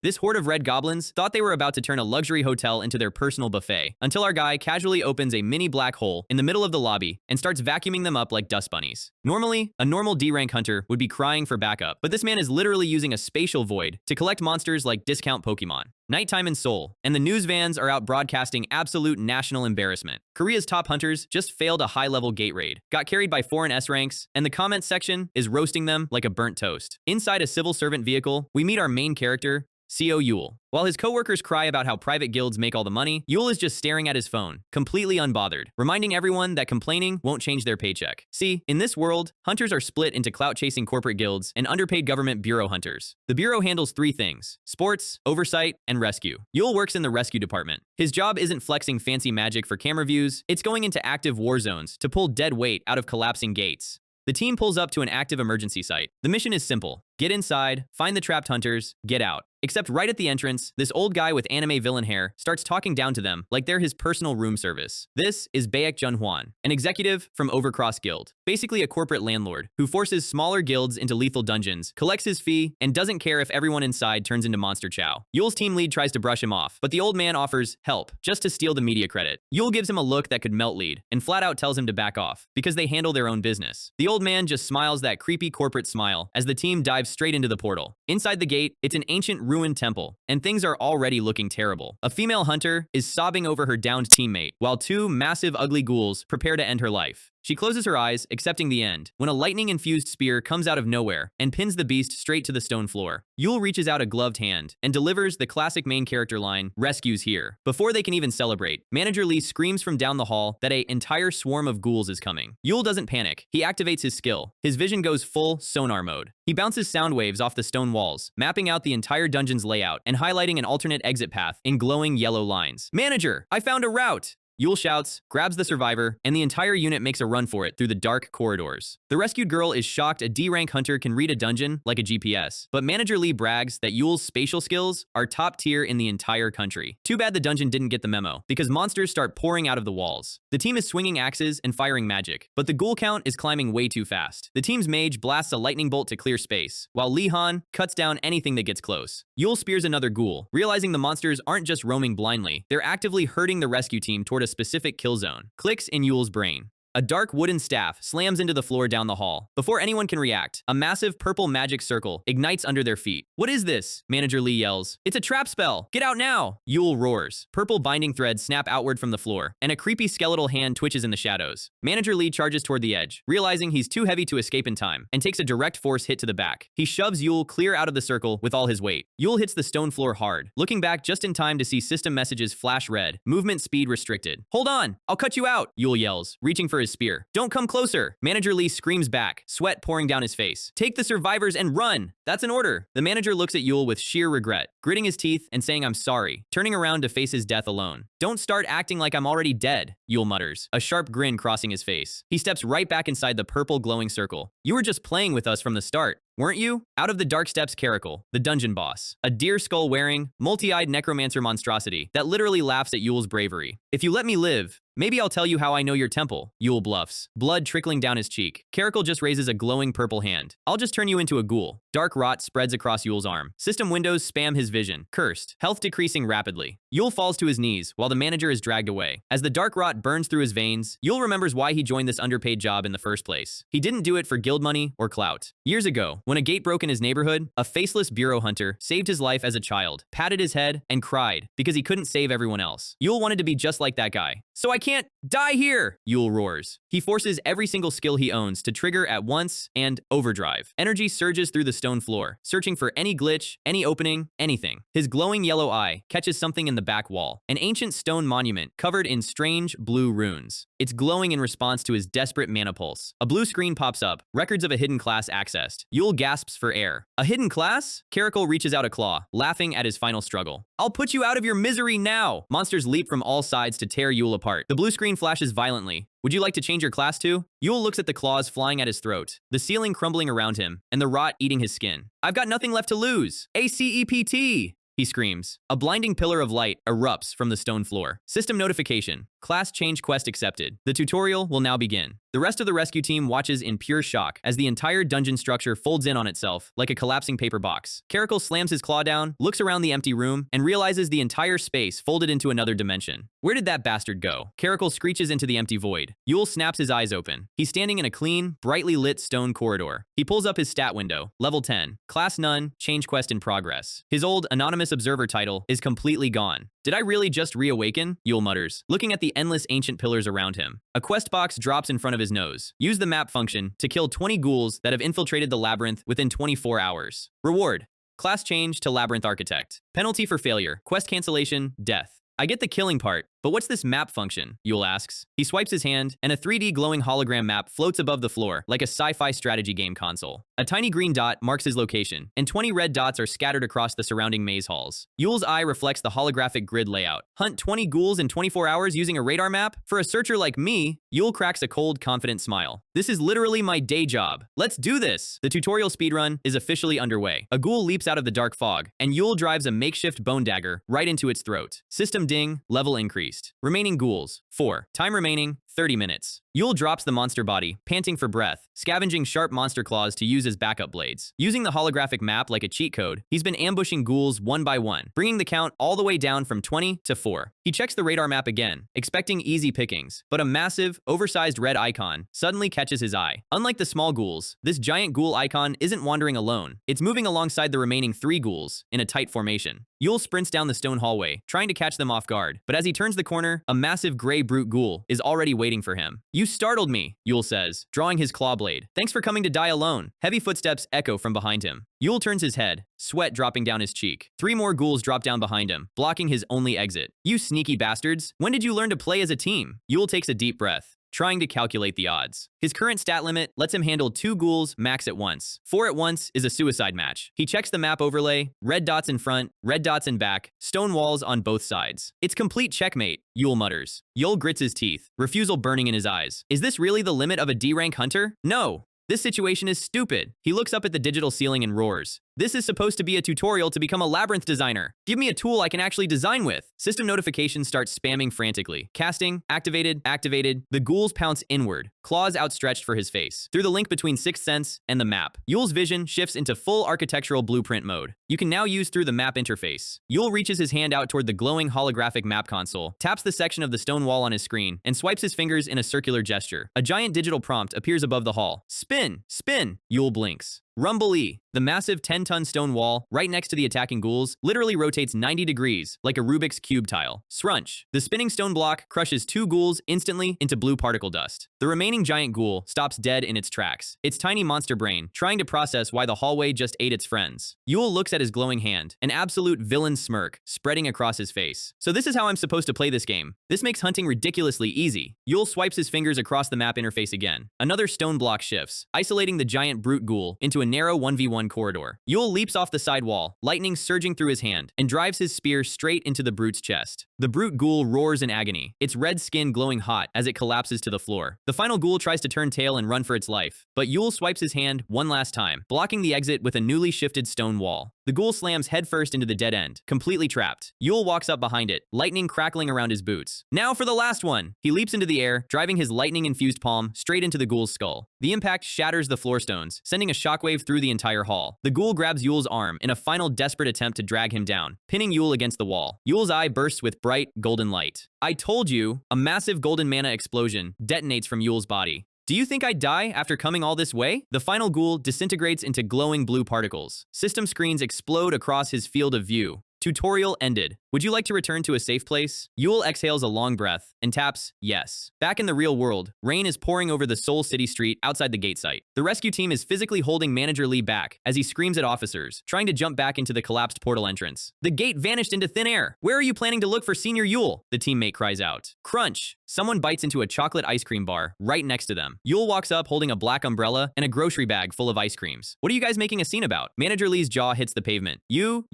This horde of red goblins thought they were about to turn a luxury hotel into their personal buffet, until our guy casually opens a mini black hole in the middle of the lobby and starts vacuuming them up like dust bunnies. Normally, a normal D-rank hunter would be crying for backup, but this man is literally using a spatial void to collect monsters like discount Pokemon. Nighttime in Seoul, and the news vans are out broadcasting absolute national embarrassment. Korea's top hunters just failed a high-level gate raid, got carried by foreign S-ranks, and the comments section is roasting them like a burnt toast. Inside a civil servant vehicle, we meet our main character, CO Yule. While his coworkers cry about how private guilds make all the money, Yule is just staring at his phone, completely unbothered, reminding everyone that complaining won't change their paycheck. See, in this world, hunters are split into clout-chasing corporate guilds and underpaid government bureau hunters. The bureau handles three things: sports, oversight, and rescue. Yule works in the rescue department. His job isn't flexing fancy magic for camera views, it's going into active war zones to pull dead weight out of collapsing gates. The team pulls up to an active emergency site. The mission is simple: get inside, find the trapped hunters, get out. Except right at the entrance, this old guy with anime villain hair starts talking down to them like they're his personal room service. This is Baek Jun-hwan, an executive from Overcross Guild, basically a corporate landlord who forces smaller guilds into lethal dungeons, collects his fee, and doesn't care if everyone inside turns into Monster Chow. Yule's team lead tries to brush him off, but the old man offers help just to steal the media credit. Yule gives him a look that could melt lead and flat out tells him to back off because they handle their own business. The old man just smiles that creepy corporate smile as the team dives straight into the portal. Inside the gate, it's an ancient ruined temple, and things are already looking terrible. A female hunter is sobbing over her downed teammate, while two massive ugly ghouls prepare to end her life. She closes her eyes, accepting the end, when a lightning-infused spear comes out of nowhere and pins the beast straight to the stone floor. Yule reaches out a gloved hand and delivers the classic main character line, "Rescue's here." Before they can even celebrate, Manager Lee screams from down the hall that an entire swarm of ghouls is coming. Yule doesn't panic. He activates his skill. His vision goes full sonar mode. He bounces sound waves off the stone walls, mapping out the entire dungeon's layout and highlighting an alternate exit path in glowing yellow lines. "Manager, I found a route!" Yule shouts, grabs the survivor, and the entire unit makes a run for it through the dark corridors. The rescued girl is shocked a D-rank hunter can read a dungeon like a GPS, but Manager Lee brags that Yule's spatial skills are top tier in the entire country. Too bad the dungeon didn't get the memo, because monsters start pouring out of the walls. The team is swinging axes and firing magic, but the ghoul count is climbing way too fast. The team's mage blasts a lightning bolt to clear space, while Lee Han cuts down anything that gets close. Yule spears another ghoul, realizing the monsters aren't just roaming blindly, they're actively herding the rescue team toward a specific kill zone. Clicks in Yule's brain. A dark wooden staff slams into the floor down the hall. Before anyone can react, a massive purple magic circle ignites under their feet. "What is this?" Manager Lee yells. "It's a trap spell! Get out now!" Yule roars. Purple binding threads snap outward from the floor, and a creepy skeletal hand twitches in the shadows. Manager Lee charges toward the edge, realizing he's too heavy to escape in time, and takes a direct force hit to the back. He shoves Yule clear out of the circle with all his weight. Yule hits the stone floor hard, looking back just in time to see system messages flash red. Movement speed restricted. "Hold on! I'll cut you out!" Yule yells, reaching for his spear. "Don't come closer!" Manager Lee screams back, sweat pouring down his face. "Take the survivors and run! That's an order!" The manager looks at Yule with sheer regret, gritting his teeth and saying, "I'm sorry," turning around to face his death alone. "Don't start acting like I'm already dead," Yule mutters, a sharp grin crossing his face. He steps right back inside the purple glowing circle. "You were just playing with us from the start, weren't you?" Out of the dark steps Caracal, the dungeon boss, a deer skull wearing, multi-eyed necromancer monstrosity that literally laughs at Yule's bravery. "If you let me live, maybe I'll tell you how I know your temple," Yule bluffs, blood trickling down his cheek. Caracal just raises a glowing purple hand. "I'll just turn you into a ghoul." Dark rot spreads across Yule's arm. System windows spam his vision. Cursed. Health decreasing rapidly. Yule falls to his knees while the manager is dragged away. As the dark rot burns through his veins, Yule remembers why he joined this underpaid job in the first place. He didn't do it for guild money or clout. Years ago, when a gate broke in his neighborhood, a faceless bureau hunter saved his life as a child, patted his head, and cried because he couldn't save everyone else. Yule wanted to be just like that guy. "So I can't die here!" Yule roars. He forces every single skill he owns to trigger at once and overdrive. Energy surges through the stone floor, searching for any glitch, any opening, anything. His glowing yellow eye catches something in the back wall, an ancient stone monument covered in strange blue runes. It's glowing in response to his desperate mana pulse. A blue screen pops up, records of a hidden class accessed. Yule gasps for air. "A hidden class?" Caracal reaches out a claw, laughing at his final struggle. "I'll put you out of your misery now!" Monsters leap from all sides to tear Yule apart. The blue screen flashes violently. "Would you like to change your class too?" Yule looks at the claws flying at his throat, the ceiling crumbling around him, and the rot eating his skin. "I've got nothing left to lose! ACEPT!" he screams. A blinding pillar of light erupts from the stone floor. System notification. Class change quest accepted. The tutorial will now begin. The rest of the rescue team watches in pure shock as the entire dungeon structure folds in on itself like a collapsing paper box. Caracal slams his claw down, looks around the empty room, and realizes the entire space folded into another dimension. Where did that bastard go? Caracal screeches into the empty void. Yule snaps his eyes open. He's standing in a clean, brightly lit stone corridor. He pulls up his stat window. Level 10. Class None. Change quest in progress. His old anonymous observer title is completely gone. Did I really just reawaken? Yule mutters, looking at the endless ancient pillars around him. A quest box drops in front of his nose. Use the map function to kill 20 ghouls that have infiltrated the labyrinth within 24 hours. Reward. Class change to Labyrinth Architect. Penalty for failure. Quest cancellation. Death. I get the killing part, but what's this map function? Yule asks. He swipes his hand, and a 3D glowing hologram map floats above the floor like a sci-fi strategy game console. A tiny green dot marks his location, and 20 red dots are scattered across the surrounding maze halls. Yule's eye reflects the holographic grid layout. Hunt 20 ghouls in 24 hours using a radar map? For a searcher like me, Yule cracks a cold, confident smile. This is literally my day job. Let's do this! The tutorial speedrun is officially underway. A ghoul leaps out of the dark fog, and Yule drives a makeshift bone dagger right into its throat. System ding, level increased. Remaining ghouls, 4. Time remaining, 30 minutes. Yule drops the monster body, panting for breath, scavenging sharp monster claws to use as backup blades. Using the holographic map like a cheat code, he's been ambushing ghouls one by one, bringing the count all the way down from 20 to 4. He checks the radar map again, expecting easy pickings, but a massive, oversized red icon suddenly catches his eye. Unlike the small ghouls, this giant ghoul icon isn't wandering alone. It's moving alongside the remaining 3 ghouls in a tight formation. Yule sprints down the stone hallway, trying to catch them off guard, but as he turns the corner, a massive gray brute ghoul is already waiting for him. You startled me, Yule says, drawing his claw blade. Thanks for coming to die alone. Heavy footsteps echo from behind him. Yule turns his head, sweat dropping down his cheek. 3 more ghouls drop down behind him, blocking his only exit. You sneaky bastards. When did you learn to play as a team? Yule takes a deep breath, trying to calculate the odds. His current stat limit lets him handle 2 ghouls max at once. 4 at once is a suicide match. He checks the map overlay, red dots in front, red dots in back, stone walls on both sides. It's complete checkmate, Yule mutters. Yule grits his teeth, refusal burning in his eyes. Is this really the limit of a D-rank hunter? No. This situation is stupid. He looks up at the digital ceiling and roars. This is supposed to be a tutorial to become a labyrinth designer. Give me a tool I can actually design with. System notifications start spamming frantically. Casting, activated, activated. The ghouls pounce inward, claws outstretched for his face. Through the link between Sixth Sense and the map, Yule's vision shifts into full architectural blueprint mode. You can now use through the map interface. Yule reaches his hand out toward the glowing holographic map console, taps the section of the stone wall on his screen, and swipes his fingers in a circular gesture. A giant digital prompt appears above the hall. Spin! Spin! Yule blinks. Rumble-E. The massive 10-ton stone wall, right next to the attacking ghouls, literally rotates 90 degrees, like a Rubik's Cube tile. Scrunch. The spinning stone block crushes 2 ghouls instantly into blue particle dust. The remaining giant ghoul stops dead in its tracks, its tiny monster brain trying to process why the hallway just ate its friends. Yule looks at his glowing hand, an absolute villain smirk spreading across his face. So this is how I'm supposed to play this game. This makes hunting ridiculously easy. Yule swipes his fingers across the map interface again. Another stone block shifts, isolating the giant brute ghoul into a narrow 1v1 corridor. Yule leaps off the side wall, lightning surging through his hand, and drives his spear straight into the brute's chest. The brute ghoul roars in agony, its red skin glowing hot as it collapses to the floor. The final ghoul tries to turn tail and run for its life, but Yule swipes his hand one last time, blocking the exit with a newly shifted stone wall. The ghoul slams headfirst into the dead end, completely trapped. Yule walks up behind it, lightning crackling around his boots. Now for the last one! He leaps into the air, driving his lightning-infused palm straight into the ghoul's skull. The impact shatters the floor stones, sending a shockwave through the entire hall. The ghoul grabs Yule's arm in a final desperate attempt to drag him down, pinning Yule against the wall. Yule's eye bursts with bright, golden light. I told you! A massive golden mana explosion detonates from Yule's body. Do you think I'd die after coming all this way? The final ghoul disintegrates into glowing blue particles. System screens explode across his field of view. Tutorial ended. Would you like to return to a safe place? Yule exhales a long breath and taps yes. Back in the real world, rain is pouring over the Seoul City street outside the gate site. The rescue team is physically holding Manager Lee back as he screams at officers, trying to jump back into the collapsed portal entrance. The gate vanished into thin air. Where are you planning to look for Senior Yule? The teammate cries out. Crunch! Someone bites into a chocolate ice cream bar right next to them. Yule walks up holding a black umbrella and a grocery bag full of ice creams. What are you guys making a scene about? Manager Lee's jaw hits the pavement. You,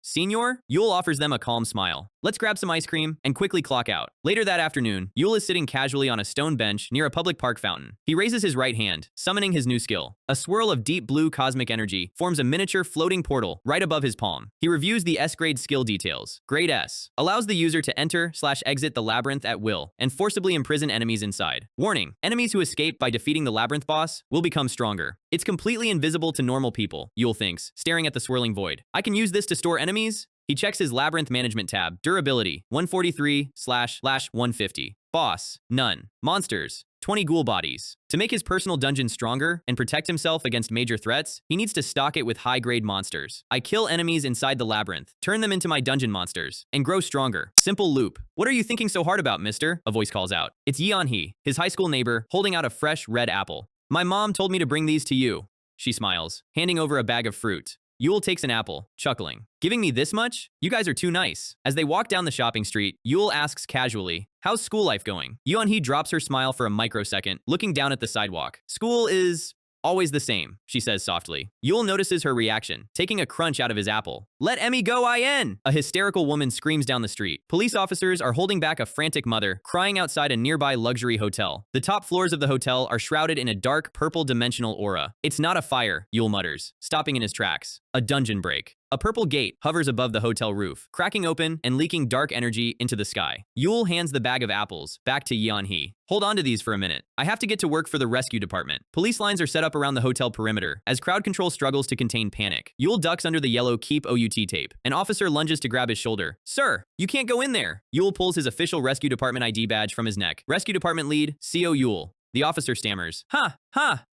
Senior? Yule offers them a calm smile. Let's grab some ice cream and quickly clock out. Later that afternoon, Yul is sitting casually on a stone bench near a public park fountain. He raises his right hand, summoning his new skill. A swirl of deep blue cosmic energy forms a miniature floating portal right above his palm. He reviews the S-grade skill details. Grade S allows the user to enter/exit the labyrinth at will and forcibly imprison enemies inside. Warning: enemies who escape by defeating the labyrinth boss will become stronger. It's completely invisible to normal people, Yul thinks, staring at the swirling void. I can use this to store enemies? He checks his Labyrinth Management tab. Durability, 143/150. Boss, none. Monsters, 20 ghoul bodies. To make his personal dungeon stronger and protect himself against major threats, he needs to stock it with high-grade monsters. I kill enemies inside the labyrinth, turn them into my dungeon monsters, and grow stronger. Simple loop. What are you thinking so hard about, mister? A voice calls out. It's Yeon-hee, his high school neighbor, holding out a fresh red apple. My mom told me to bring these to you. She smiles, handing over a bag of fruit. Yul takes an apple, chuckling. Giving me this much? You guys are too nice. As they walk down the shopping street, Yul asks casually, how's school life going? Yeon-hee drops her smile for a microsecond, looking down at the sidewalk. School is always the same, she says softly. Yul notices her reaction, taking a crunch out of his apple. Let Emmy go, IN! A hysterical woman screams down the street. Police officers are holding back a frantic mother, crying outside a nearby luxury hotel. The top floors of the hotel are shrouded in a dark purple dimensional aura. It's not a fire, Yul mutters, stopping in his tracks. A dungeon break. A purple gate hovers above the hotel roof, cracking open and leaking dark energy into the sky. Yul hands the bag of apples back to Yeon-hee. Hold on to these for a minute. I have to get to work for the rescue department. Police lines are set up around the hotel perimeter as crowd control struggles to contain panic. Yul ducks under the yellow Keep OUT tape. An officer lunges to grab his shoulder. Sir, you can't go in there. Yul pulls his official rescue department ID badge from his neck. Rescue department lead, CO Yul. The officer stammers.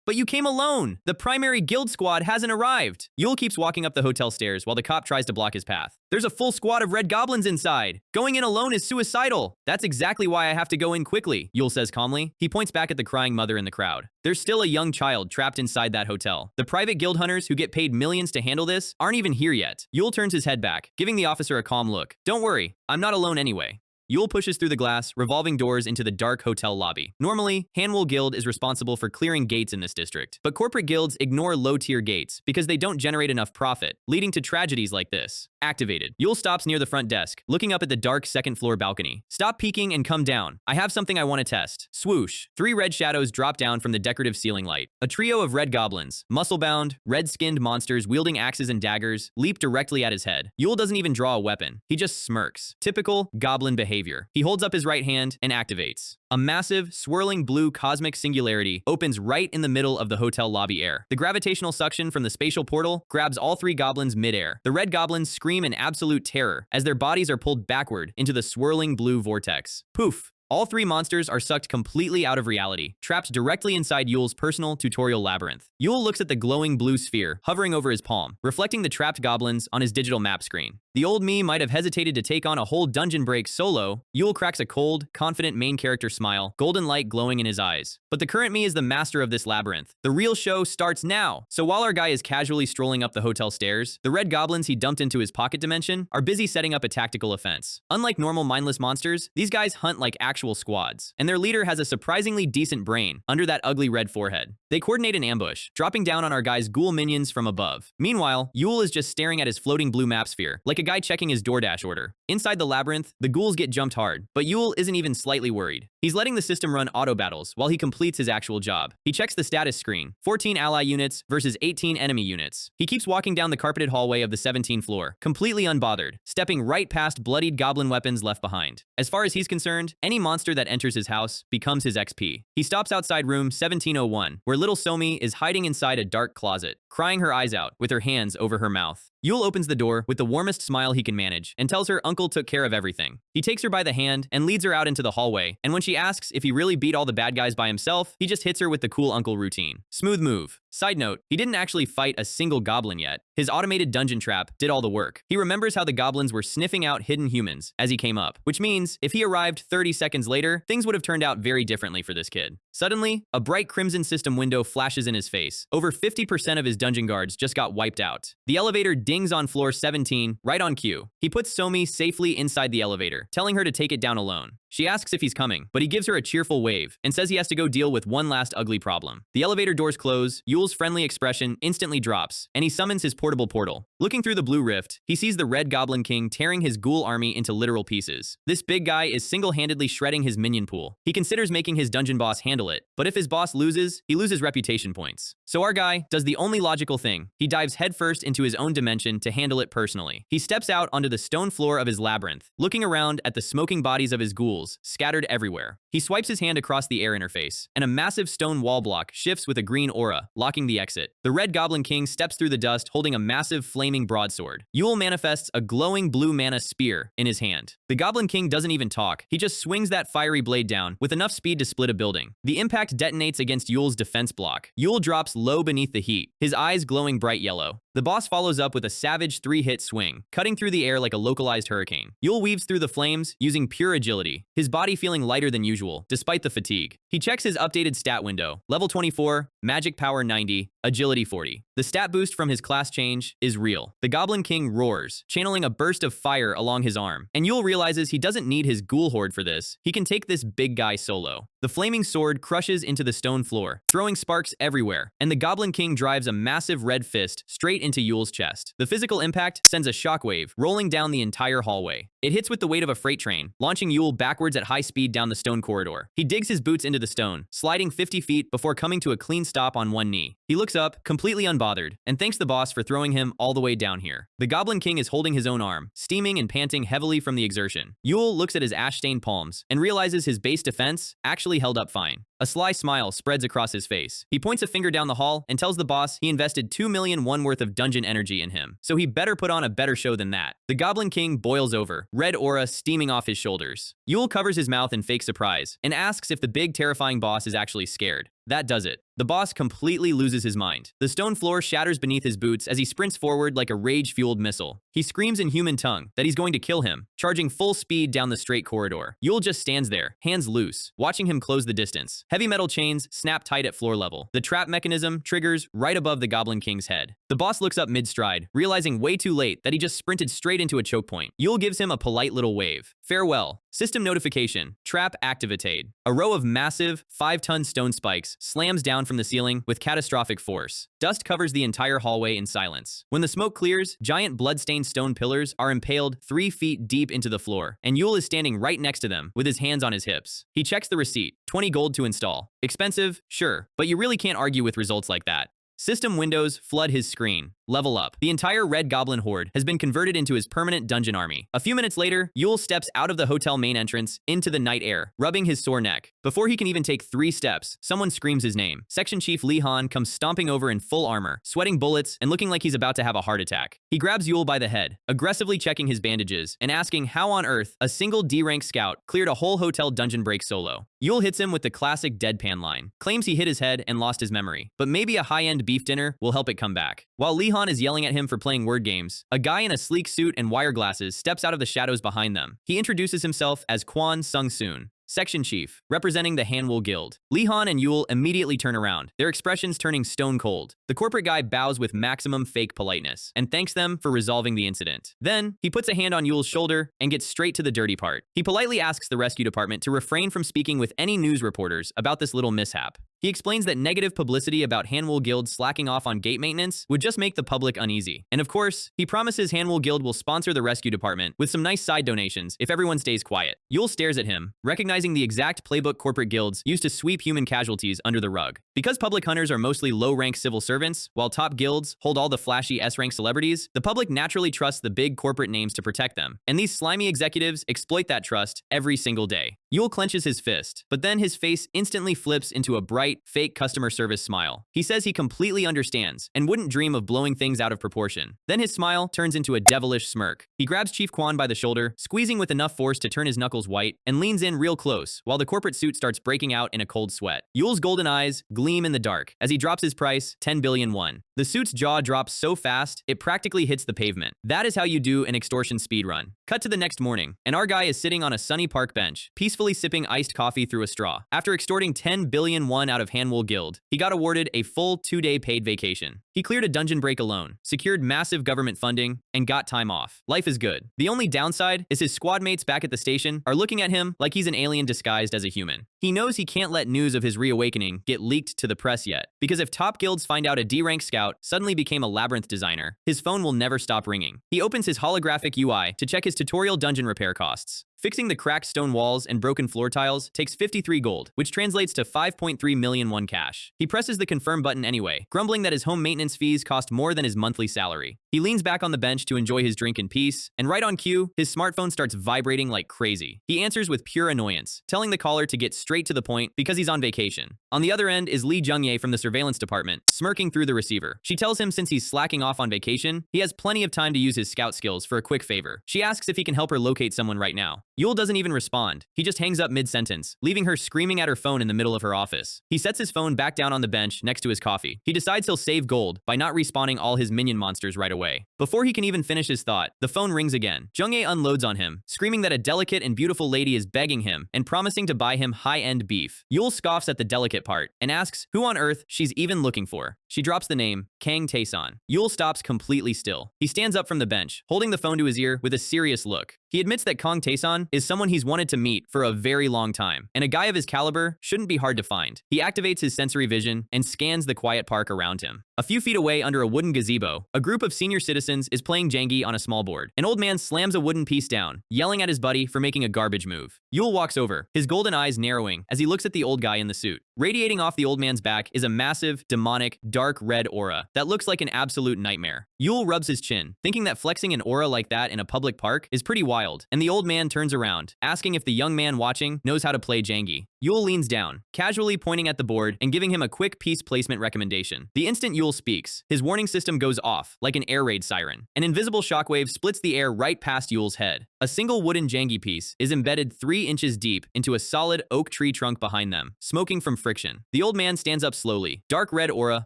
But you came alone. The primary guild squad hasn't arrived. Yul keeps walking up the hotel stairs while the cop tries to block his path. There's a full squad of red goblins inside. Going in alone is suicidal. That's exactly why I have to go in quickly, Yul says calmly. He points back at the crying mother in the crowd. There's still a young child trapped inside that hotel. The private guild hunters who get paid millions to handle this aren't even here yet. Yul turns his head back, giving the officer a calm look. Don't worry, I'm not alone anyway. Yul pushes through the glass, revolving doors into the dark hotel lobby. Normally, Hanwol Guild is responsible for clearing gates in this district, but corporate guilds ignore low-tier gates because they don't generate enough profit, leading to tragedies like this. Activated. Yul stops near the front desk, looking up at the dark second-floor balcony. Stop peeking and come down. I have something I want to test. Swoosh. 3 red shadows drop down from the decorative ceiling light. A trio of red goblins, muscle-bound, red-skinned monsters wielding axes and daggers, leap directly at his head. Yul doesn't even draw a weapon. He just smirks. Typical goblin behavior. He holds up his right hand and activates. A massive, swirling blue cosmic singularity opens right in the middle of the hotel lobby air. The gravitational suction from the spatial portal grabs all 3 goblins midair. The red goblins scream in absolute terror as their bodies are pulled backward into the swirling blue vortex. Poof! All 3 monsters are sucked completely out of reality, trapped directly inside Yul's personal tutorial labyrinth. Yul looks at the glowing blue sphere hovering over his palm, reflecting the trapped goblins on his digital map screen. The old me might have hesitated to take on a whole dungeon break solo. Yul cracks a cold, confident main character smile, golden light glowing in his eyes. But the current me is the master of this labyrinth. The real show starts now. So while our guy is casually strolling up the hotel stairs, the red goblins he dumped into his pocket dimension are busy setting up a tactical offense. Unlike normal mindless monsters, these guys hunt like actual squads, and their leader has a surprisingly decent brain under that ugly red forehead. They coordinate an ambush, dropping down on our guy's ghoul minions from above. Meanwhile, Yul is just staring at his floating blue map sphere, like a guy checking his DoorDash order. Inside the labyrinth, the ghouls get jumped hard, but Yul isn't even slightly worried. He's letting the system run auto battles while he completes his actual job. He checks the status screen, 14 ally units versus 18 enemy units. He keeps walking down the carpeted hallway of the 17th floor, completely unbothered, stepping right past bloodied goblin weapons left behind. As far as he's concerned, any monster that enters his house becomes his XP. He stops outside room 1701, where little Somi is hiding inside a dark closet, crying her eyes out with her hands over her mouth. Yul opens the door with the warmest smile he can manage and tells her uncle took care of everything. He takes her by the hand and leads her out into the hallway, and when she asks if he really beat all the bad guys by himself, he just hits her with the cool uncle routine. Smooth move. Side note, he didn't actually fight a single goblin yet. His automated dungeon trap did all the work. He remembers how the goblins were sniffing out hidden humans as he came up, which means if he arrived 30 seconds later, things would have turned out very differently for this kid. Suddenly, a bright crimson system window flashes in his face. Over 50% of his dungeon guards just got wiped out. The elevator dings on floor 17, right on cue. He puts Somi safely inside the elevator, telling her to take it down alone. She asks if he's coming, but he gives her a cheerful wave and says he has to go deal with one last ugly problem. The elevator doors close, Yule's friendly expression instantly drops, and he summons his portable portal. Looking through the blue rift, he sees the Red Goblin King tearing his ghoul army into literal pieces. This big guy is single-handedly shredding his minion pool. He considers making his dungeon boss handle it, but if his boss loses, he loses reputation points. So our guy does the only logical thing. He dives headfirst into his own dimension to handle it personally. He steps out onto the stone floor of his labyrinth, looking around at the smoking bodies of his ghouls, scattered everywhere. He swipes his hand across the air interface, and a massive stone wall block shifts with a green aura, locking the exit. The Red Goblin King steps through the dust holding a massive flaming broadsword. Yule manifests a glowing blue mana spear in his hand. The Goblin King doesn't even talk. He just swings that fiery blade down with enough speed to split a building. The impact detonates against Yule's defense block. Yule drops low beneath the heat, his eyes glowing bright yellow. The boss follows up with a savage 3-hit swing, cutting through the air like a localized hurricane. Yule weaves through the flames using pure agility, his body feeling lighter than usual, despite the fatigue. He checks his updated stat window. Level 24, magic power 90, agility 40. The stat boost from his class change is real. The Goblin King roars, channeling a burst of fire along his arm, and Yule realizes he doesn't need his ghoul horde for this. He can take this big guy solo. The flaming sword crushes into the stone floor, throwing sparks everywhere, and the Goblin King drives a massive red fist straight into Yule's chest. The physical impact sends a shockwave rolling down the entire hallway. It hits with the weight of a freight train, launching Yule backwards at high speed down the stone corridor. He digs his boots into the stone, sliding 50 feet before coming to a clean stop on one knee. He looks up, completely unbothered, and thanks the boss for throwing him all the way down here. The Goblin King is holding his own arm, steaming and panting heavily from the exertion. Yule looks at his ash-stained palms and realizes his base defense actually held up fine. A sly smile spreads across his face. He points a finger down the hall and tells the boss he invested 2 million won worth of dungeon energy in him, so he better put on a better show than that. The Goblin King boils over, red aura steaming off his shoulders. Yule covers his mouth in fake surprise and asks if the big terrifying boss is actually scared. That does it. The boss completely loses his mind. The stone floor shatters beneath his boots as he sprints forward like a rage-fueled missile. He screams in human tongue that he's going to kill him, charging full speed down the straight corridor. Yule just stands there, hands loose, watching him close the distance. Heavy metal chains snap tight at floor level. The trap mechanism triggers right above the Goblin King's head. The boss looks up mid-stride, realizing way too late that he just sprinted straight into a choke point. Yule gives him a polite little wave. Farewell. System notification. Trap activated. A row of massive, 5-ton stone spikes slams down from the ceiling with catastrophic force. Dust covers the entire hallway in silence. When the smoke clears, giant blood-stained stone pillars are impaled 3 feet deep into the floor, and Yule is standing right next to them with his hands on his hips. He checks the receipt. 20 gold to install. Expensive? Sure, but you really can't argue with results like that. System windows flood his screen. Level up. The entire Red Goblin horde has been converted into his permanent dungeon army. A few minutes later, Yule steps out of the hotel main entrance into the night air, rubbing his sore neck. Before he can even take 3 steps, someone screams his name. Section Chief Lee Han comes stomping over in full armor, sweating bullets and looking like he's about to have a heart attack. He grabs Yule by the head, aggressively checking his bandages and asking how on earth a single D-rank scout cleared a whole hotel dungeon break solo. Yule hits him with the classic deadpan line, claims he hit his head and lost his memory, but maybe a high-end beef dinner will help it come back. While Lee Han is yelling at him for playing word games, a guy in a sleek suit and wire glasses steps out of the shadows behind them. He introduces himself as Kwon Sung-soon, Section Chief, representing the Hanwoo Guild. Lee Han and Yule immediately turn around, their expressions turning stone cold. The corporate guy bows with maximum fake politeness and thanks them for resolving the incident. Then, he puts a hand on Yule's shoulder and gets straight to the dirty part. He politely asks the rescue department to refrain from speaking with any news reporters about this little mishap. He explains that negative publicity about Hanwoo Guild slacking off on gate maintenance would just make the public uneasy. And of course, he promises Hanwoo Guild will sponsor the rescue department with some nice side donations if everyone stays quiet. Yule stares at him, recognizing the exact playbook corporate guilds used to sweep human casualties under the rug. Because public hunters are mostly low-rank civil servants, while top guilds hold all the flashy S-rank celebrities, the public naturally trusts the big corporate names to protect them. And these slimy executives exploit that trust every single day. Yule clenches his fist, but then his face instantly flips into a bright, fake customer service smile. He says he completely understands and wouldn't dream of blowing things out of proportion. Then his smile turns into a devilish smirk. He grabs Chief Kwon by the shoulder, squeezing with enough force to turn his knuckles white, and leans in real close while the corporate suit starts breaking out in a cold sweat. Yule's golden eyes gleam in the dark as he drops his price, 10 billion won. The suit's jaw drops so fast, it practically hits the pavement. That is how you do an extortion speedrun. Cut to the next morning, and our guy is sitting on a sunny park bench, peacefully peacefully sipping iced coffee through a straw. After extorting 10 billion won out of Hanwol Guild, he got awarded a full 2-day paid vacation. He cleared a dungeon break alone, secured massive government funding, and got time off. Life is good. The only downside is his squad mates back at the station are looking at him like he's an alien disguised as a human. He knows he can't let news of his reawakening get leaked to the press yet, because if top guilds find out a D-rank scout suddenly became a Labyrinth designer, his phone will never stop ringing. He opens his holographic UI to check his tutorial dungeon repair costs. Fixing the cracked stone walls and broken floor tiles takes 53 gold, which translates to 5.3 million won cash. He presses the confirm button anyway, grumbling that his home maintenance fees cost more than his monthly salary. He leans back on the bench to enjoy his drink in peace, and right on cue, his smartphone starts vibrating like crazy. He answers with pure annoyance, telling the caller to get straight to the point because he's on vacation. On the other end is Lee Jung-ye from the surveillance department, smirking through the receiver. She tells him since he's slacking off on vacation, he has plenty of time to use his scout skills for a quick favor. She asks if he can help her locate someone right now. Yul doesn't even respond. He just hangs up mid-sentence, leaving her screaming at her phone in the middle of her office. He sets his phone back down on the bench next to his coffee. He decides he'll save gold by not respawning all his minion monsters right away. Before he can even finish his thought, the phone rings again. Jung-ye unloads on him, screaming that a delicate and beautiful lady is begging him and promising to buy him high-end beef. Yul scoffs at the delicate part and asks who on earth she's even looking for. She drops the name, Kang Tae-san. Yul stops completely still. He stands up from the bench, holding the phone to his ear with a serious look. He admits that Kang Tae-san is someone he's wanted to meet for a very long time, and a guy of his caliber shouldn't be hard to find. He activates his sensory vision and scans the quiet park around him. A few feet away under a wooden gazebo, a group of senior citizens is playing Jangi on a small board. An old man slams a wooden piece down, yelling at his buddy for making a garbage move. Yul walks over, his golden eyes narrowing as he looks at the old guy in the suit. Radiating off the old man's back is a massive, demonic, dark red aura that looks like an absolute nightmare. Yul rubs his chin, thinking that flexing an aura like that in a public park is pretty wild, and the old man turns around, asking if the young man watching knows how to play Jangi. Yul leans down, casually pointing at the board and giving him a quick piece placement recommendation. The instant Yul speaks, his warning system goes off like an air raid siren. An invisible shockwave splits the air right past Yul's head. A single wooden Jangi piece is embedded 3 inches deep into a solid oak tree trunk behind them, smoking from friction. The old man stands up slowly, dark red aura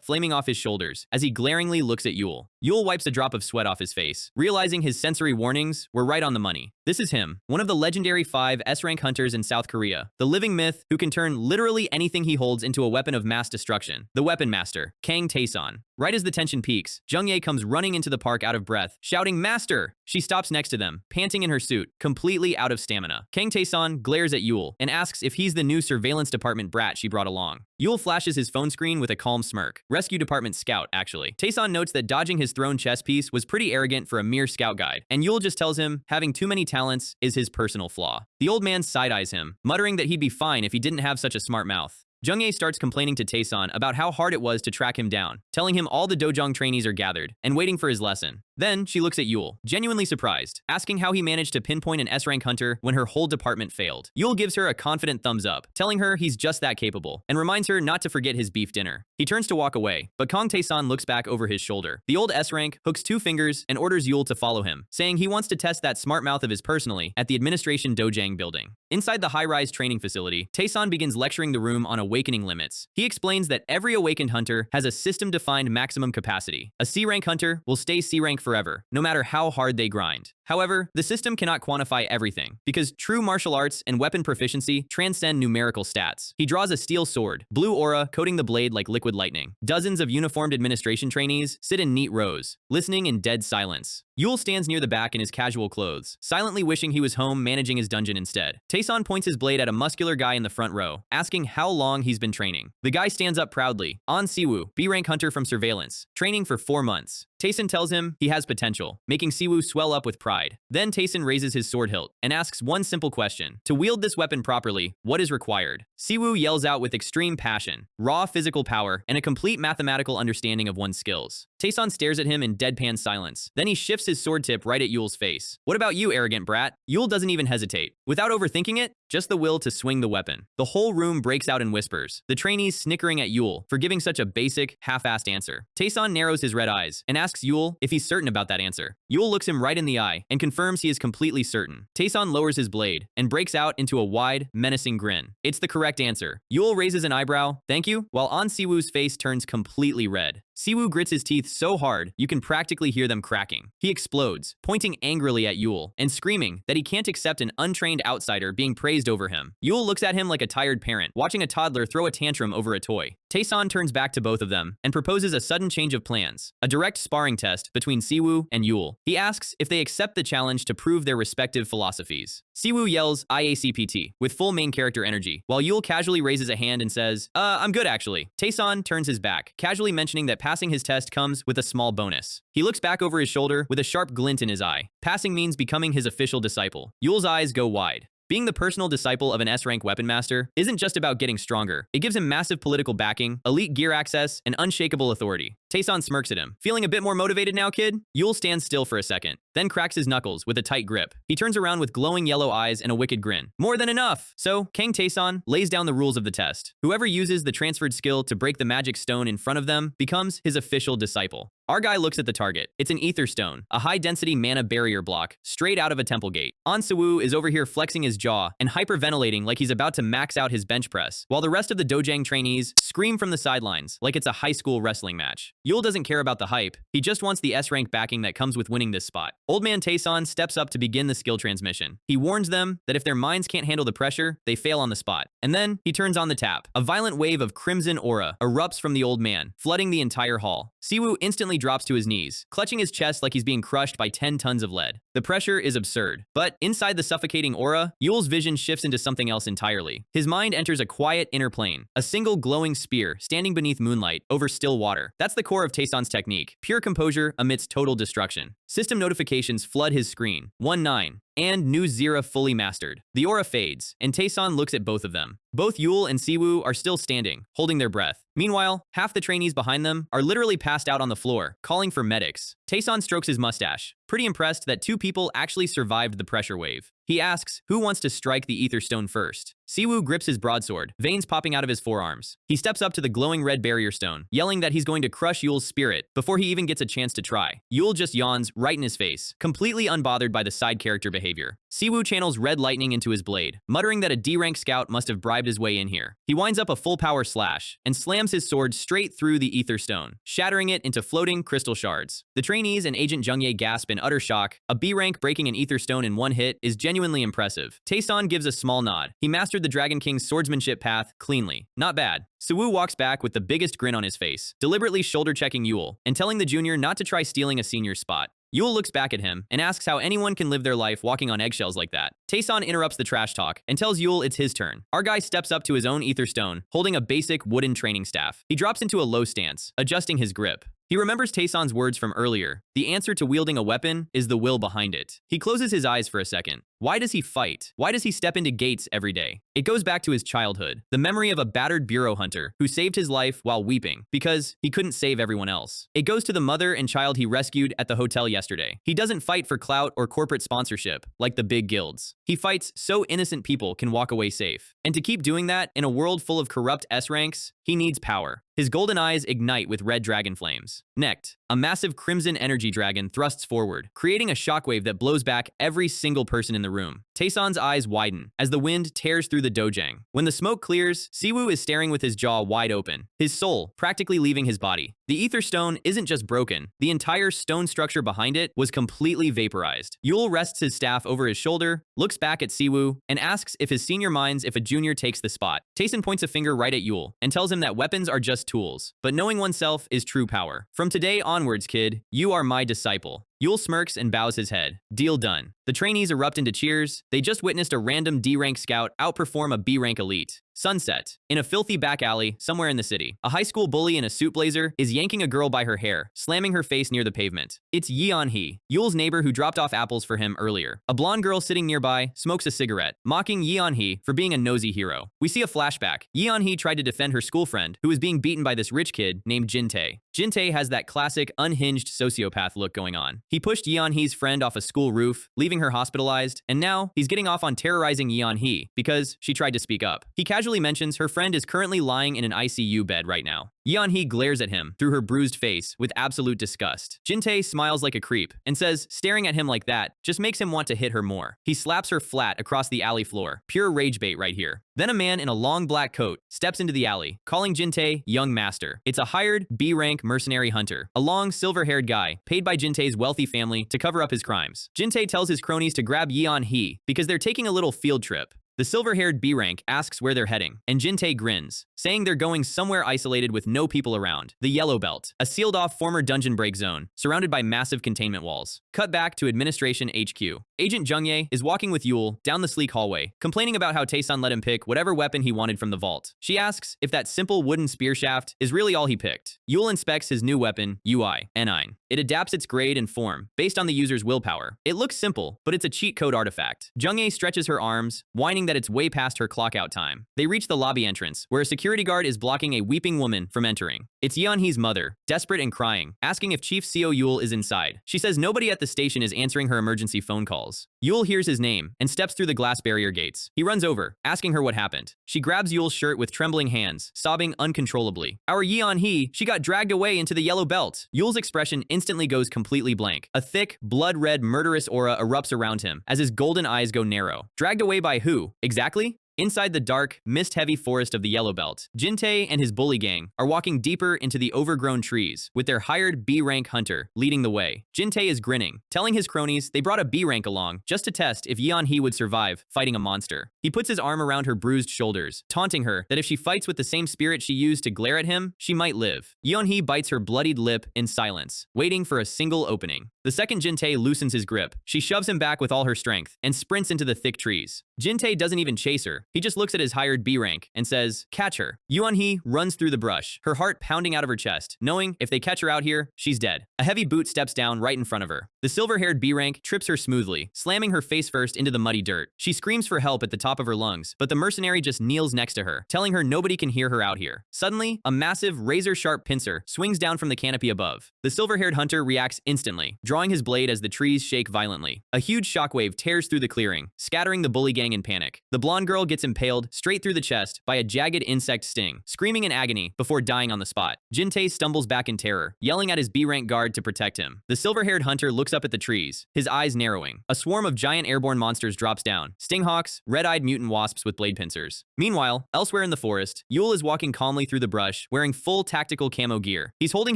flaming off his shoulders as he glaringly looks at Yul. Yul wipes a drop of sweat off his face, realizing his sensory warnings were right on the money. This is him, one of the legendary 5 S-rank hunters in South Korea, the living myth who can turn literally anything he holds into a weapon of mass destruction, the Weapon Master, Kang Tae-san. Right as the tension peaks, Jung-ye comes running into the park out of breath, shouting, "Master!" She stops next to them, panting in her suit, completely out of stamina. Kang Tae-san glares at Yul and asks if he's the new surveillance department brat she brought along. Yul flashes his phone screen with a calm smirk. Rescue department scout, actually. Tae-san notes that dodging his thrown chess piece was pretty arrogant for a mere scout guide, and Yul just tells him having too many talents is his personal flaw. The old man side-eyes him, muttering that he'd be fine if he didn't have such a smart mouth. Jung-ye starts complaining to Tae-san about how hard it was to track him down, telling him all the dojang trainees are gathered and waiting for his lesson. Then she looks at Yul, genuinely surprised, asking how he managed to pinpoint an S-rank hunter when her whole department failed. Yul gives her a confident thumbs up, telling her he's just that capable, and reminds her not to forget his beef dinner. He turns to walk away, but Kang Tae-san looks back over his shoulder. The old S-rank hooks 2 fingers and orders Yul to follow him, saying he wants to test that smart mouth of his personally at the administration dojang building. Inside the high-rise training facility, Tae-san begins lecturing the room on awakening limits. He explains that every awakened hunter has a system-defined maximum capacity. A C-rank hunter will stay C-rank forever, no matter how hard they grind. However, the system cannot quantify everything, because true martial arts and weapon proficiency transcend numerical stats. He draws a steel sword, blue aura coating the blade like liquid lightning. Dozens of uniformed administration trainees sit in neat rows, listening in dead silence. Yul stands near the back in his casual clothes, silently wishing he was home managing his dungeon instead. Tae-san points his blade at a muscular guy in the front row, asking how long he's been training. The guy stands up proudly. An Siwoo, B-rank hunter from surveillance, training for 4 months. Tae-san tells him he has potential, making Siwoo swell up with pride. Then Tae-san raises his sword hilt and asks one simple question. To wield this weapon properly, what is required? Siwoo yells out with extreme passion, raw physical power, and a complete mathematical understanding of one's skills. Tae-san stares at him in deadpan silence. Then he shifts his sword tip right at Yul's face. What about you, arrogant brat? Yul doesn't even hesitate. Without overthinking it, just the will to swing the weapon. The whole room breaks out in whispers, the trainees snickering at Yul for giving such a basic, half-assed answer. Tae-san narrows his red eyes and asks Yul if he's certain about that answer. Yul looks him right in the eye and confirms he is completely certain. Tae-san lowers his blade and breaks out into a wide, menacing grin. It's the correct answer. Yul raises an eyebrow, thank you, while An Siwoo's face turns completely red. Siwoo grits his teeth so hard, you can practically hear them cracking. He explodes, pointing angrily at Yul, and screaming that he can't accept an untrained outsider being praised over him. Yul looks at him like a tired parent, watching a toddler throw a tantrum over a toy. Taesan turns back to both of them and proposes a sudden change of plans, a direct sparring test between Siwoo and Yul. He asks if they accept the challenge to prove their respective philosophies. Siwoo yells IACPT with full main character energy, while Yul casually raises a hand and says, I'm good actually. Taesan turns his back, casually mentioning that passing his test comes with a small bonus. He looks back over his shoulder with a sharp glint in his eye. Passing means becoming his official disciple. Yul's eyes go wide. Being the personal disciple of an S-rank weapon master isn't just about getting stronger. It gives him massive political backing, elite gear access, and unshakable authority. Taesan smirks at him. Feeling a bit more motivated now, kid? Yul stands still for a second, then cracks his knuckles with a tight grip. He turns around with glowing yellow eyes and a wicked grin. More than enough! So, Kang Taesan lays down the rules of the test. Whoever uses the transferred skill to break the magic stone in front of them becomes his official disciple. Our guy looks at the target. It's an ether stone, a high-density mana barrier block, straight out of a temple gate. Siwoo is over here flexing his jaw and hyperventilating like he's about to max out his bench press, while the rest of the Dojang trainees scream from the sidelines like it's a high school wrestling match. Yul doesn't care about the hype. He just wants the S-rank backing that comes with winning this spot. Old man Taesan steps up to begin the skill transmission. He warns them that if their minds can't handle the pressure, they fail on the spot. And then he turns on the tap. A violent wave of crimson aura erupts from the old man, flooding the entire hall. Siwoo instantly drops to his knees, clutching his chest like he's being crushed by 10 tons of lead. The pressure is absurd. But inside the suffocating aura, Yul's vision shifts into something else entirely. His mind enters a quiet inner plane, a single glowing spear standing beneath moonlight over still water. That's the core of Taesan's technique, pure composure amidst total destruction. System notifications flood his screen. 1-9. And new Zera fully mastered. The aura fades, and Taesan looks at both of them. Both Yul and Siwoo are still standing, holding their breath. Meanwhile, half the trainees behind them are literally passed out on the floor, calling for medics. Taesan strokes his mustache, pretty impressed that 2 people actually survived the pressure wave. He asks who wants to strike the ether stone first. Siwoo grips his broadsword, veins popping out of his forearms. He steps up to the glowing red barrier stone, yelling that he's going to crush Yul's spirit before he even gets a chance to try. Yul just yawns right in his face, completely unbothered by the side character behavior. Siwoo channels red lightning into his blade, muttering that a D-rank scout must have bribed his way in here. He winds up a full power slash and slams his sword straight through the ether stone, shattering it into floating crystal shards. The trainees and Agent Jungye gasp in utter shock. A B-rank breaking an ether stone in one hit is genuinely impressive. Taesan gives a small nod. He mastered the Dragon King's swordsmanship path cleanly. Not bad. Siwoo walks back with the biggest grin on his face, deliberately shoulder-checking Yul and telling the junior not to try stealing a senior spot. Yul looks back at him and asks how anyone can live their life walking on eggshells like that. Taesan interrupts the trash talk and tells Yul it's his turn. Our guy steps up to his own ether stone, holding a basic wooden training staff. He drops into a low stance, adjusting his grip. He remembers Taesan's words from earlier. The answer to wielding a weapon is the will behind it. He closes his eyes for a second. Why does he fight? Why does he step into gates every day? It goes back to his childhood, the memory of a battered bureau hunter who saved his life while weeping because he couldn't save everyone else. It goes to the mother and child he rescued at the hotel yesterday. He doesn't fight for clout or corporate sponsorship like the big guilds. He fights so innocent people can walk away safe. And to keep doing that in a world full of corrupt S-ranks, he needs power. His golden eyes ignite with red dragon flames. Next, a massive crimson energy dragon thrusts forward, creating a shockwave that blows back every single person in the room. Taesan's eyes widen as the wind tears through the dojang. When the smoke clears, Siwoo is staring with his jaw wide open, his soul practically leaving his body. The ether stone isn't just broken, the entire stone structure behind it was completely vaporized. Yul rests his staff over his shoulder, looks back at Siwoo, and asks if his senior minds if a junior takes the spot. Taesan points a finger right at Yul and tells him that weapons are just tools, but knowing oneself is true power. From today onwards, kid, you are my disciple. Yul smirks and bows his head. Deal done. The trainees erupt into cheers. They just witnessed a random D-rank scout outperform a B-rank elite. Sunset. In a filthy back alley, somewhere in the city, a high school bully in a suit blazer is yanking a girl by her hair, slamming her face near the pavement. It's Yeon-hee, Yul's neighbor who dropped off apples for him earlier. A blonde girl sitting nearby smokes a cigarette, mocking Yeon-hee for being a nosy hero. We see a flashback. Yeon-hee tried to defend her school friend, who was being beaten by this rich kid named Jin-tae. Jin-tae has that classic, unhinged sociopath look going on. He pushed Yeon-hee's friend off a school roof, leaving her hospitalized, and now he's getting off on terrorizing Yeon-hee because she tried to speak up. He casually casually mentions her friend is currently lying in an ICU bed right now. Yeon-hee glares at him through her bruised face with absolute disgust. Jin-tae smiles like a creep and says staring at him like that just makes him want to hit her more. He slaps her flat across the alley floor. Pure rage bait right here. Then a man in a long black coat steps into the alley, calling Jin-tae young master. It's a hired B-rank mercenary hunter, a long silver-haired guy paid by Jin-tae's wealthy family to cover up his crimes. Jin-tae tells his cronies to grab Yeon-hee because they're taking a little field trip. The silver-haired B-rank asks where they're heading, and Jin-tae grins, saying they're going somewhere isolated with no people around. The Yellow Belt, a sealed-off former dungeon break zone, surrounded by massive containment walls. Cut back to Administration HQ. Agent Jung-ye is walking with Yul down the sleek hallway, complaining about how Taesun let him pick whatever weapon he wanted from the vault. She asks if that simple wooden spear shaft is really all he picked. Yul inspects his new weapon, UI-9. It adapts its grade and form based on the user's willpower. It looks simple, but it's a cheat code artifact. Jung-ye stretches her arms, whining that it's way past her clock out time. They reach the lobby entrance, where a security guard is blocking a weeping woman from entering. It's Yeon-hee's mother, desperate and crying, asking if Chief CO Yul is inside. She says nobody at the station is answering her emergency phone calls. Yul hears his name and steps through the glass barrier gates. He runs over, asking her what happened. She grabs Yul's shirt with trembling hands, sobbing uncontrollably. Our Yeon-hee, she got dragged away into the Yellow Belt. Yul's expression instantly goes completely blank. A thick, blood-red, murderous aura erupts around him as his golden eyes go narrow. Dragged away by who? Exactly? Inside the dark, mist-heavy forest of the Yellow Belt, Jin-tae and his bully gang are walking deeper into the overgrown trees, with their hired B-rank hunter leading the way. Jin-tae is grinning, telling his cronies they brought a B-rank along just to test if Yeon-hee would survive fighting a monster. He puts his arm around her bruised shoulders, taunting her that if she fights with the same spirit she used to glare at him, she might live. Yeon-hee bites her bloodied lip in silence, waiting for a single opening. The second Jin-tae loosens his grip, she shoves him back with all her strength and sprints into the thick trees. Jin-tae doesn't even chase her. He just looks at his hired B-rank and says, "Catch her." Yeon-hee runs through the brush, her heart pounding out of her chest, knowing if they catch her out here, she's dead. A heavy boot steps down right in front of her. The silver-haired B-rank trips her smoothly, slamming her face first into the muddy dirt. She screams for help at the top of her lungs, but the mercenary just kneels next to her, telling her nobody can hear her out here. Suddenly, a massive, razor-sharp pincer swings down from the canopy above. The silver-haired hunter reacts instantly, drawing his blade as the trees shake violently. A huge shockwave tears through the clearing, scattering the bully gang in panic. The blonde girl gets impaled straight through the chest by a jagged insect sting, screaming in agony before dying on the spot. Jin-tae stumbles back in terror, yelling at his B-rank guard to protect him. The silver-haired hunter looks up at the trees, his eyes narrowing. A swarm of giant airborne monsters drops down. Stinghawks, red-eyed mutant wasps with blade pincers. Meanwhile, elsewhere in the forest, Yul is walking calmly through the brush, wearing full tactical camo gear. He's holding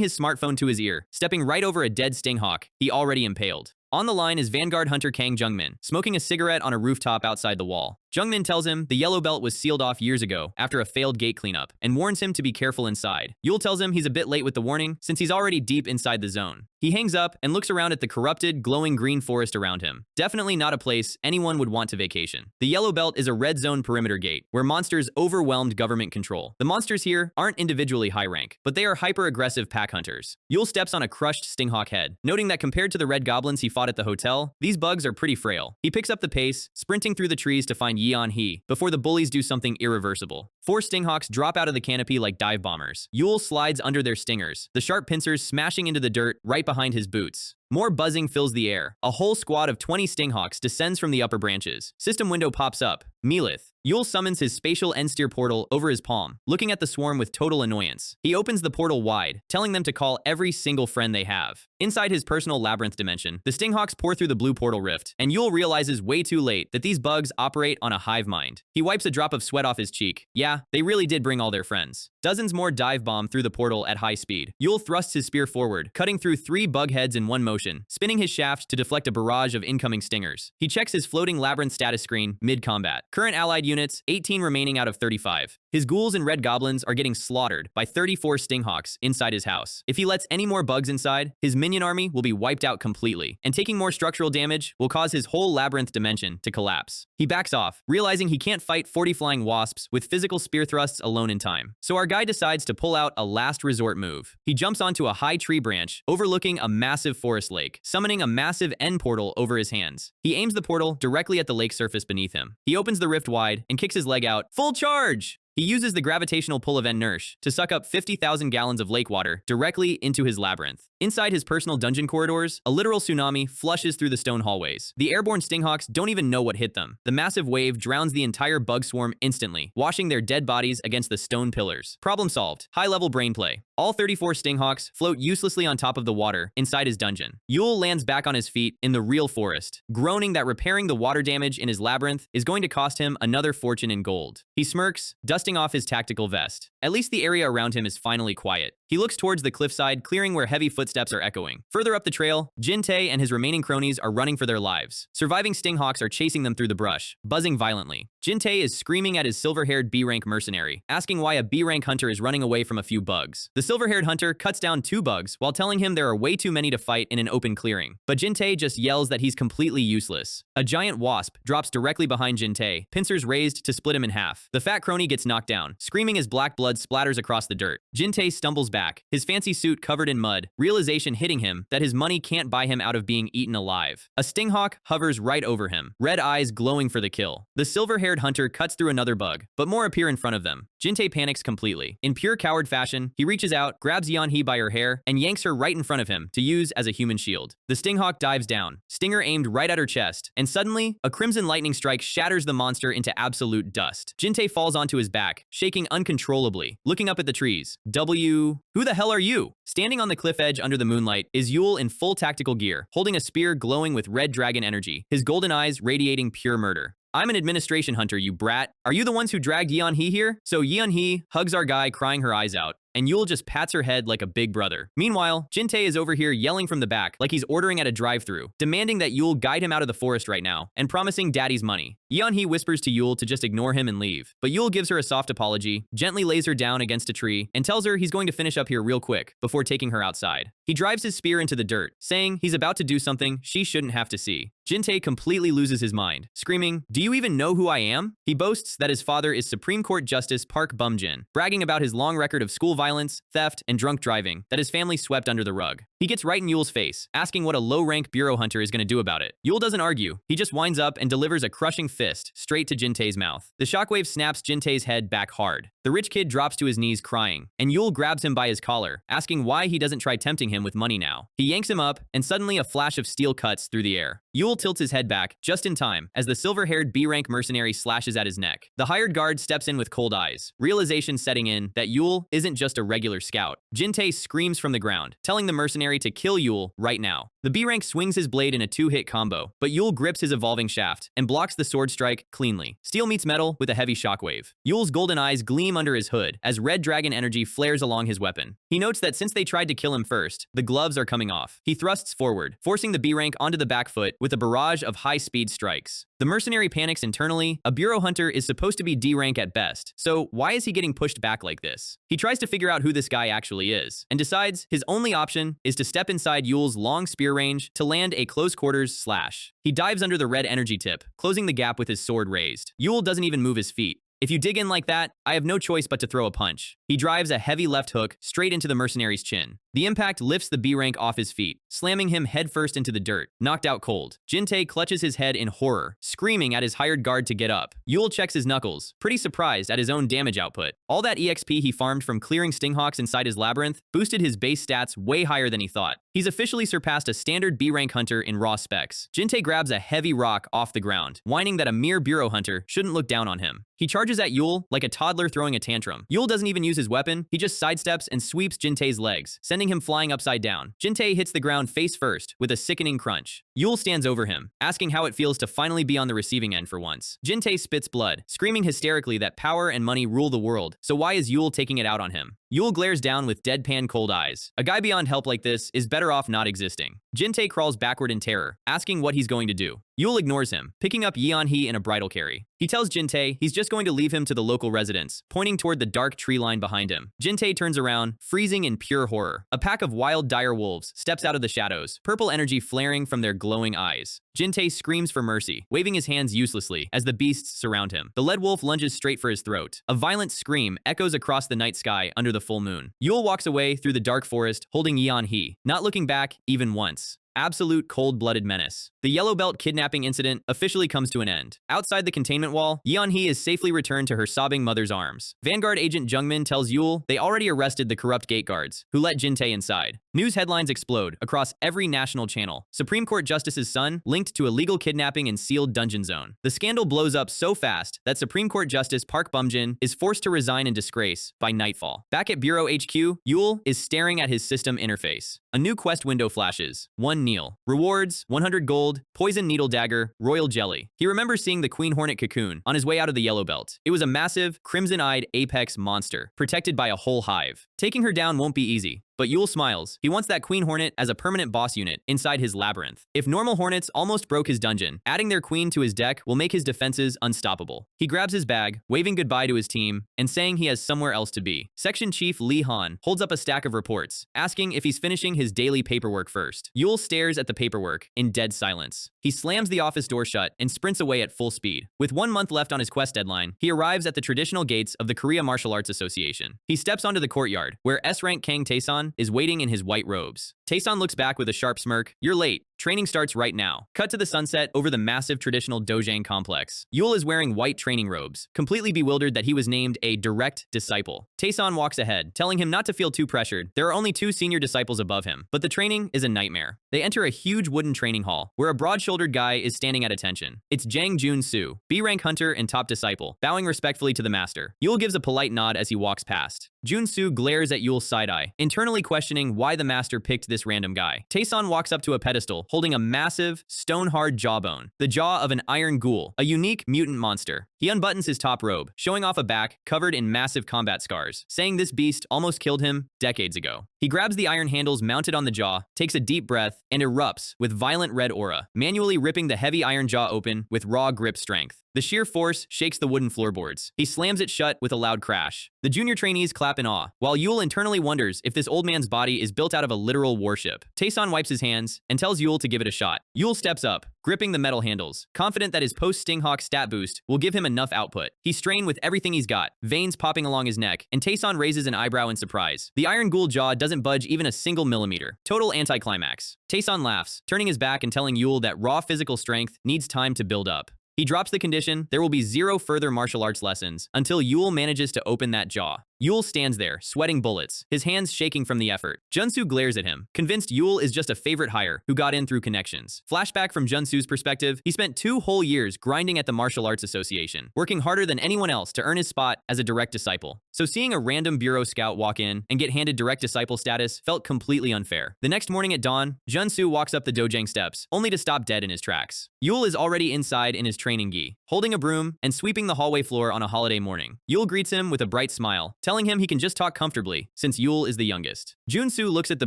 his smartphone to his ear, stepping right over a dead stinghawk he already impaled. On the line is Vanguard hunter Kang Jungmin, smoking a cigarette on a rooftop outside the wall. Jungmin tells him the Yellow Belt was sealed off years ago after a failed gate cleanup, and warns him to be careful inside. Yul tells him he's a bit late with the warning, since he's already deep inside the zone. He hangs up and looks around at the corrupted, glowing green forest around him. Definitely not a place anyone would want to vacation. The Yellow Belt is a red zone perimeter gate, where monsters overwhelmed government control. The monsters here aren't individually high rank, but they are hyper-aggressive pack hunters. Yul steps on a crushed Stinghawk head, noting that compared to the red goblins he fought at the hotel, these bugs are pretty frail. He picks up the pace, sprinting through the trees to find Yeon-hee, before the bullies do something irreversible. 4 Stinghawks drop out of the canopy like dive bombers. Yul slides under their stingers, the sharp pincers smashing into the dirt right behind his boots. More buzzing fills the air. A whole squad of 20 Stinghawks descends from the upper branches. System window pops up. Melith. Yul summons his spatial end-steer portal over his palm, looking at the swarm with total annoyance. He opens the portal wide, telling them to call every single friend they have. Inside his personal labyrinth dimension, the Stinghawks pour through the blue portal rift, and Yul realizes way too late that these bugs operate on a hive mind. He wipes a drop of sweat off his cheek. Yeah, they really did bring all their friends. Dozens more dive bomb through the portal at high speed. Yul thrusts his spear forward, cutting through 3 bug heads in one motion, spinning his shaft to deflect a barrage of incoming stingers. He checks his floating labyrinth status screen mid-combat. Current allied units, 18 remaining out of 35. His ghouls and red goblins are getting slaughtered by 34 Stinghawks inside his house. If he lets any more bugs inside, his minion army will be wiped out completely, and taking more structural damage will cause his whole labyrinth dimension to collapse. He backs off, realizing he can't fight 40 flying wasps with physical spear thrusts alone in time. So our guy decides to pull out a last resort move. He jumps onto a high tree branch, overlooking a massive forest lake, summoning a massive end portal over his hands. He aims the portal directly at the lake surface beneath him. He opens the rift wide and kicks his leg out. Full charge! He uses the gravitational pull of inertia to suck up 50,000 gallons of lake water directly into his labyrinth. Inside his personal dungeon corridors, a literal tsunami flushes through the stone hallways. The airborne stinghawks don't even know what hit them. The massive wave drowns the entire bug swarm instantly, washing their dead bodies against the stone pillars. Problem solved. High-level brain play. All 34 stinghawks float uselessly on top of the water inside his dungeon. Yule lands back on his feet in the real forest, groaning that repairing the water damage in his labyrinth is going to cost him another fortune in gold. He smirks, dusting off his tactical vest. At least the area around him is finally quiet. He looks towards the cliffside, clearing where heavy footsteps are echoing. Further up the trail, Jin-tae and his remaining cronies are running for their lives. Surviving stinghawks are chasing them through the brush, buzzing violently. Jin-tae is screaming at his silver-haired B-rank mercenary, asking why a B-rank hunter is running away from a few bugs. The silver-haired hunter cuts down 2 bugs while telling him there are way too many to fight in an open clearing. But Jin-tae just yells that he's completely useless. A giant wasp drops directly behind Jin-tae, pincers raised to split him in half. The fat crony gets knocked down, screaming as black blood splatters across the dirt. Jin-tae stumbles back, his fancy suit covered in mud, realization hitting him that his money can't buy him out of being eaten alive. A stinghawk hovers right over him, red eyes glowing for the kill. The silver-haired hunter cuts through another bug, but more appear in front of them. Jin-tae panics completely. In pure coward fashion, he reaches out, grabs Yeon-hee by her hair, and yanks her right in front of him to use as a human shield. The stinghawk dives down, stinger aimed right at her chest, and suddenly, a crimson lightning strike shatters the monster into absolute dust. Jin-tae falls onto his back, shaking uncontrollably, looking up at the trees. Who the hell are you? Standing on the cliff edge under the moonlight is Yule in full tactical gear, holding a spear glowing with red dragon energy, his golden eyes radiating pure murder. I'm an administration hunter, you brat. Are you the ones who dragged Yeon-hee here? So Yeon-hee hugs our guy, crying her eyes out, and Yule just pats her head like a big brother. Meanwhile, Jin-tae is over here yelling from the back like he's ordering at a drive-thru, demanding that Yule guide him out of the forest right now, and promising daddy's money. Yeon-hee whispers to Yule to just ignore him and leave, but Yule gives her a soft apology, gently lays her down against a tree, and tells her he's going to finish up here real quick before taking her outside. He drives his spear into the dirt, saying he's about to do something she shouldn't have to see. Jin-tae completely loses his mind, screaming, "Do you even know who I am?" He boasts that his father is Supreme Court Justice Park Bum-jin, bragging about his long record of school violence, theft, and drunk driving that his family swept under the rug. He gets right in Yule's face, asking what a low-rank bureau hunter is going to do about it. Yule doesn't argue. He just winds up and delivers a crushing fist straight to Jin-tae's mouth. The shockwave snaps Jin-tae's head back hard. The rich kid drops to his knees crying, and Yule grabs him by his collar, asking why he doesn't try tempting him with money now. He yanks him up, and suddenly a flash of steel cuts through the air. Yule tilts his head back, just in time, as the silver-haired B-rank mercenary slashes at his neck. The hired guard steps in with cold eyes, realization setting in that Yule isn't just a regular scout. Jin-tae screams from the ground, telling the mercenary to kill Yule right now. The B-rank swings his blade in a 2-hit combo, but Yule grips his evolving shaft and blocks the sword strike cleanly. Steel meets metal with a heavy shockwave. Yule's golden eyes gleam under his hood as red dragon energy flares along his weapon. He notes that since they tried to kill him first, the gloves are coming off. He thrusts forward, forcing the B-rank onto the back foot with a barrage of high-speed strikes. The mercenary panics internally. A bureau hunter is supposed to be D-rank at best, so why is he getting pushed back like this? He tries to figure out who this guy actually is, and decides his only option is to step inside Yule's long spear range to land a close quarters slash. He dives under the red energy tip, closing the gap with his sword raised. Yule doesn't even move his feet. If you dig in like that, I have no choice but to throw a punch. He drives a heavy left hook straight into the mercenary's chin. The impact lifts the B-rank off his feet, slamming him headfirst into the dirt, knocked out cold. Jin-tae clutches his head in horror, screaming at his hired guard to get up. Yule checks his knuckles, pretty surprised at his own damage output. All that EXP he farmed from clearing stinghawks inside his labyrinth boosted his base stats way higher than he thought. He's officially surpassed a standard B-rank hunter in raw specs. Jin-tae grabs a heavy rock off the ground, whining that a mere bureau hunter shouldn't look down on him. He charges at Yule like a toddler throwing a tantrum. Yule doesn't even use his weapon, he just sidesteps and sweeps Jin-tae's legs, sending him flying upside down. Jin-tae hits the ground face first with a sickening crunch. Yule stands over him, asking how it feels to finally be on the receiving end for once. Jin-tae spits blood, screaming hysterically that power and money rule the world, so why is Yule taking it out on him? Yule glares down with deadpan cold eyes. A guy beyond help like this is better off not existing. Jin-tae crawls backward in terror, asking what he's going to do. Yule ignores him, picking up Yeon-hee in a bridal carry. He tells Jin-tae he's just going to leave him to the local residents, pointing toward the dark tree line behind him. Jin-tae turns around, freezing in pure horror. A pack of wild dire wolves steps out of the shadows, purple energy flaring from their glowing eyes. Jin-tae screams for mercy, waving his hands uselessly as the beasts surround him. The lead wolf lunges straight for his throat. A violent scream echoes across the night sky under the full moon. Yule walks away through the dark forest, holding Yeon-hee, not looking back even once. absolute cold-blooded menace. The Yellow Belt kidnapping incident officially comes to an end. Outside the containment wall, Yeon-hee is safely returned to her sobbing mother's arms. Vanguard agent Jungmin tells Yul they already arrested the corrupt gate guards, who let Jin-tae inside. News headlines explode across every national channel. Supreme Court Justice's son linked to illegal kidnapping in sealed dungeon zone. The scandal blows up so fast that Supreme Court Justice Park Bum-jin is forced to resign in disgrace by nightfall. Back at Bureau HQ, Yul is staring at his system interface. A new quest window flashes. 1 Neil. Rewards, 100 gold, poison needle dagger, royal jelly. He remembers seeing the Queen Hornet cocoon on his way out of the Yellow Belt. It was a massive, crimson-eyed apex monster, protected by a whole hive. Taking her down won't be easy. But Yul smiles. He wants that Queen Hornet as a permanent boss unit inside his labyrinth. If normal Hornets almost broke his dungeon, adding their queen to his deck will make his defenses unstoppable. He grabs his bag, waving goodbye to his team, and saying he has somewhere else to be. Section Chief Lee Han holds up a stack of reports, asking if he's finishing his daily paperwork first. Yul stares at the paperwork in dead silence. He slams the office door shut and sprints away at full speed. With 1 month left on his quest deadline, he arrives at the traditional gates of the Korea Martial Arts Association. He steps onto the courtyard, where S-rank Kang Taeson is waiting in his white robes. Taeson looks back with a sharp smirk. You're late. Training starts right now. Cut to the sunset over the massive traditional dojang complex. Yul is wearing white training robes, completely bewildered that he was named a direct disciple. Taeson walks ahead, telling him not to feel too pressured. There are only 2 senior disciples above him, but the training is a nightmare. They enter a huge wooden training hall, where a broad-shouldered guy is standing at attention. It's Jang Jun-soo, B-rank hunter and top disciple, bowing respectfully to the master. Yul gives a polite nod as he walks past. Jun-soo glares at Yul's side-eye, internally questioning why the master picked this random guy. Taeson walks up to a pedestal, holding a massive, stone-hard jawbone, the jaw of an iron ghoul, a unique mutant monster. He unbuttons his top robe, showing off a back covered in massive combat scars, saying this beast almost killed him decades ago. He grabs the iron handles mounted on the jaw, takes a deep breath, and erupts with violent red aura, manually ripping the heavy iron jaw open with raw grip strength. The sheer force shakes the wooden floorboards. He slams it shut with a loud crash. The junior trainees clap in awe, while Yul internally wonders if this old man's body is built out of a literal warship. Taeson wipes his hands and tells Yul to give it a shot. Yul steps up, gripping the metal handles, confident that his post-Stinghawk stat boost will give him enough output. He strains with everything he's got, veins popping along his neck, and Taeson raises an eyebrow in surprise. The iron ghoul jaw doesn't budge even a single millimeter. Total anticlimax. Taeson laughs, turning his back and telling Yul that raw physical strength needs time to build up. He drops the condition there will be 0 further martial arts lessons until Yul manages to open that jaw. Yul stands there, sweating bullets, his hands shaking from the effort. Junsu glares at him, convinced Yul is just a favorite hire who got in through connections. Flashback from Junsu's perspective, he spent 2 whole years grinding at the Martial Arts Association, working harder than anyone else to earn his spot as a direct disciple. So seeing a random bureau scout walk in and get handed direct disciple status felt completely unfair. The next morning at dawn, Junsu walks up the dojang steps, only to stop dead in his tracks. Yul is already inside in his training gi, holding a broom and sweeping the hallway floor on a holiday morning. Yul greets him with a bright smile, telling him he can just talk comfortably, since Yul is the youngest. Junsu looks at the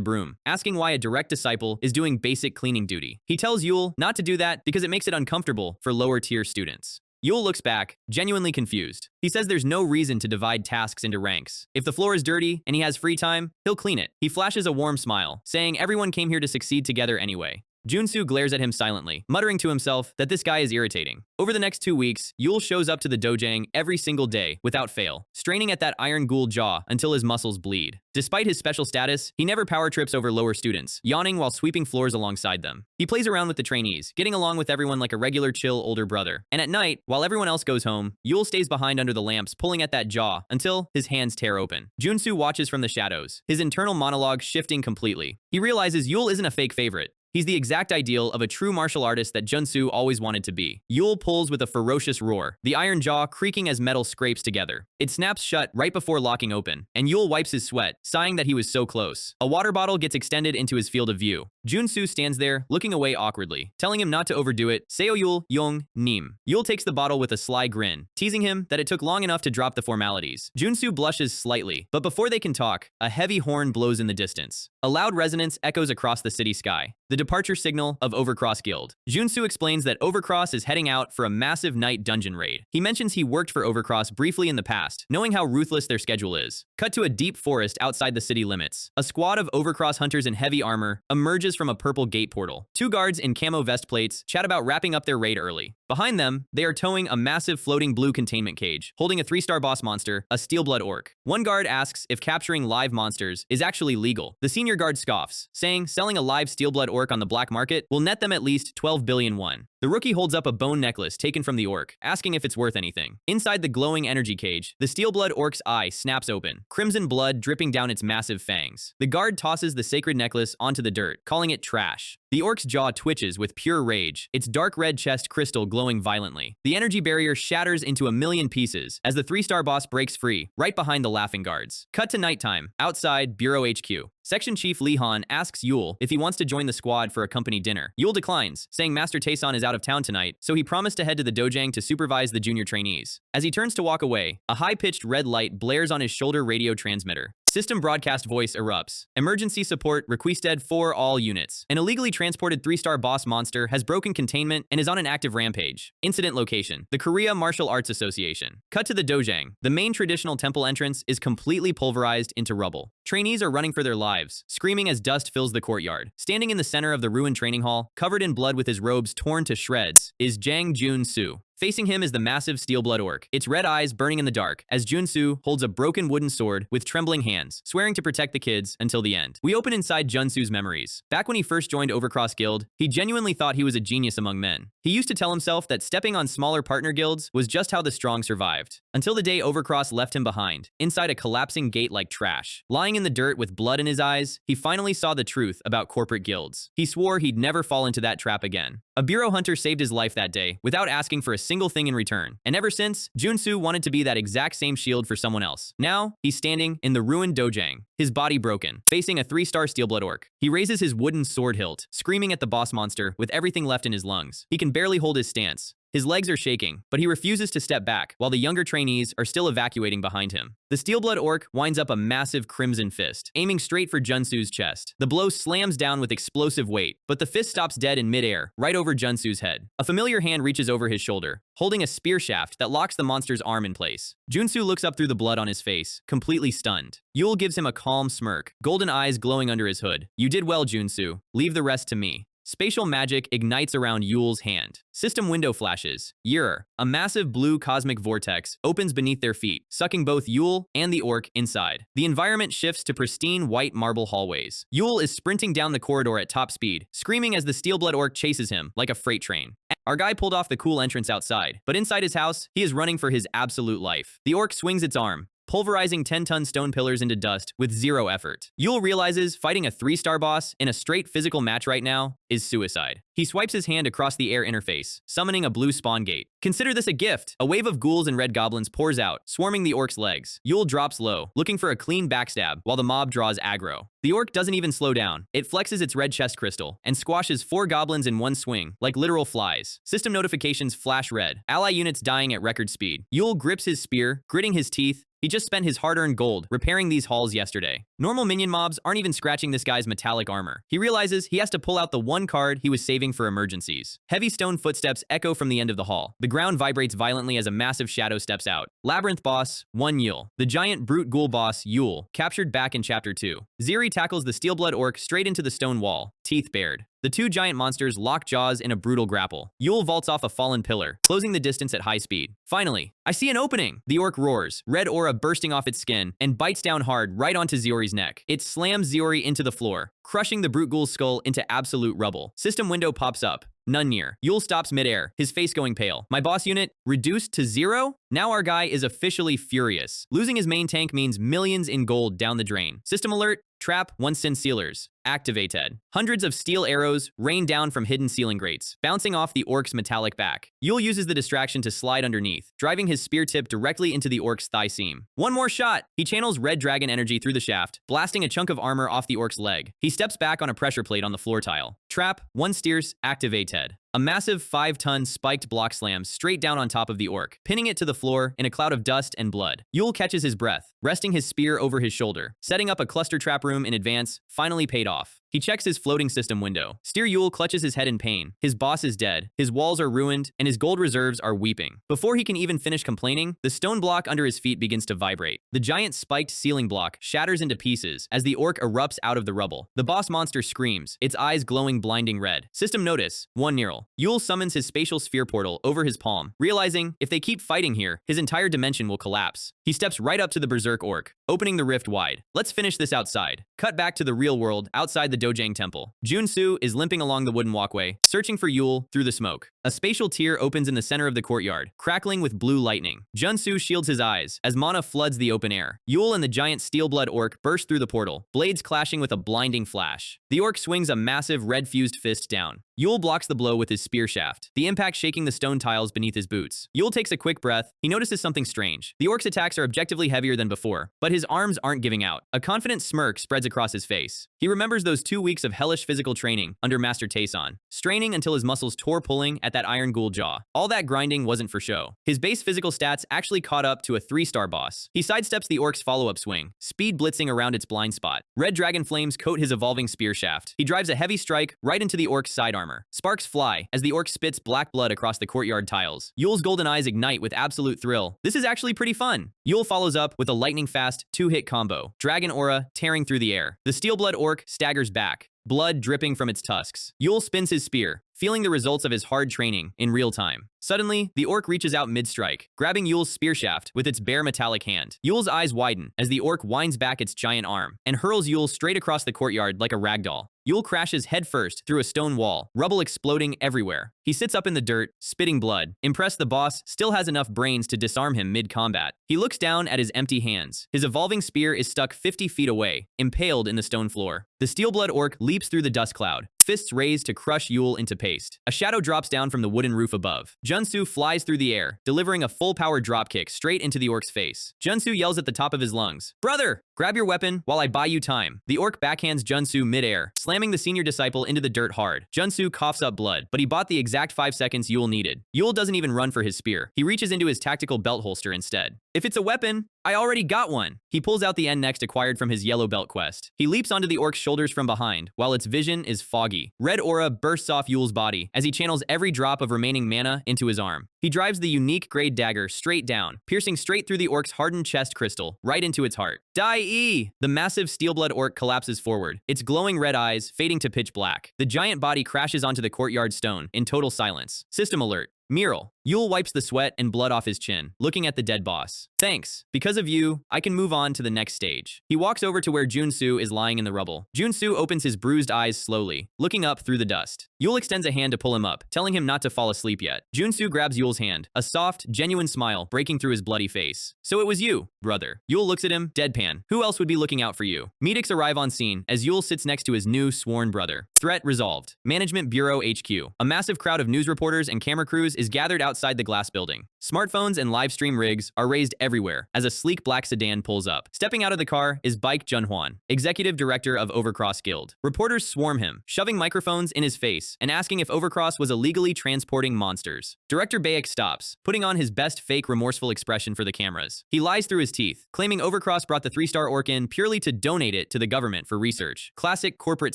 broom, asking why a direct disciple is doing basic cleaning duty. He tells Yul not to do that because it makes it uncomfortable for lower-tier students. Yul looks back, genuinely confused. He says there's no reason to divide tasks into ranks. If the floor is dirty and he has free time, he'll clean it. He flashes a warm smile, saying everyone came here to succeed together anyway. Junsu glares at him silently, muttering to himself that this guy is irritating. Over the next 2 weeks, Yul shows up to the dojang every single day, without fail, straining at that iron ghoul jaw until his muscles bleed. Despite his special status, he never power trips over lower students, yawning while sweeping floors alongside them. He plays around with the trainees, getting along with everyone like a regular chill older brother. And at night, while everyone else goes home, Yul stays behind under the lamps, pulling at that jaw until his hands tear open. Junsu watches from the shadows, his internal monologue shifting completely. He realizes Yul isn't a fake favorite. He's the exact ideal of a true martial artist that Junsu always wanted to be. Yul pulls with a ferocious roar, the iron jaw creaking as metal scrapes together. It snaps shut right before locking open, and Yul wipes his sweat, sighing that he was so close. A water bottle gets extended into his field of view. Junsu stands there, looking away awkwardly, telling him not to overdo it. Seo Yul, Yong, Nim. Yul takes the bottle with a sly grin, teasing him that it took long enough to drop the formalities. Junsu blushes slightly, but before they can talk, a heavy horn blows in the distance. A loud resonance echoes across the city sky, the departure signal of Overcross Guild. Junsu explains that Overcross is heading out for a massive night dungeon raid. He mentions he worked for Overcross briefly in the past, knowing how ruthless their schedule is. Cut to a deep forest outside the city limits. A squad of Overcross hunters in heavy armor emerges from a purple gate portal. 2 guards in camo vest plates chat about wrapping up their raid early. Behind them, they are towing a massive floating blue containment cage, holding a 3-star boss monster, a Steelblood Orc. One guard asks if capturing live monsters is actually legal. The senior guard scoffs, saying selling a live Steelblood Orc orc on the black market will net them at least 12 billion won. The rookie holds up a bone necklace taken from the orc, asking if it's worth anything. Inside the glowing energy cage, the Steelblood orc's eye snaps open, crimson blood dripping down its massive fangs. The guard tosses the sacred necklace onto the dirt, calling it trash. The orc's jaw twitches with pure rage, its dark red chest crystal glowing violently. The energy barrier shatters into a million pieces as the 3-star boss breaks free, right behind the laughing guards. Cut to nighttime, outside Bureau HQ. Section Chief Lee Han asks Yule if he wants to join the squad for a company dinner. Yule declines, saying Master Taeson is out of town tonight, so he promised to head to the dojang to supervise the junior trainees. As he turns to walk away, a high-pitched red light blares on his shoulder radio transmitter. System broadcast voice erupts. Emergency support requested for all units. An illegally transported 3-star boss monster has broken containment and is on an active rampage. Incident location: the Korea Martial Arts Association. Cut to the dojang. The main traditional temple entrance is completely pulverized into rubble. Trainees are running for their lives, screaming as dust fills the courtyard. Standing in the center of the ruined training hall, covered in blood with his robes torn to shreds, is Jang Jun-soo. Facing him is the massive Steelblood orc, its red eyes burning in the dark, as Junsu holds a broken wooden sword with trembling hands, swearing to protect the kids until the end. We open inside Junsu's memories. Back when he first joined Overcross Guild, he genuinely thought he was a genius among men. He used to tell himself that stepping on smaller partner guilds was just how the strong survived. Until the day Overcross left him behind, inside a collapsing gate like trash. Lying in the dirt with blood in his eyes, he finally saw the truth about corporate guilds. He swore he'd never fall into that trap again. A bureau hunter saved his life that day without asking for a single thing in return. And ever since, Junsu wanted to be that exact same shield for someone else. Now, he's standing in the ruined dojang, his body broken, facing a 3-star Steelblood orc. He raises his wooden sword hilt, screaming at the boss monster with everything left in his lungs. He can barely hold his stance. His legs are shaking, but he refuses to step back while the younger trainees are still evacuating behind him. The Steelblood orc winds up a massive crimson fist, aiming straight for Junsu's chest. The blow slams down with explosive weight, but the fist stops dead in midair, right over Junsu's head. A familiar hand reaches over his shoulder, holding a spear shaft that locks the monster's arm in place. Junsu looks up through the blood on his face, completely stunned. Yule gives him a calm smirk, golden eyes glowing under his hood. "You did well, Junsu. Leave the rest to me." Spatial magic ignites around Yule's hand. System window flashes. Yer, a massive blue cosmic vortex, opens beneath their feet, sucking both Yule and the orc inside. The environment shifts to pristine white marble hallways. Yule is sprinting down the corridor at top speed, screaming as the Steelblood orc chases him like a freight train. Our guy pulled off the cool entrance outside, but inside his house, he is running for his absolute life. The orc swings its arm, pulverizing 10-ton stone pillars into dust with zero effort. Yule realizes fighting a 3-star boss in a straight physical match right now is suicide. He swipes his hand across the air interface, summoning a blue spawn gate. Consider this a gift! A wave of ghouls and red goblins pours out, swarming the orc's legs. Yule drops low, looking for a clean backstab, while the mob draws aggro. The orc doesn't even slow down. It flexes its red chest crystal and squashes 4 goblins in one swing, like literal flies. System notifications flash red. Ally units dying at record speed. Yule grips his spear, gritting his teeth. He just spent his hard-earned gold repairing these halls yesterday. Normal minion mobs aren't even scratching this guy's metallic armor. He realizes he has to pull out the one card he was saving for emergencies. Heavy stone footsteps echo from the end of the hall. The ground vibrates violently as a massive shadow steps out. Labyrinth boss, 1 Yule. The giant brute ghoul boss, Yule, captured back in Chapter 2. Ziri tackles the Steelblood orc straight into the stone wall, teeth bared. The 2 giant monsters lock jaws in a brutal grapple. Yule vaults off a fallen pillar, closing the distance at high speed. Finally, I see an opening! The orc roars, red aura bursting off its skin, and bites down hard right onto Ziori's neck. It slams Ziori into the floor, crushing the brute ghoul's skull into absolute rubble. System window pops up. None near. Yule stops midair, his face going pale. My boss unit, reduced to 0? Now our guy is officially furious. Losing his main tank means millions in gold down the drain. System alert, trap 1 sin sealers. Activated. Hundreds of steel arrows rain down from hidden ceiling grates, bouncing off the orc's metallic back. Yule uses the distraction to slide underneath, driving his spear tip directly into the orc's thigh seam. One more shot! He channels red dragon energy through the shaft, blasting a chunk of armor off the orc's leg. He steps back on a pressure plate on the floor tile. Trap 1 steers, activated. A massive 5-ton spiked block slams straight down on top of the orc, pinning it to the floor in a cloud of dust and blood. Yule catches his breath, resting his spear over his shoulder. Setting up a cluster trap room in advance finally paid off. He checks his floating system window. Steer Yule clutches his head in pain. His boss is dead, his walls are ruined, and his gold reserves are weeping. Before he can even finish complaining, the stone block under his feet begins to vibrate. The giant spiked ceiling block shatters into pieces as the orc erupts out of the rubble. The boss monster screams, its eyes glowing blinding red. System notice, 1 Neural. Yule summons his spatial sphere portal over his palm, realizing if they keep fighting here, his entire dimension will collapse. He steps right up to the berserk orc, opening the rift wide. Let's finish this outside. Cut back to the real world outside the Dojang Temple. Junsu is limping along the wooden walkway, searching for Yule through the smoke. A spatial tier opens in the center of the courtyard, crackling with blue lightning. Junsu shields his eyes as mana floods the open air. Yule and the giant steel-blood orc burst through the portal, blades clashing with a blinding flash. The orc swings a massive red-fused fist down. Yule blocks the blow with his spear shaft, the impact shaking the stone tiles beneath his boots. Yule takes a quick breath. He notices something strange. The orc's attacks are objectively heavier than before, but his arms aren't giving out. A confident smirk spreads across his face. He remembers those 2 weeks of hellish physical training under Master Tayson, straining until his muscles tore pulling at that iron ghoul jaw. All that grinding wasn't for show. His base physical stats actually caught up to a 3-star boss. He sidesteps the orc's follow-up swing, speed blitzing around its blind spot. Red dragon flames coat his evolving spear shaft. He drives a heavy strike right into the orc's side armor. Sparks fly as the orc spits black blood across the courtyard tiles. Yule's golden eyes ignite with absolute thrill. This is actually pretty fun. Yule follows up with a lightning-fast 2-hit combo. Dragon aura tearing through the air. The steel-blood orc staggers back, blood dripping from its tusks. Yule spins his spear, feeling the results of his hard training in real time. Suddenly, the orc reaches out mid-strike, grabbing Yule's spear shaft with its bare metallic hand. Yule's eyes widen as the orc winds back its giant arm and hurls Yule straight across the courtyard like a ragdoll. Yule crashes headfirst through a stone wall, rubble exploding everywhere. He sits up in the dirt, spitting blood. Impressed the boss still has enough brains to disarm him mid-combat. He looks down at his empty hands. His evolving spear is stuck 50 feet away, impaled in the stone floor. The steel-blood orc leaps through the dust cloud, fists raised to crush Yule into paste. A shadow drops down from the wooden roof above. Junsu flies through the air, delivering a full-power dropkick straight into the orc's face. Junsu yells at the top of his lungs, "Brother, grab your weapon while I buy you time." The orc backhands Junsu mid-air, slamming the senior disciple into the dirt hard. Junsu coughs up blood, but he bought the exact 5 seconds Yule needed. Yule doesn't even run for his spear. He reaches into his tactical belt holster instead. If it's a weapon, I already got one. He pulls out the N next acquired from his yellow belt quest. He leaps onto the orc's shoulders from behind, while its vision is foggy. Red aura bursts off Yule's body as he channels every drop of remaining mana into his arm. He drives the unique grade dagger straight down, piercing straight through the orc's hardened chest crystal, right into its heart. Die-E! The massive steel-blood orc collapses forward, its glowing red eyes fading to pitch black. The giant body crashes onto the courtyard stone in total silence. System alert. Mural. Yule wipes the sweat and blood off his chin, looking at the dead boss. Thanks. Because of you, I can move on to the next stage. He walks over to where Junsu is lying in the rubble. Junsu opens his bruised eyes slowly, looking up through the dust. Yule extends a hand to pull him up, telling him not to fall asleep yet. Junsu grabs Yule's hand, a soft, genuine smile breaking through his bloody face. So it was you, brother. Yule looks at him, deadpan. Who else would be looking out for you? Medics arrive on scene as Yule sits next to his new sworn brother. Threat resolved. Management Bureau HQ. A massive crowd of news reporters and camera crews is gathered outside the glass building. Smartphones and live stream rigs are raised everywhere as a sleek black sedan pulls up. Stepping out of the car is Baek Junhwan, executive director of Overcross Guild. Reporters swarm him, shoving microphones in his face and asking if Overcross was illegally transporting monsters. Director Baek stops, putting on his best fake remorseful expression for the cameras. He lies through his teeth, claiming Overcross brought the 3-star orc in purely to donate it to the government for research. Classic corporate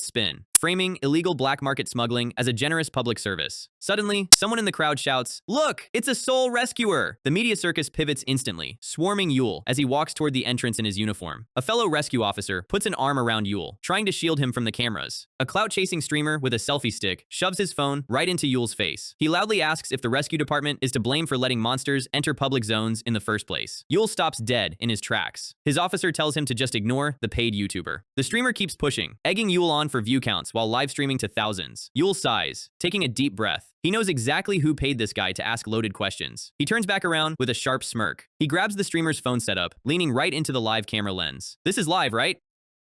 spin, framing illegal black market smuggling as a generous public service. Suddenly, someone in the crowd shouts, "Look, it's a soul rescuer!" The media circus pivots instantly, swarming Yule as he walks toward the entrance in his uniform. A fellow rescue officer puts an arm around Yule, trying to shield him from the cameras. A clout-chasing streamer with a selfie stick shoves his phone right into Yule's face. He loudly asks if the rescue department is to blame for letting monsters enter public zones in the first place. Yule stops dead in his tracks. His officer tells him to just ignore the paid YouTuber. The streamer keeps pushing, egging Yule on for view counts while live streaming to thousands. Yule sighs, taking a deep breath. He knows exactly who paid this guy to ask loaded questions. He turns back around with a sharp smirk. He grabs the streamer's phone setup, leaning right into the live camera lens. This is live, right?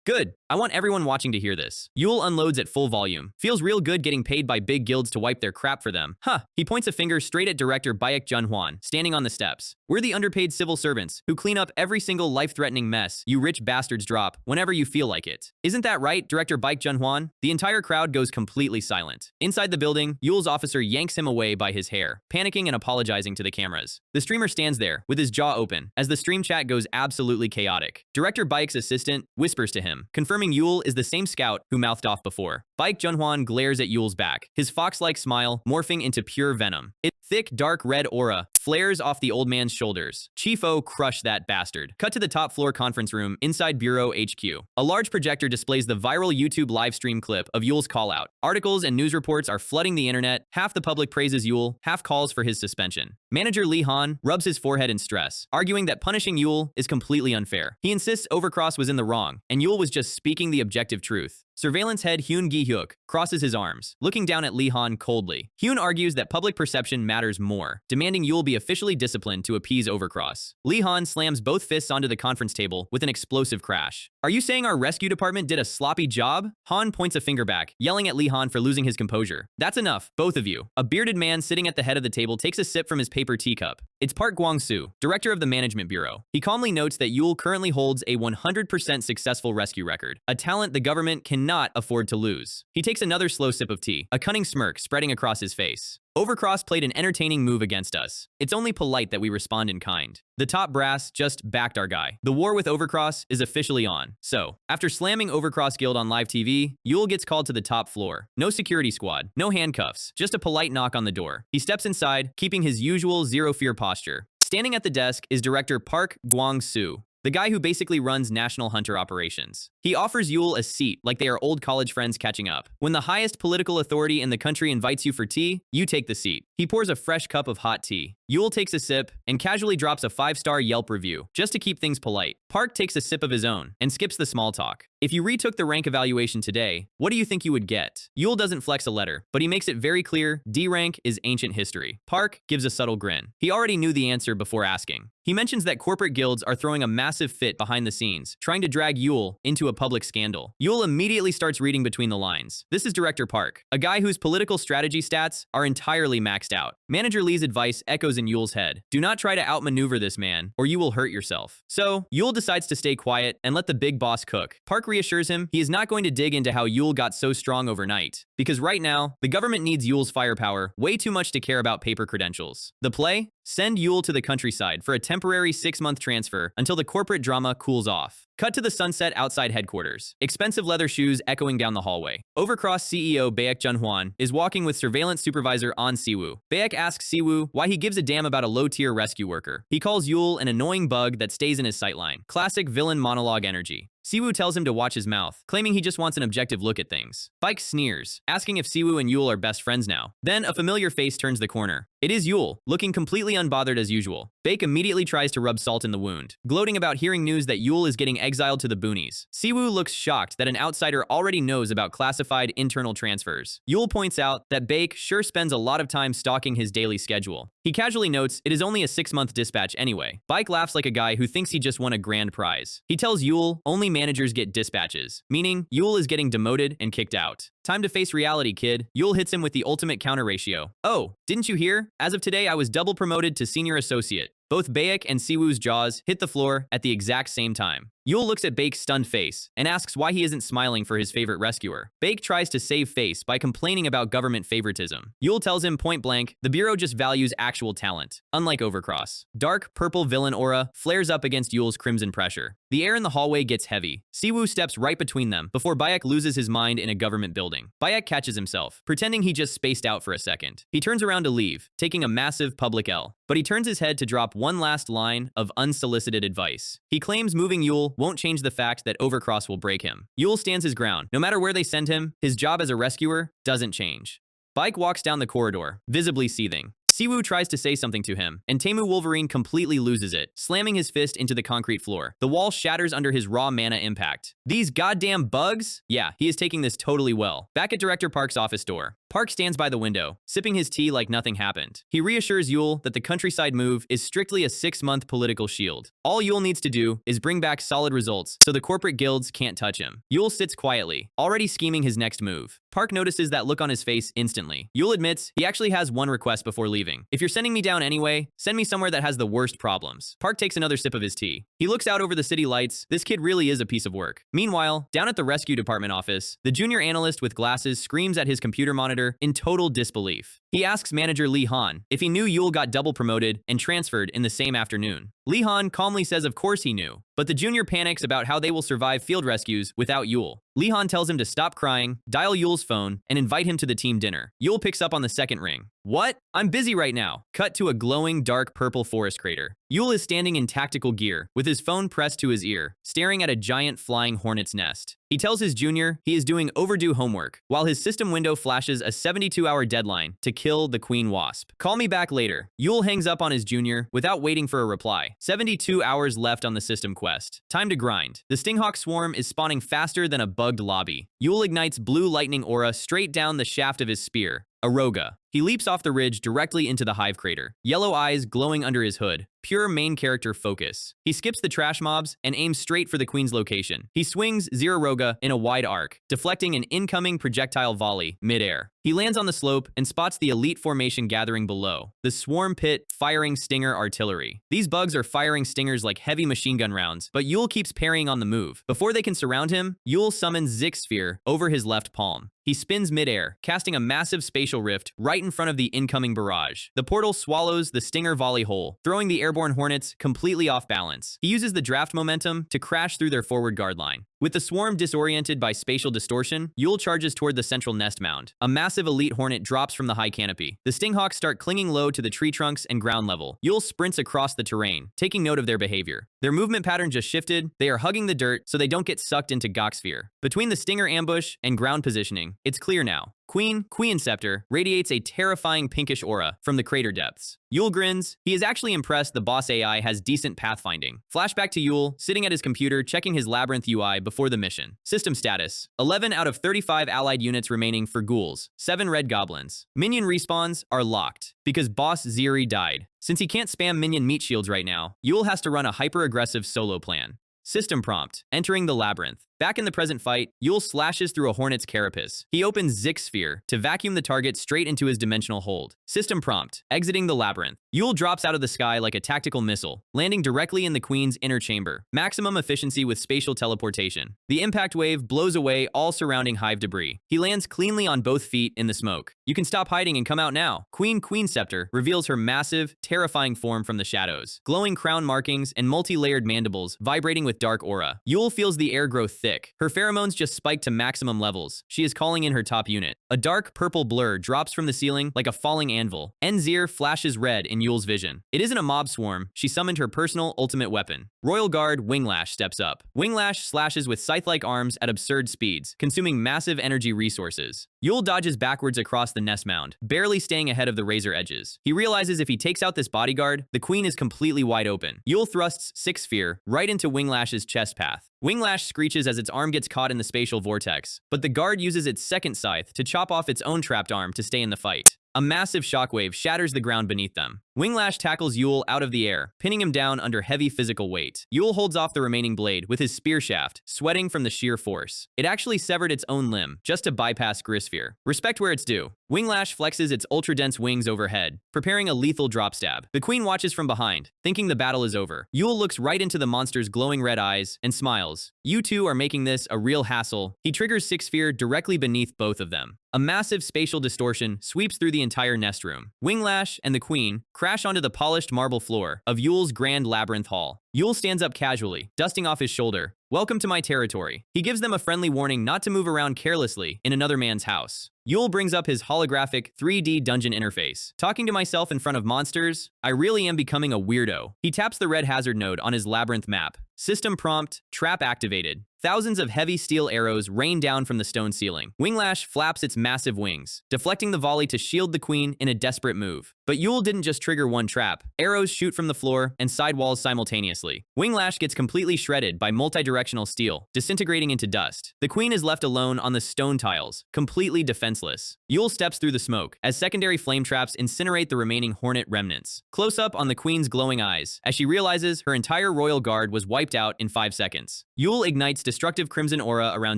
Good. I want everyone watching to hear this. Yule unloads at full volume. Feels real good getting paid by big guilds to wipe their crap for them. Huh. He points a finger straight at director Baek Junhwan, standing on the steps. We're the underpaid civil servants who clean up every single life-threatening mess you rich bastards drop whenever you feel like it. Isn't that right, Director Baek Junhwan? The entire crowd goes completely silent. Inside the building, Yule's officer yanks him away by his hair, panicking and apologizing to the cameras. The streamer stands there, with his jaw open, as the stream chat goes absolutely chaotic. Director Baek's assistant whispers to him, confirming Yule is the same scout who mouthed off before. Baek Junhwan glares at Yule's back, his fox-like smile morphing into pure venom. thick, dark red aura flares off the old man's shoulders. Chief O crushed that bastard. Cut to the top floor conference room inside Bureau HQ. A large projector displays the viral YouTube live stream clip of Yule's call-out. Articles and news reports are flooding the internet. Half the public praises Yule, half calls for his suspension. Manager Lee Han rubs his forehead in stress, arguing that punishing Yule is completely unfair. He insists Overcross was in the wrong, and Yule was just speaking the objective truth. Surveillance head Hyun Gi-hyuk crosses his arms, looking down at Lee Han coldly. Hyun argues that public perception matters more, demanding Yule be officially disciplined to appease Overcross. Lee Han slams both fists onto the conference table with an explosive crash. Are you saying our rescue department did a sloppy job? Han points a finger back, yelling at Lee Han for losing his composure. That's enough, both of you. A bearded man sitting at the head of the table takes a sip from his paper teacup. It's Park Gwang-soo, director of the management bureau. He calmly notes that Yule currently holds a 100% successful rescue record, a talent the government cannot afford to lose. He takes another slow sip of tea, a cunning smirk spreading across his face. Overcross played an entertaining move against us. It's only polite that we respond in kind. The top brass just backed our guy. The war with Overcross is officially on. So, after slamming Overcross Guild on live TV, Yule gets called to the top floor. No security squad, no handcuffs, just a polite knock on the door. He steps inside, keeping his usual zero-fear posture. Standing at the desk is director Park Gwang-soo, the guy who basically runs National Hunter operations. He offers Yule a seat like they are old college friends catching up. When the highest political authority in the country invites you for tea, you take the seat. He pours a fresh cup of hot tea. Yule takes a sip and casually drops a 5-star Yelp review, just to keep things polite. Park takes a sip of his own and skips the small talk. If you retook the rank evaluation today, what do you think you would get? Yule doesn't flex a letter, but he makes it very clear D rank is ancient history. Park gives a subtle grin. He already knew the answer before asking. He mentions that corporate guilds are throwing a massive fit behind the scenes, trying to drag Yule into a public scandal. Yule immediately starts reading between the lines. This is Director Park, a guy whose political strategy stats are entirely maxed out. Manager Lee's advice echoes in Yule's head. Do not try to outmaneuver this man, or you will hurt yourself. So, Yule decides to stay quiet and let the big boss cook. Park reassures him he is not going to dig into how Yule got so strong overnight, because right now, the government needs Yule's firepower way too much to care about paper credentials. The play? Send Yule to the countryside for a temporary 6-month transfer until the corporate drama cools off. Cut to the sunset outside headquarters. Expensive leather shoes echoing down the hallway. Overcross CEO Baek Junhwan is walking with surveillance supervisor An Siwoo. Baek asks Siwoo why he gives a damn about a low-tier rescue worker. He calls Yule an annoying bug that stays in his sightline. Classic villain monologue energy. Siwoo tells him to watch his mouth, claiming he just wants an objective look at things. Baek sneers, asking if Siwoo and Yule are best friends now. Then a familiar face turns the corner. It is Yule, looking completely unbothered as usual. Baek immediately tries to rub salt in the wound, gloating about hearing news that Yule is getting exiled to the boonies. Siwoo looks shocked that an outsider already knows about classified internal transfers. Yule points out that Baek sure spends a lot of time stalking his daily schedule. He casually notes it is only a 6-month dispatch anyway. Baek laughs like a guy who thinks he just won a grand prize. He tells Yule only managers get dispatches, meaning Yule is getting demoted and kicked out. Time to face reality, kid. Yule hits him with the ultimate counter ratio. Oh, didn't you hear? As of today, I was double promoted to senior associate. Both Baek and Siwoo's jaws hit the floor at the exact same time. Yule looks at Baek's stunned face and asks why he isn't smiling for his favorite rescuer. Baek tries to save face by complaining about government favoritism. Yule tells him point blank, the Bureau just values actual talent, unlike Overcross. Dark, purple villain aura flares up against Yule's crimson pressure. The air in the hallway gets heavy. Siwoo steps right between them before Baek loses his mind in a government building. Baek catches himself, pretending he just spaced out for a second. He turns around to leave, taking a massive public L. But he turns his head to drop one last line of unsolicited advice. He claims moving Yule won't change the fact that Overcross will break him. Yule stands his ground. No matter where they send him, his job as a rescuer doesn't change. Baek walks down the corridor, visibly seething. Siwoo tries to say something to him, and Taemu Wolverine completely loses it, slamming his fist into the concrete floor. The wall shatters under his raw mana impact. These goddamn bugs? Yeah, he is taking this totally well. Back at Director Park's office door, Park stands by the window, sipping his tea like nothing happened. He reassures Yule that the countryside move is strictly a 6-month political shield. All Yule needs to do is bring back solid results so the corporate guilds can't touch him. Yule sits quietly, already scheming his next move. Park notices that look on his face instantly. Yule admits he actually has one request before leaving. If you're sending me down anyway, send me somewhere that has the worst problems. Park takes another sip of his tea. He looks out over the city lights. This kid really is a piece of work. Meanwhile, down at the rescue department office, the junior analyst with glasses screams at his computer monitor in total disbelief. He asks manager Lee Han if he knew Yul got double promoted and transferred in the same afternoon. Lee Han calmly says of course he knew, but the junior panics about how they will survive field rescues without Yul. Lee Han tells him to stop crying, dial Yul's phone, and invite him to the team dinner. Yul picks up on the second ring. What? I'm busy right now. Cut to a glowing dark purple forest crater. Yul is standing in tactical gear, with his phone pressed to his ear, staring at a giant flying hornet's nest. He tells his junior he is doing overdue homework, while his system window flashes a 72-hour deadline to kill the queen wasp. Call me back later. Yul hangs up on his junior without waiting for a reply. 72 hours left on the system quest. Time to grind. The Stinghawk swarm is spawning faster than a bugged lobby. Yul ignites blue lightning aura straight down the shaft of his spear. Aroga. He leaps off the ridge directly into the hive crater, yellow eyes glowing under his hood. Pure main character focus. He skips the trash mobs and aims straight for the queen's location. He swings Zero Roga in a wide arc, deflecting an incoming projectile volley midair. He lands on the slope and spots the elite formation gathering below. The swarm pit firing stinger artillery. These bugs are firing stingers like heavy machine gun rounds, but Yul keeps parrying on the move. Before they can surround him, Yul summons Zik Sphere over his left palm. He spins midair, casting a massive spatial rift right in front of the incoming barrage. The portal swallows the stinger volley hole, throwing the airborne hornets completely off balance. He uses the draft momentum to crash through their forward guard line. With the swarm disoriented by spatial distortion, Yul charges toward the central nest mound. A massive elite hornet drops from the high canopy. The Stinghawks start clinging low to the tree trunks and ground level. Yul sprints across the terrain, taking note of their behavior. Their movement pattern just shifted. They are hugging the dirt so they don't get sucked into Goksphere. Between the stinger ambush and ground positioning, it's clear now. Queen Scepter radiates a terrifying pinkish aura from the crater depths. Yul grins. He is actually impressed the boss AI has decent pathfinding. Flashback to Yul, sitting at his computer checking his Labyrinth UI before the mission. System status. 11 out of 35 allied units remaining for ghouls. 7 red goblins. Minion respawns are locked, because boss Ziri died. Since he can't spam minion meat shields right now, Yul has to run a hyper-aggressive solo plan. System prompt. Entering the labyrinth. Back in the present fight, Yul slashes through a hornet's carapace. He opens Zik Sphere to vacuum the target straight into his dimensional hold. System prompt. Exiting the labyrinth. Yul drops out of the sky like a tactical missile, landing directly in the queen's inner chamber. Maximum efficiency with spatial teleportation. The impact wave blows away all surrounding hive debris. He lands cleanly on both feet in the smoke. You can stop hiding and come out now. Queen Scepter reveals her massive, terrifying form from the shadows. Glowing crown markings and multi-layered mandibles vibrating with dark aura. Yul feels the air grow thick. Her pheromones just spike to maximum levels. She is calling in her top unit. A dark purple blur drops from the ceiling like a falling anvil. Enzir flashes red in Yul's vision. It isn't a mob swarm. She summoned her personal ultimate weapon. Royal Guard Winglash steps up. Winglash slashes with scythe-like arms at absurd speeds, consuming massive energy resources. Yul dodges backwards across the nest mound, barely staying ahead of the razor edges. He realizes if he takes out this bodyguard, the queen is completely wide open. Yul thrusts Six Sphere right into Winglash's chest path. Winglash screeches as its arm gets caught in the spatial vortex, but the guard uses its second scythe to chop off its own trapped arm to stay in the fight. A massive shockwave shatters the ground beneath them. Winglash tackles Yul out of the air, pinning him down under heavy physical weight. Yul holds off the remaining blade with his spear shaft, sweating from the sheer force. It actually severed its own limb, just to bypass Grisphere. Respect where it's due. Winglash flexes its ultra-dense wings overhead, preparing a lethal drop stab. The queen watches from behind, thinking the battle is over. Yul looks right into the monster's glowing red eyes and smiles. You two are making this a real hassle. He triggers Six Sphere directly beneath both of them. A massive spatial distortion sweeps through the entire nest room. Winglash and the queen crash onto the polished marble floor of Yul's grand labyrinth hall. Yul stands up casually, dusting off his shoulder. Welcome to my territory. He gives them a friendly warning not to move around carelessly in another man's house. Yul brings up his holographic 3D dungeon interface. Talking to myself in front of monsters? I really am becoming a weirdo. He taps the red hazard node on his labyrinth map. System prompt, trap activated. Thousands of heavy steel arrows rain down from the stone ceiling. Winglash flaps its massive wings, deflecting the volley to shield the queen in a desperate move. But Yul didn't just trigger one trap. Arrows shoot from the floor and side walls simultaneously. Winglash gets completely shredded by multi-directional steel, disintegrating into dust. The queen is left alone on the stone tiles, completely defenseless. Yul steps through the smoke, as secondary flame traps incinerate the remaining hornet remnants. Close up on the queen's glowing eyes, as she realizes her entire royal guard was wiped out in 5 seconds. Yul ignites destructive crimson aura around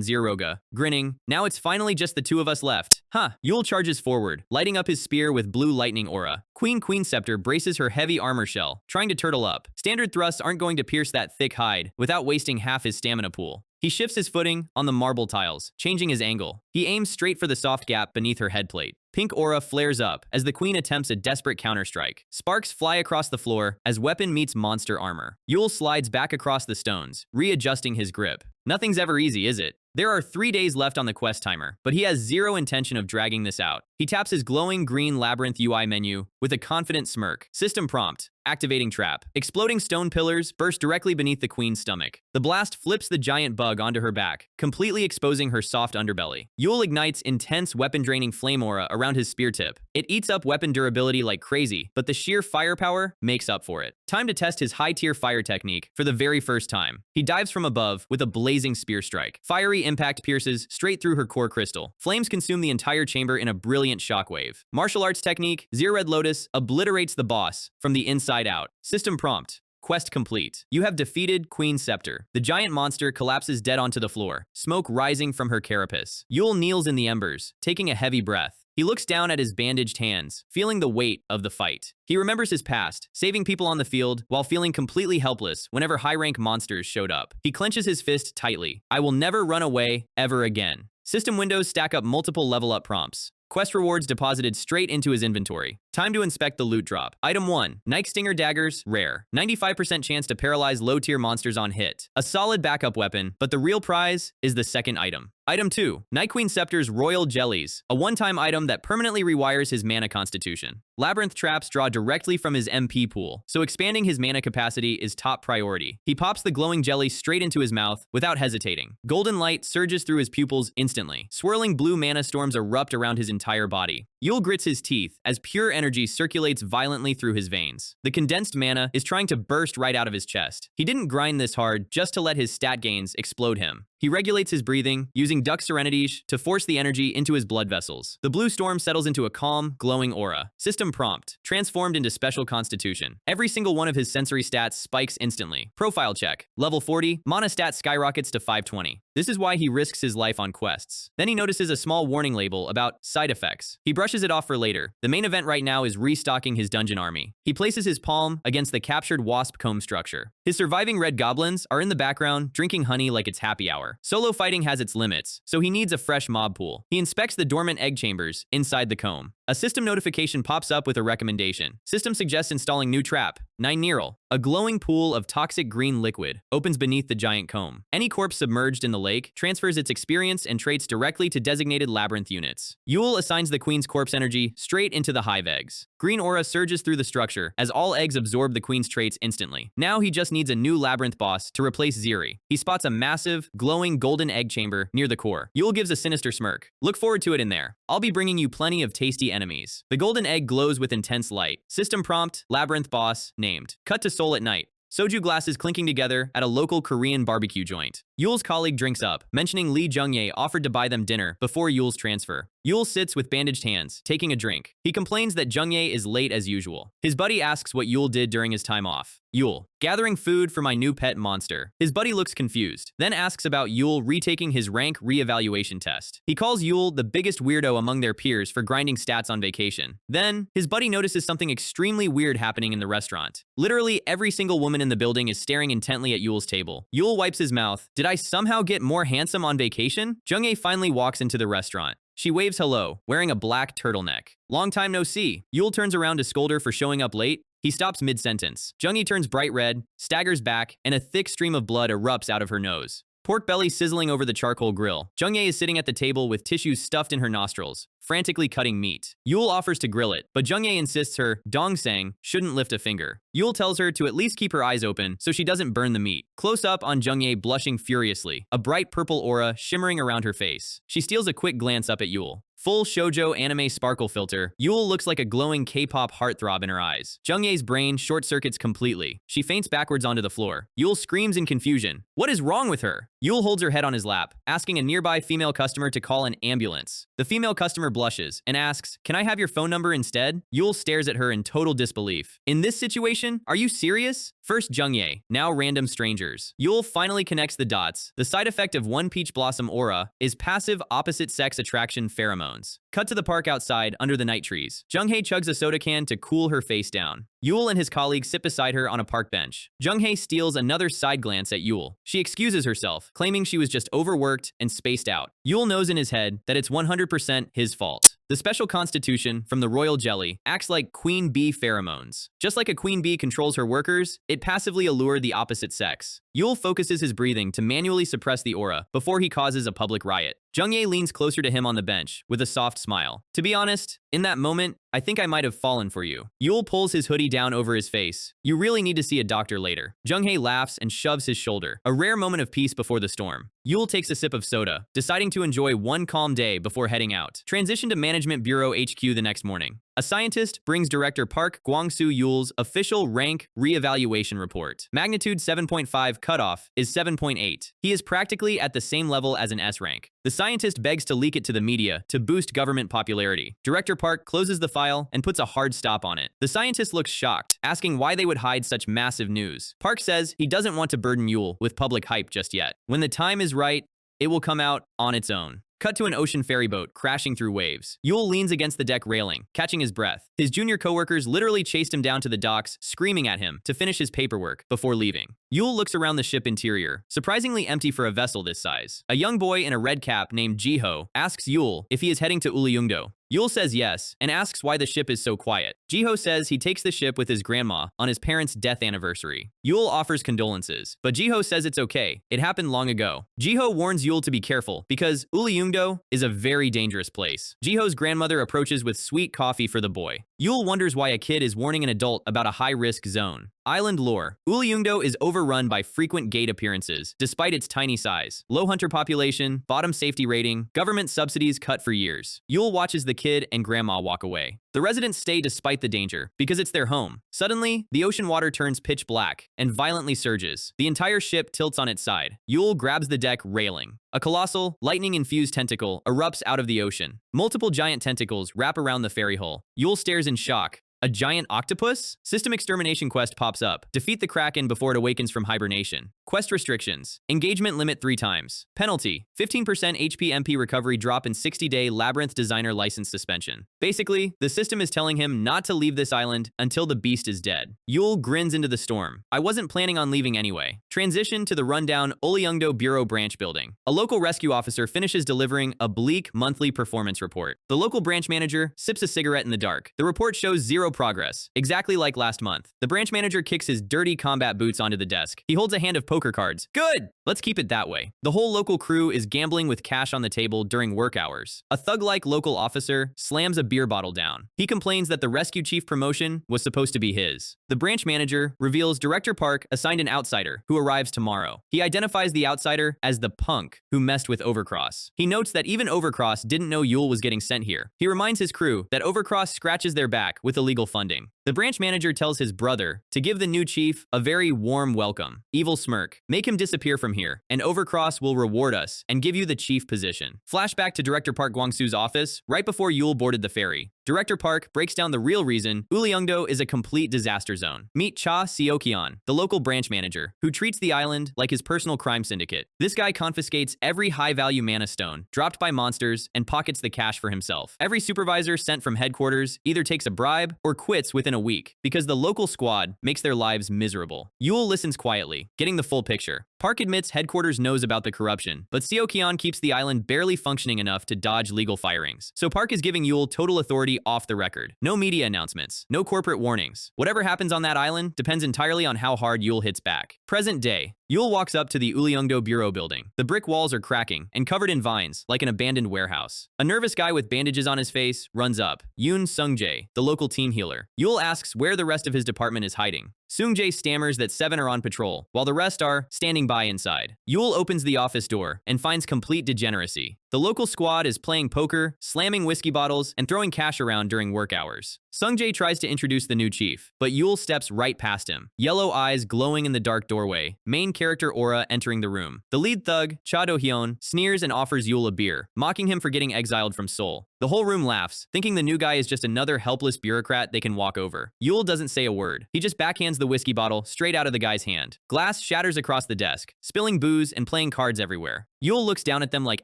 Ziroga, grinning. Now it's finally just the two of us left. Huh. Yul charges forward, lighting up his spear with blue lightning aura. Queen Scepter braces her heavy armor shell, trying to turtle up. Standard thrusts aren't going to pierce that thick hide without wasting half his stamina pool. He shifts his footing on the marble tiles, changing his angle. He aims straight for the soft gap beneath her headplate. Pink aura flares up as the queen attempts a desperate counterstrike. Sparks fly across the floor as weapon meets monster armor. Yul slides back across the stones, readjusting his grip. Nothing's ever easy, is it? There are 3 days left on the quest timer, but he has zero intention of dragging this out. He taps his glowing green Labyrinth UI menu with a confident smirk. System prompt. Activating trap. Exploding stone pillars burst directly beneath the queen's stomach. The blast flips the giant bug onto her back, completely exposing her soft underbelly. Yul ignites intense weapon-draining flame aura around his spear tip. It eats up weapon durability like crazy, but the sheer firepower makes up for it. Time to test his high-tier fire technique for the very first time. He dives from above with a blazing spear strike. Fiery impact pierces straight through her core crystal. Flames consume the entire chamber in a brilliant shockwave. Martial arts technique, Zero Red Lotus, obliterates the boss from the inside out. System prompt. Quest complete. You have defeated Queen Scepter. The giant monster collapses dead onto the floor, smoke rising from her carapace. Yul kneels in the embers, taking a heavy breath. He looks down at his bandaged hands, feeling the weight of the fight. He remembers his past, saving people on the field while feeling completely helpless whenever high-rank monsters showed up. He clenches his fist tightly. I will never run away ever again. System windows stack up multiple level-up prompts. Quest rewards deposited straight into his inventory. Time to inspect the loot drop. Item 1. Night Stinger Daggers, rare. 95% chance to paralyze low-tier monsters on hit. A solid backup weapon, but the real prize is the second item. Item 2. Night Queen Scepter's Royal Jellies, a one-time item that permanently rewires his mana constitution. Labyrinth traps draw directly from his MP pool, so expanding his mana capacity is top priority. He pops the glowing jelly straight into his mouth without hesitating. Golden light surges through his pupils instantly. Swirling blue mana storms erupt around his entire body. Yul grits his teeth as pure energy circulates violently through his veins. The condensed mana is trying to burst right out of his chest. He didn't grind this hard just to let his stat gains explode him. He regulates his breathing, using Duck Serenities to force the energy into his blood vessels. The blue storm settles into a calm, glowing aura. System prompt. Transformed into special constitution. Every single one of his sensory stats spikes instantly. Profile check. Level 40, mana stat skyrockets to 520. This is why he risks his life on quests. Then he notices a small warning label about side effects. He brushes it off for later. The main event right now is restocking his dungeon army. He places his palm against the captured wasp comb structure. His surviving red goblins are in the background, drinking honey like it's happy hour. Solo fighting has its limits, so he needs a fresh mob pool. He inspects the dormant egg chambers inside the comb. A system notification pops up with a recommendation. System suggests installing new trap, 9 Neural. A glowing pool of toxic green liquid opens beneath the giant comb. Any corpse submerged in the lake transfers its experience and traits directly to designated labyrinth units. Yul assigns the queen's corpse energy straight into the hive eggs. Green aura surges through the structure as all eggs absorb the queen's traits instantly. Now he just needs a new labyrinth boss to replace Ziri. He spots a massive, glowing golden egg chamber near the core. Yul gives a sinister smirk. Look forward to it in there. I'll be bringing you plenty of tasty enemies. The golden egg glows with intense light. System prompt, labyrinth boss, named. Cut to Seoul at night. Soju glasses clinking together at a local Korean barbecue joint. Yul's colleague drinks up, mentioning Lee Jung-ye offered to buy them dinner before Yul's transfer. Yul sits with bandaged hands, taking a drink. He complains that Jung-ye is late as usual. His buddy asks what Yul did during his time off. Yul, gathering food for my new pet monster. His buddy looks confused, then asks about Yul retaking his rank re-evaluation test. He calls Yul the biggest weirdo among their peers for grinding stats on vacation. Then, his buddy notices something extremely weird happening in the restaurant. Literally every single woman in the building is staring intently at Yul's table. Yul wipes his mouth. Did I somehow get more handsome on vacation? Jung-ye finally walks into the restaurant. She waves hello, wearing a black turtleneck. Long time no see. Yul turns around to scold her for showing up late. He stops mid-sentence. Jung-ye turns bright red, staggers back, and a thick stream of blood erupts out of her nose. Pork belly sizzling over the charcoal grill. Jung-ye is sitting at the table with tissues stuffed in her nostrils, frantically cutting meat. Yul offers to grill it, but Jung-ye insists her Dongsang shouldn't lift a finger. Yul tells her to at least keep her eyes open so she doesn't burn the meat. Close up on Jung-ye blushing furiously, a bright purple aura shimmering around her face. She steals a quick glance up at Yul. Full shoujo anime sparkle filter, Yul looks like a glowing K-pop heartthrob in her eyes. Jung-ye's brain short-circuits completely. She faints backwards onto the floor. Yul screams in confusion. What is wrong with her? Yul holds her head on his lap, asking a nearby female customer to call an ambulance. The female customer blushes and asks, "Can I have your phone number instead?" Yul stares at her in total disbelief. In this situation, are you serious? First Jung-ye, now random strangers. Yul finally connects the dots. The side effect of one peach blossom aura is passive opposite-sex attraction pheromones. Cut to the park outside under the night trees. Jung-hae chugs a soda can to cool her face down. Yul and his colleague sit beside her on a park bench. Jung-hae steals another side glance at Yul. She excuses herself, claiming she was just overworked and spaced out. Yul knows in his head that it's 100% his fault. The special constitution from the royal jelly acts like queen bee pheromones. Just like a queen bee controls her workers, it passively allures the opposite sex. Yul focuses his breathing to manually suppress the aura before he causes a public riot. Jung-ye leans closer to him on the bench with a soft smile. To be honest, in that moment, I think I might have fallen for you. Yul pulls his hoodie down over his face. You really need to see a doctor later. Jung-hae laughs and shoves his shoulder, a rare moment of peace before the storm. Yul takes a sip of soda, deciding to enjoy one calm day before heading out. Transition to Management Bureau HQ the next morning. A scientist brings Director Park Kwang-soo Yul's official rank re-evaluation report. Magnitude 7.5 cutoff is 7.8. He is practically at the same level as an S rank. The scientist begs to leak it to the media to boost government popularity. Director Park closes the file and puts a hard stop on it. The scientist looks shocked, asking why they would hide such massive news. Park says he doesn't want to burden Yul with public hype just yet. When the time is right, it will come out on its own. Cut to an ocean ferry boat crashing through waves. Yul leans against the deck railing, catching his breath. His junior coworkers literally chased him down to the docks, screaming at him to finish his paperwork before leaving. Yul looks around the ship interior, surprisingly empty for a vessel this size. A young boy in a red cap named Jiho asks Yul if he is heading to Uliungdo. Yul says yes, and asks why the ship is so quiet. Jiho says he takes the ship with his grandma on his parents' death anniversary. Yul offers condolences, but Jiho says it's okay. It happened long ago. Jiho warns Yul to be careful, because Uliungdo is a very dangerous place. Jiho's grandmother approaches with sweet coffee for the boy. Yul wonders why a kid is warning an adult about a high-risk zone. Island lore. Uliungdo is overrun by frequent gate appearances, despite its tiny size. Low hunter population, bottom safety rating, government subsidies cut for years. Yul watches the kid and grandma walk away. The residents stay despite the danger, because it's their home. Suddenly, the ocean water turns pitch black and violently surges. The entire ship tilts on its side. Yul grabs the deck railing. A colossal, lightning-infused tentacle erupts out of the ocean. Multiple giant tentacles wrap around the ferry hull. Yul stares in shock. A giant octopus? System extermination quest pops up. Defeat the Kraken before it awakens from hibernation. Quest restrictions. Engagement limit 3 times. Penalty. 15% HP MP recovery drop in 60-day Labyrinth designer license suspension. Basically, the system is telling him not to leave this island until the beast is dead. Yul grins into the storm. I wasn't planning on leaving anyway. Transition to the rundown Uliungdo Bureau branch building. A local rescue officer finishes delivering a bleak monthly performance report. The local branch manager sips a cigarette in the dark. The report shows zero progress, exactly like last month. The branch manager kicks his dirty combat boots onto the desk. He holds a hand of poker cards. Good! Let's keep it that way. The whole local crew is gambling with cash on the table during work hours. A thug-like local officer slams a beer bottle down. He complains that the rescue chief promotion was supposed to be his. The branch manager reveals Director Park assigned an outsider who arrives tomorrow. He identifies the outsider as the punk who messed with Overcross. He notes that even Overcross didn't know Yul was getting sent here. He reminds his crew that Overcross scratches their back with illegal funding. The branch manager tells his brother to give the new chief a very warm welcome. Evil smirk. Make him disappear from here, and Overcross will reward us and give you the chief position. Flashback to Director Park Kwang-soo's office right before Yul boarded the ferry. Director Park breaks down the real reason Uliungdo is a complete disaster zone. Meet Cha Seokyeon, the local branch manager, who treats the island like his personal crime syndicate. This guy confiscates every high-value mana stone dropped by monsters and pockets the cash for himself. Every supervisor sent from headquarters either takes a bribe or quits within a week because the local squad makes their lives miserable. Yul listens quietly, getting the full picture. Park admits headquarters knows about the corruption, but Seokyeon keeps the island barely functioning enough to dodge legal firings. So Park is giving Yul total authority off the record. No media announcements, no corporate warnings. Whatever happens on that island depends entirely on how hard Yul hits back. Present day. Yul walks up to the Uliungdo Bureau building. The brick walls are cracking and covered in vines, like an abandoned warehouse. A nervous guy with bandages on his face runs up. Yoon Sung-jae, the local team healer. Yul asks where the rest of his department is hiding. Sung-jae stammers that 7 are on patrol, while the rest are standing by inside. Yul opens the office door and finds complete degeneracy. The local squad is playing poker, slamming whiskey bottles, and throwing cash around during work hours. Sung-jae tries to introduce the new chief, but Yul steps right past him. Yellow eyes glowing in the dark doorway, main character aura entering the room. The lead thug, Cha Do-hyun, sneers and offers Yul a beer, mocking him for getting exiled from Seoul. The whole room laughs, thinking the new guy is just another helpless bureaucrat they can walk over. Yul doesn't say a word. He just backhands the whiskey bottle straight out of the guy's hand. Glass shatters across the desk, spilling booze and playing cards everywhere. Yul looks down at them like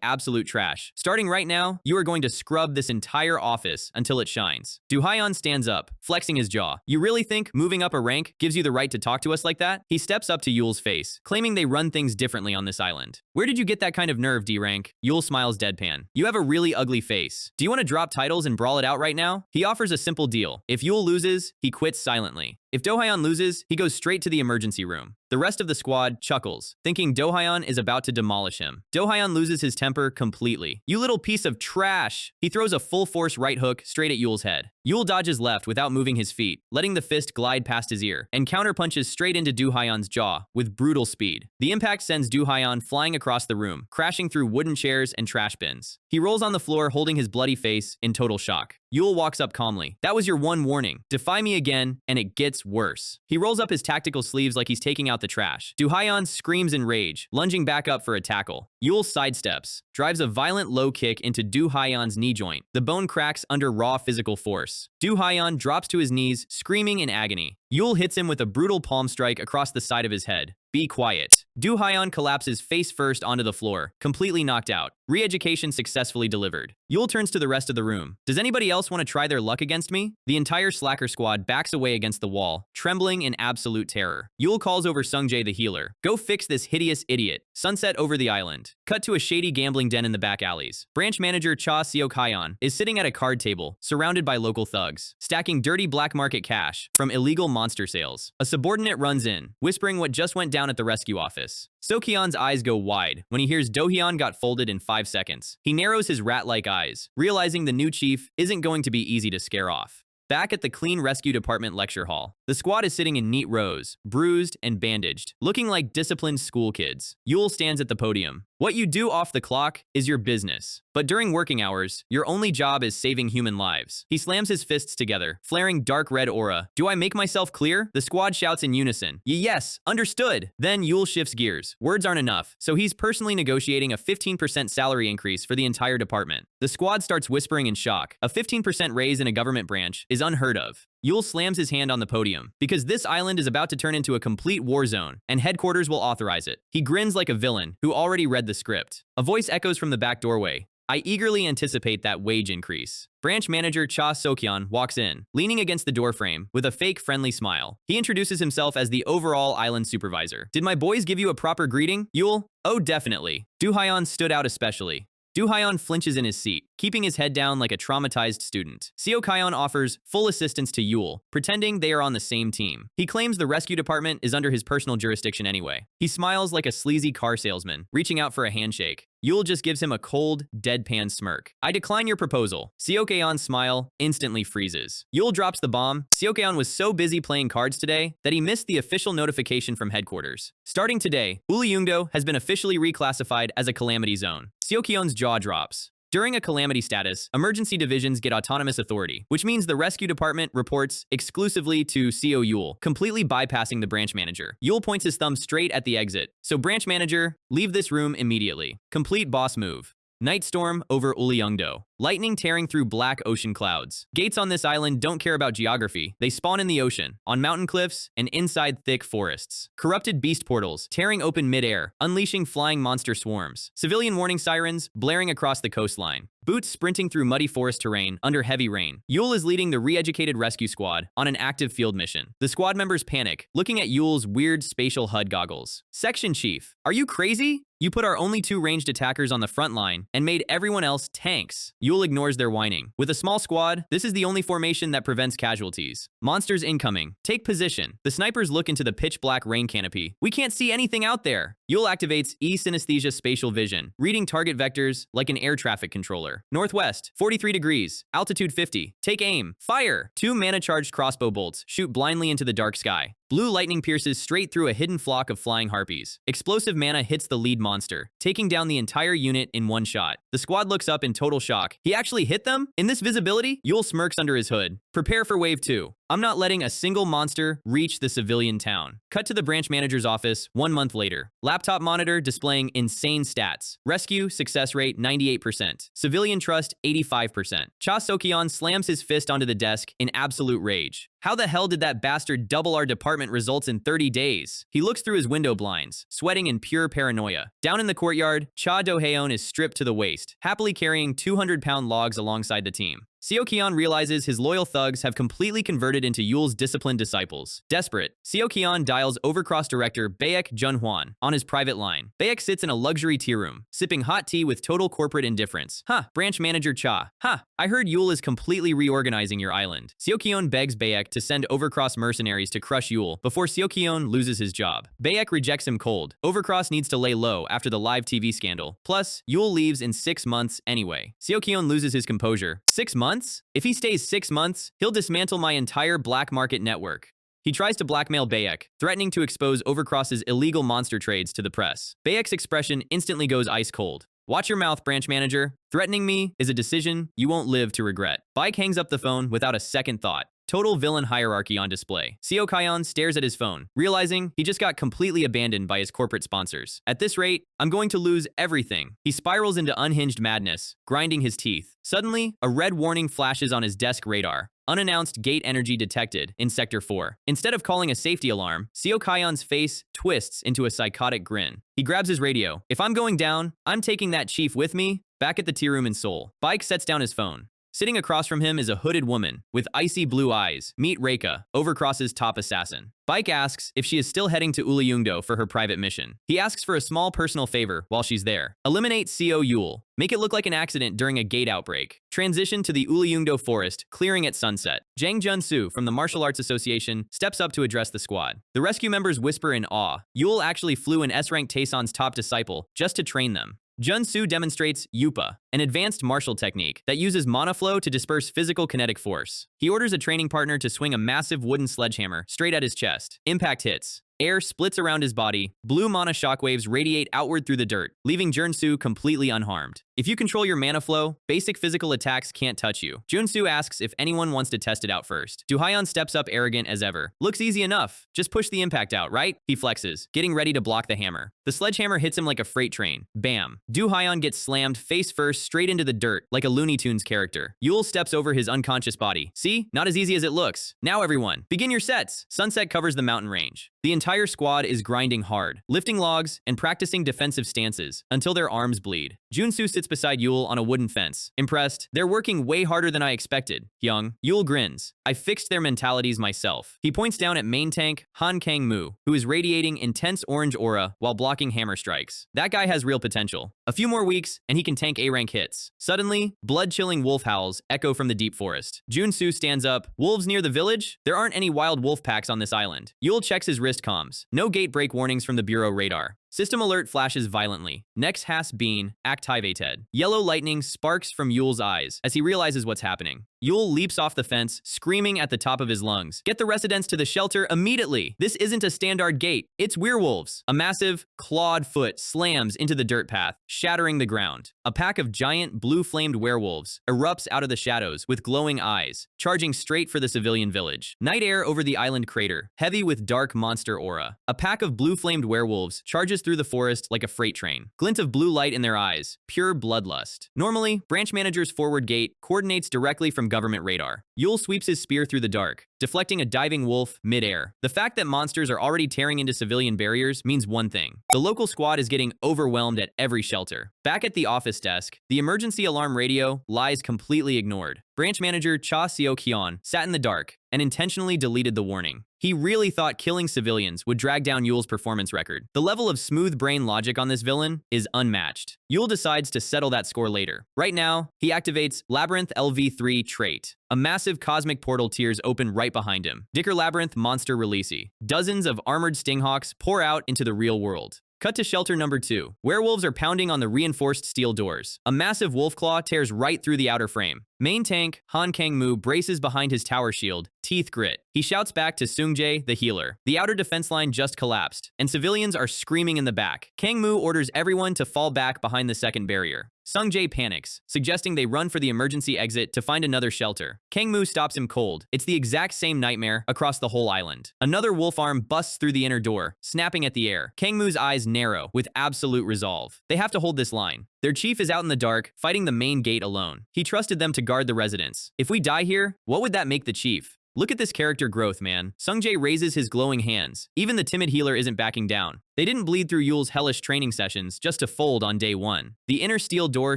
absolute trash. Starting right now, you are going to scrub this entire office until it shines. Do-hyeon stands up, flexing his jaw. You really think moving up a rank gives you the right to talk to us like that? He steps up to Yul's face, claiming they run things differently on this island. Where did you get that kind of nerve, D-rank? Yul smiles deadpan. You have a really ugly face. Do you want to drop titles and brawl it out right now? He offers a simple deal. If Yul loses, he quits silently. If Do-hyeon loses, he goes straight to the emergency room. The rest of the squad chuckles, thinking Do-hyeon is about to demolish him. Do-hyeon loses his temper completely. You little piece of trash! He throws a full-force right hook straight at Yul's head. Yul dodges left without moving his feet, letting the fist glide past his ear, and counterpunches straight into Do-hyeon's jaw with brutal speed. The impact sends Do-hyeon flying across the room, crashing through wooden chairs and trash bins. He rolls on the floor holding his bloody face in total shock. Yul walks up calmly. That was your one warning. Defy me again, and it gets worse. He rolls up his tactical sleeves like he's taking out the trash. Do-hyeon screams in rage, lunging back up for a tackle. Yul sidesteps, drives a violent low kick into Do-hyeon's knee joint. The bone cracks under raw physical force. Do-hyeon drops to his knees, screaming in agony. Yul hits him with a brutal palm strike across the side of his head. Be quiet. Do-hyeon collapses face first onto the floor, completely knocked out. Re-education successfully delivered. Yul turns to the rest of the room. Does anybody else want to try their luck against me? The entire slacker squad backs away against the wall, trembling in absolute terror. Yul calls over Sungjae the healer. Go fix this hideous idiot. Sunset over the island. Cut to a shady gambling den in the back alleys. Branch manager Cha Seok-hyeon is sitting at a card table, surrounded by local thugs, stacking dirty black market cash from illegal monster sales. A subordinate runs in, whispering what just went down at the rescue office. Seok-hyeon's eyes go wide when he hears Do-hyeon got folded in 5 seconds. He narrows his rat-like eyes, realizing the new chief isn't going to be easy to scare off. Back at the Clean Rescue Department lecture hall, the squad is sitting in neat rows, bruised and bandaged, looking like disciplined school kids. Yul stands at the podium. What you do off the clock is your business. But during working hours, your only job is saving human lives. He slams his fists together, flaring dark red aura. Do I make myself clear? The squad shouts in unison. Yes, understood. Then Yul shifts gears. Words aren't enough, so he's personally negotiating a 15% salary increase for the entire department. The squad starts whispering in shock. A 15% raise in a government branch is unheard of. Yul slams his hand on the podium, because this island is about to turn into a complete war zone, and headquarters will authorize it. He grins like a villain who already read the script. A voice echoes from the back doorway. I eagerly anticipate that wage increase. Branch manager Cha Seok-hyeon walks in, leaning against the doorframe with a fake friendly smile. He introduces himself as the overall island supervisor. Did my boys give you a proper greeting, Yul? Oh, definitely. Do-hyeon stood out especially. Do-hyeon flinches in his seat, keeping his head down like a traumatized student. Seok-hyeon offers full assistance to Yul, pretending they are on the same team. He claims the rescue department is under his personal jurisdiction anyway. He smiles like a sleazy car salesman, reaching out for a handshake. Yul just gives him a cold, deadpan smirk. I decline your proposal. Seok-hyeon's smile instantly freezes. Yul drops the bomb. Seok-hyeon was so busy playing cards today that he missed the official notification from headquarters. Starting today, Uliungdo has been officially reclassified as a calamity zone. Seok-hyeon's jaw drops. During a calamity status, emergency divisions get autonomous authority, which means the rescue department reports exclusively to CO Yul, completely bypassing the branch manager. Yul points his thumb straight at the exit. So branch manager, leave this room immediately. Complete boss move. Night storm over Uliungdo. Lightning tearing through black ocean clouds. Gates on this island don't care about geography. They spawn in the ocean, on mountain cliffs, and inside thick forests. Corrupted beast portals, tearing open mid-air, unleashing flying monster swarms. Civilian warning sirens, blaring across the coastline. Boots sprinting through muddy forest terrain under heavy rain. Yul is leading the re-educated rescue squad on an active field mission. The squad members panic, looking at Yul's weird spatial HUD goggles. Section Chief, are you crazy? You put our only 2 ranged attackers on the front line and made everyone else tanks. Yul ignores their whining. With a small squad, this is the only formation that prevents casualties. Monsters incoming. Take position. The snipers look into the pitch black rain canopy. We can't see anything out there. Yul activates E-Synesthesia Spatial Vision, reading target vectors like an air traffic controller. Northwest, 43 degrees, altitude 50. Take aim. Fire! 2 mana-charged crossbow bolts shoot blindly into the dark sky. Blue lightning pierces straight through a hidden flock of flying harpies. Explosive mana hits the lead monster, taking down the entire unit in one shot. The squad looks up in total shock. He actually hit them? In this visibility, Yul smirks under his hood. Prepare for wave 2. I'm not letting a single monster reach the civilian town. Cut to the branch manager's office 1 month later. Laptop monitor displaying insane stats. Rescue success rate 98%. Civilian trust 85%. Cha Sokyeon slams his fist onto the desk in absolute rage. How the hell did that bastard double our department results in 30 days? He looks through his window blinds, sweating in pure paranoia. Down in the courtyard, Cha Do-heon is stripped to the waist, happily carrying 200-pound logs alongside the team. Seo-kyeon realizes his loyal thugs have completely converted into Yule's disciplined disciples. Desperate, Seo-kyeon dials Overcross director Baek Jun-hwan on his private line. Baek sits in a luxury tea room, sipping hot tea with total corporate indifference. Branch manager Cha. I heard Yule is completely reorganizing your island. Seo-kyeon begs Baek to send Overcross mercenaries to crush Yule before Seo-kyeon loses his job. Baek rejects him cold. Overcross needs to lay low after the live TV scandal. Plus, Yule leaves in 6 months anyway. Seo-kyeon loses his composure. 6 months? If he stays 6 months, he'll dismantle my entire black market network. He tries to blackmail Baek, threatening to expose Overcross's illegal monster trades to the press. Baek's expression instantly goes ice cold. Watch your mouth, branch manager. Threatening me is a decision you won't live to regret. Baek hangs up the phone without a second thought. Total villain hierarchy on display. Seo-kyeon stares at his phone, realizing he just got completely abandoned by his corporate sponsors. At this rate, I'm going to lose everything. He spirals into unhinged madness, grinding his teeth. Suddenly, a red warning flashes on his desk radar. Unannounced gate energy detected in Sector 4. Instead of calling a safety alarm, Seo-kyeon's face twists into a psychotic grin. He grabs his radio. If I'm going down, I'm taking that chief with me. Back at the tea room in Seoul, Baek sets down his phone. Sitting across from him is a hooded woman with icy blue eyes. Meet Reika, Overcross's top assassin. Baek asks if she is still heading to Uleungdo for her private mission. He asks for a small personal favor while she's there. Eliminate Seo Yule. Make it look like an accident during a gate outbreak. Transition to the Uleungdo forest, clearing at sunset. Jang Jun-soo from the Martial Arts Association steps up to address the squad. The rescue members whisper in awe. Yule actually flew an S-rank Taeson's top disciple just to train them. Jun-soo demonstrates Yupa, an advanced martial technique that uses monoflow to disperse physical kinetic force. He orders a training partner to swing a massive wooden sledgehammer straight at his chest. Impact hits. Air splits around his body. Blue mana shockwaves radiate outward through the dirt, leaving Jun-soo completely unharmed. If you control your mana flow, basic physical attacks can't touch you. Jun-soo asks if anyone wants to test it out first. Do-hyun steps up arrogant as ever. Looks easy enough. Just push the impact out, right? He flexes, getting ready to block the hammer. The sledgehammer hits him like a freight train. Bam. Do-hyun gets slammed face first straight into the dirt like a Looney Tunes character. Yule steps over his unconscious body. See? Not as easy as it looks. Now everyone, begin your sets. Sunset covers the mountain range. The entire squad is grinding hard, lifting logs and practicing defensive stances until their arms bleed. Jun-soo sits beside Yule on a wooden fence. Impressed, they're working way harder than I expected. Young, Yule grins. I fixed their mentalities myself. He points down at main tank Han Kang-moo, who is radiating intense orange aura while blocking hammer strikes. That guy has real potential. A few more weeks and he can tank A-rank hits. Suddenly, blood-chilling wolf howls echo from the deep forest. Jun-soo stands up. Wolves near the village? There aren't any wild wolf packs on this island. Yule checks his wrist comms. No gate break warnings from the Bureau radar. System alert flashes violently. Next has been activated. Yellow lightning sparks from Yule's eyes as he realizes what's happening. Yule leaps off the fence, screaming at the top of his lungs. Get the residents to the shelter immediately. This isn't a standard gate. It's werewolves. A massive, clawed foot slams into the dirt path, shattering the ground. A pack of giant, blue-flamed werewolves erupts out of the shadows with glowing eyes, charging straight for the civilian village. Night air over the island crater, heavy with dark monster aura. A pack of blue-flamed werewolves charges through the forest like a freight train. Glint of blue light in their eyes, pure bloodlust. Normally, branch manager's forward gate coordinates directly from government radar. Yule sweeps his spear through the dark, deflecting a diving wolf mid-air. The fact that monsters are already tearing into civilian barriers means one thing. The local squad is getting overwhelmed at every shelter. Back at the office desk, the emergency alarm radio lies completely ignored. Branch manager Cha Seo-kyeon sat in the dark and intentionally deleted the warning. He really thought killing civilians would drag down Yule's performance record. The level of smooth brain logic on this villain is unmatched. Yule decides to settle that score later. Right now, he activates Labyrinth LV3 trait. A massive cosmic portal tears open right behind him. Dicker Labyrinth monster releasey. Dozens of armored stinghawks pour out into the real world. Cut to shelter number 2. Werewolves are pounding on the reinforced steel doors. A massive wolf claw tears right through the outer frame. Main tank Han Kang-moo braces behind his tower shield, teeth grit. He shouts back to Sung-jae, the healer. The outer defense line just collapsed, and civilians are screaming in the back. Kang-moo orders everyone to fall back behind the second barrier. Sung-jae panics, suggesting they run for the emergency exit to find another shelter. Kang-moo stops him cold. It's the exact same nightmare across the whole island. Another wolf arm busts through the inner door, snapping at the air. Kang-moo's eyes narrow with absolute resolve. They have to hold this line. Their chief is out in the dark, fighting the main gate alone. He trusted them to guard the residents. If we die here, what would that make the chief? Look at this character growth, man. Sung-jae raises his glowing hands. Even the timid healer isn't backing down. They didn't bleed through Yule's hellish training sessions just to fold on day one. The inner steel door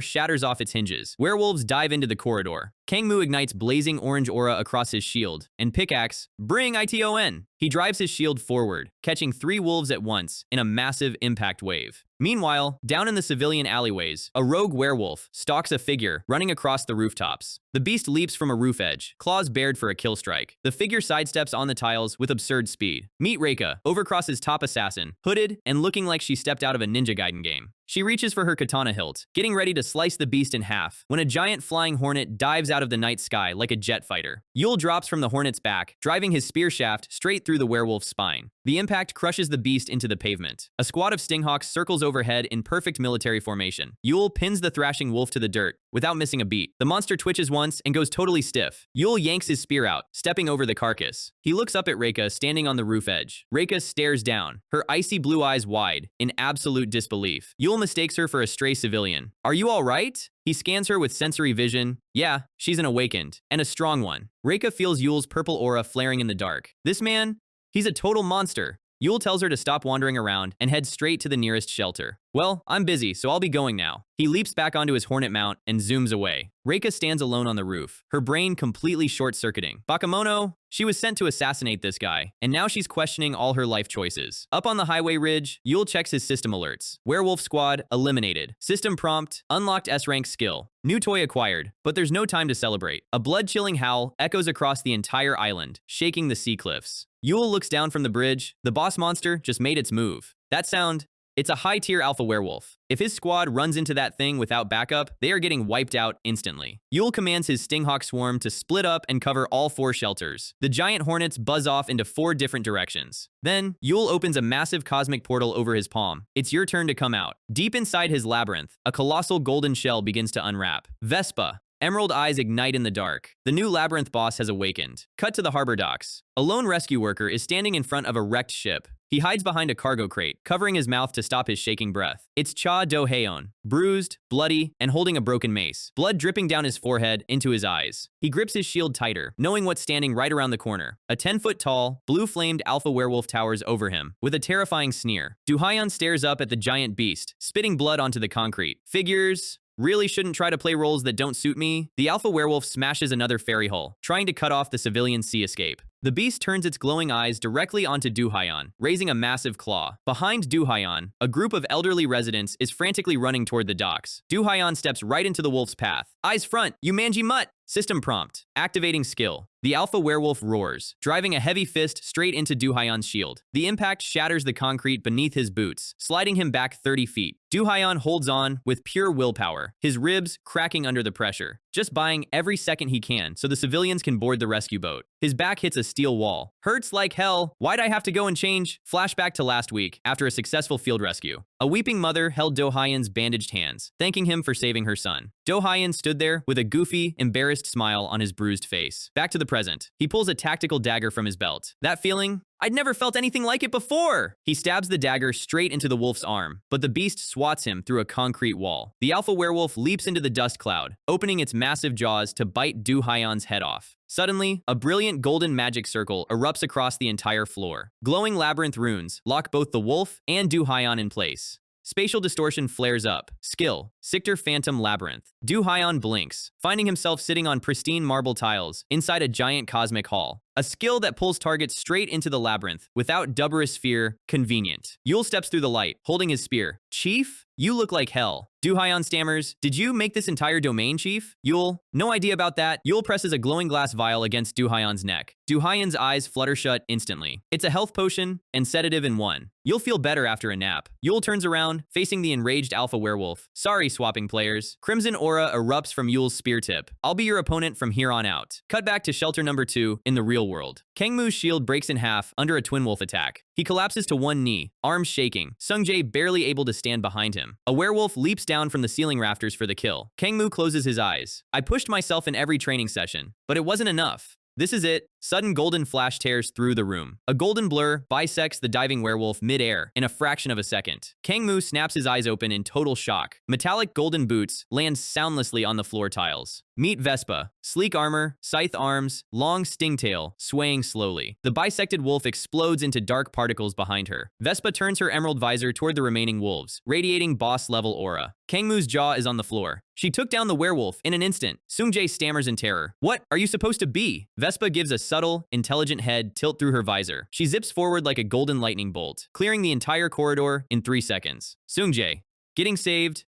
shatters off its hinges. Werewolves dive into the corridor. Kang-moo ignites blazing orange aura across his shield, and pickaxe, bring ITON. He drives his shield forward, catching 3 wolves at once in a massive impact wave. Meanwhile, down in the civilian alleyways, a rogue werewolf stalks a figure running across the rooftops. The beast leaps from a roof edge, claws bared for a kill strike. The figure sidesteps on the tiles with absurd speed. Meet Reika, overcross's top assassin, hooded and looking like she stepped out of a Ninja Gaiden game. She reaches for her katana hilt, getting ready to slice the beast in half, when a giant flying hornet dives out of the night sky like a jet fighter. Yule drops from the hornet's back, driving his spear shaft straight through the werewolf's spine. The impact crushes the beast into the pavement. A squad of stinghawks circles overhead in perfect military formation. Yule pins the thrashing wolf to the dirt, without missing a beat. The monster twitches once and goes totally stiff. Yule yanks his spear out, stepping over the carcass. He looks up at Reika standing on the roof edge. Reika stares down, her icy blue eyes wide, in absolute disbelief. Yule mistakes her for a stray civilian. Are you all right? He scans her with sensory vision. Yeah, she's an awakened, and a strong one. Reika feels Yule's purple aura flaring in the dark. This man, he's a total monster. Yule tells her to stop wandering around and head straight to the nearest shelter. Well, I'm busy, so I'll be going now. He leaps back onto his hornet mount and zooms away. Reika stands alone on the roof, her brain completely short-circuiting. Bakemono, she was sent to assassinate this guy, and now she's questioning all her life choices. Up on the highway ridge, Yule checks his system alerts. Werewolf squad eliminated. System prompt, unlocked S-rank skill. New toy acquired, but there's no time to celebrate. A blood-chilling howl echoes across the entire island, shaking the sea cliffs. Yule looks down from the bridge. The boss monster just made its move. That sound, it's a high-tier alpha werewolf. If his squad runs into that thing without backup, they are getting wiped out instantly. Yule commands his Stinghawk swarm to split up and cover all 4 shelters. The giant hornets buzz off into 4 different directions. Then, Yule opens a massive cosmic portal over his palm. It's your turn to come out. Deep inside his labyrinth, a colossal golden shell begins to unwrap. Vespa. Emerald eyes ignite in the dark. The new labyrinth boss has awakened. Cut to the harbor docks. A lone rescue worker is standing in front of a wrecked ship. He hides behind a cargo crate, covering his mouth to stop his shaking breath. It's Cha Do-heon, bruised, bloody, and holding a broken mace. Blood dripping down his forehead into his eyes. He grips his shield tighter, knowing what's standing right around the corner. A 10-foot-tall, blue-flamed alpha werewolf towers over him, with a terrifying sneer. Do-heon stares up at the giant beast, spitting blood onto the concrete. Figures really shouldn't try to play roles that don't suit me. The alpha werewolf smashes another ferry hull, trying to cut off the civilian sea escape. The beast turns its glowing eyes directly onto Do-heon, raising a massive claw. Behind Do-heon, a group of elderly residents is frantically running toward the docks. Do-heon steps right into the wolf's path. Eyes front, you mangy mutt! System prompt. Activating skill. The alpha werewolf roars, driving a heavy fist straight into Do-heon's shield. The impact shatters the concrete beneath his boots, sliding him back 30 feet. Do-heon holds on with pure willpower, his ribs cracking under the pressure, just buying every second he can so the civilians can board the rescue boat. His back hits a steel wall. Hurts like hell. Why'd I have to go and change? Flashback to last week, after a successful field rescue. A weeping mother held Do-heon's bandaged hands, thanking him for saving her son. Do-heon stood there with a goofy, embarrassed smile on his bruised face. Back to the present. He pulls a tactical dagger from his belt. That feeling? I'd never felt anything like it before! He stabs the dagger straight into the wolf's arm, but the beast swats him through a concrete wall. The alpha werewolf leaps into the dust cloud, opening its massive jaws to bite Do-heon's head off. Suddenly, a brilliant golden magic circle erupts across the entire floor. Glowing labyrinth runes lock both the wolf and Do-heon in place. Spatial distortion flares up. Skill. Sictor Phantom Labyrinth. Do-heon blinks, finding himself sitting on pristine marble tiles inside a giant cosmic hall. a skill that pulls targets straight into the labyrinth without double sphere. Convenient. Yul steps through the light, holding his spear. Chief? You look like hell. Du-Hyan stammers, did you make this entire domain, Chief? Yul, no idea about that. Yul presses a glowing glass vial against Du-Hyan's neck. Du-Hyan's eyes flutter shut instantly. It's a health potion and sedative in one. You'll feel better after a nap. Yul turns around, facing the enraged alpha werewolf. Sorry, swapping players. Crimson aura erupts from Yul's spear tip. I'll be your opponent from here on out. Cut back to shelter number 2 in the real world. Kangmu's shield breaks in half under a twin wolf attack. He collapses to one knee, arms shaking. Sungjae barely able to stand behind him. A werewolf leaps down from the ceiling rafters for the kill. Kangmu closes his eyes. I pushed myself in every training session, but it wasn't enough. This is it. Sudden golden flash tears through the room. A golden blur bisects the diving werewolf mid-air in a fraction of a second. Kangmu snaps his eyes open in total shock. Metallic golden boots land soundlessly on the floor tiles. Meet Vespa. Sleek armor, scythe arms, long stingtail, swaying slowly. The bisected wolf explodes into dark particles behind her. Vespa turns her emerald visor toward the remaining wolves, radiating boss-level aura. Kangmu's jaw is on the floor. She took down the werewolf in an instant. Sungjae stammers in terror. What are you supposed to be? Vespa gives a subtle, intelligent head tilt through her visor. She zips forward like a golden lightning bolt, clearing the entire corridor in 3 seconds. Sungjae, getting saved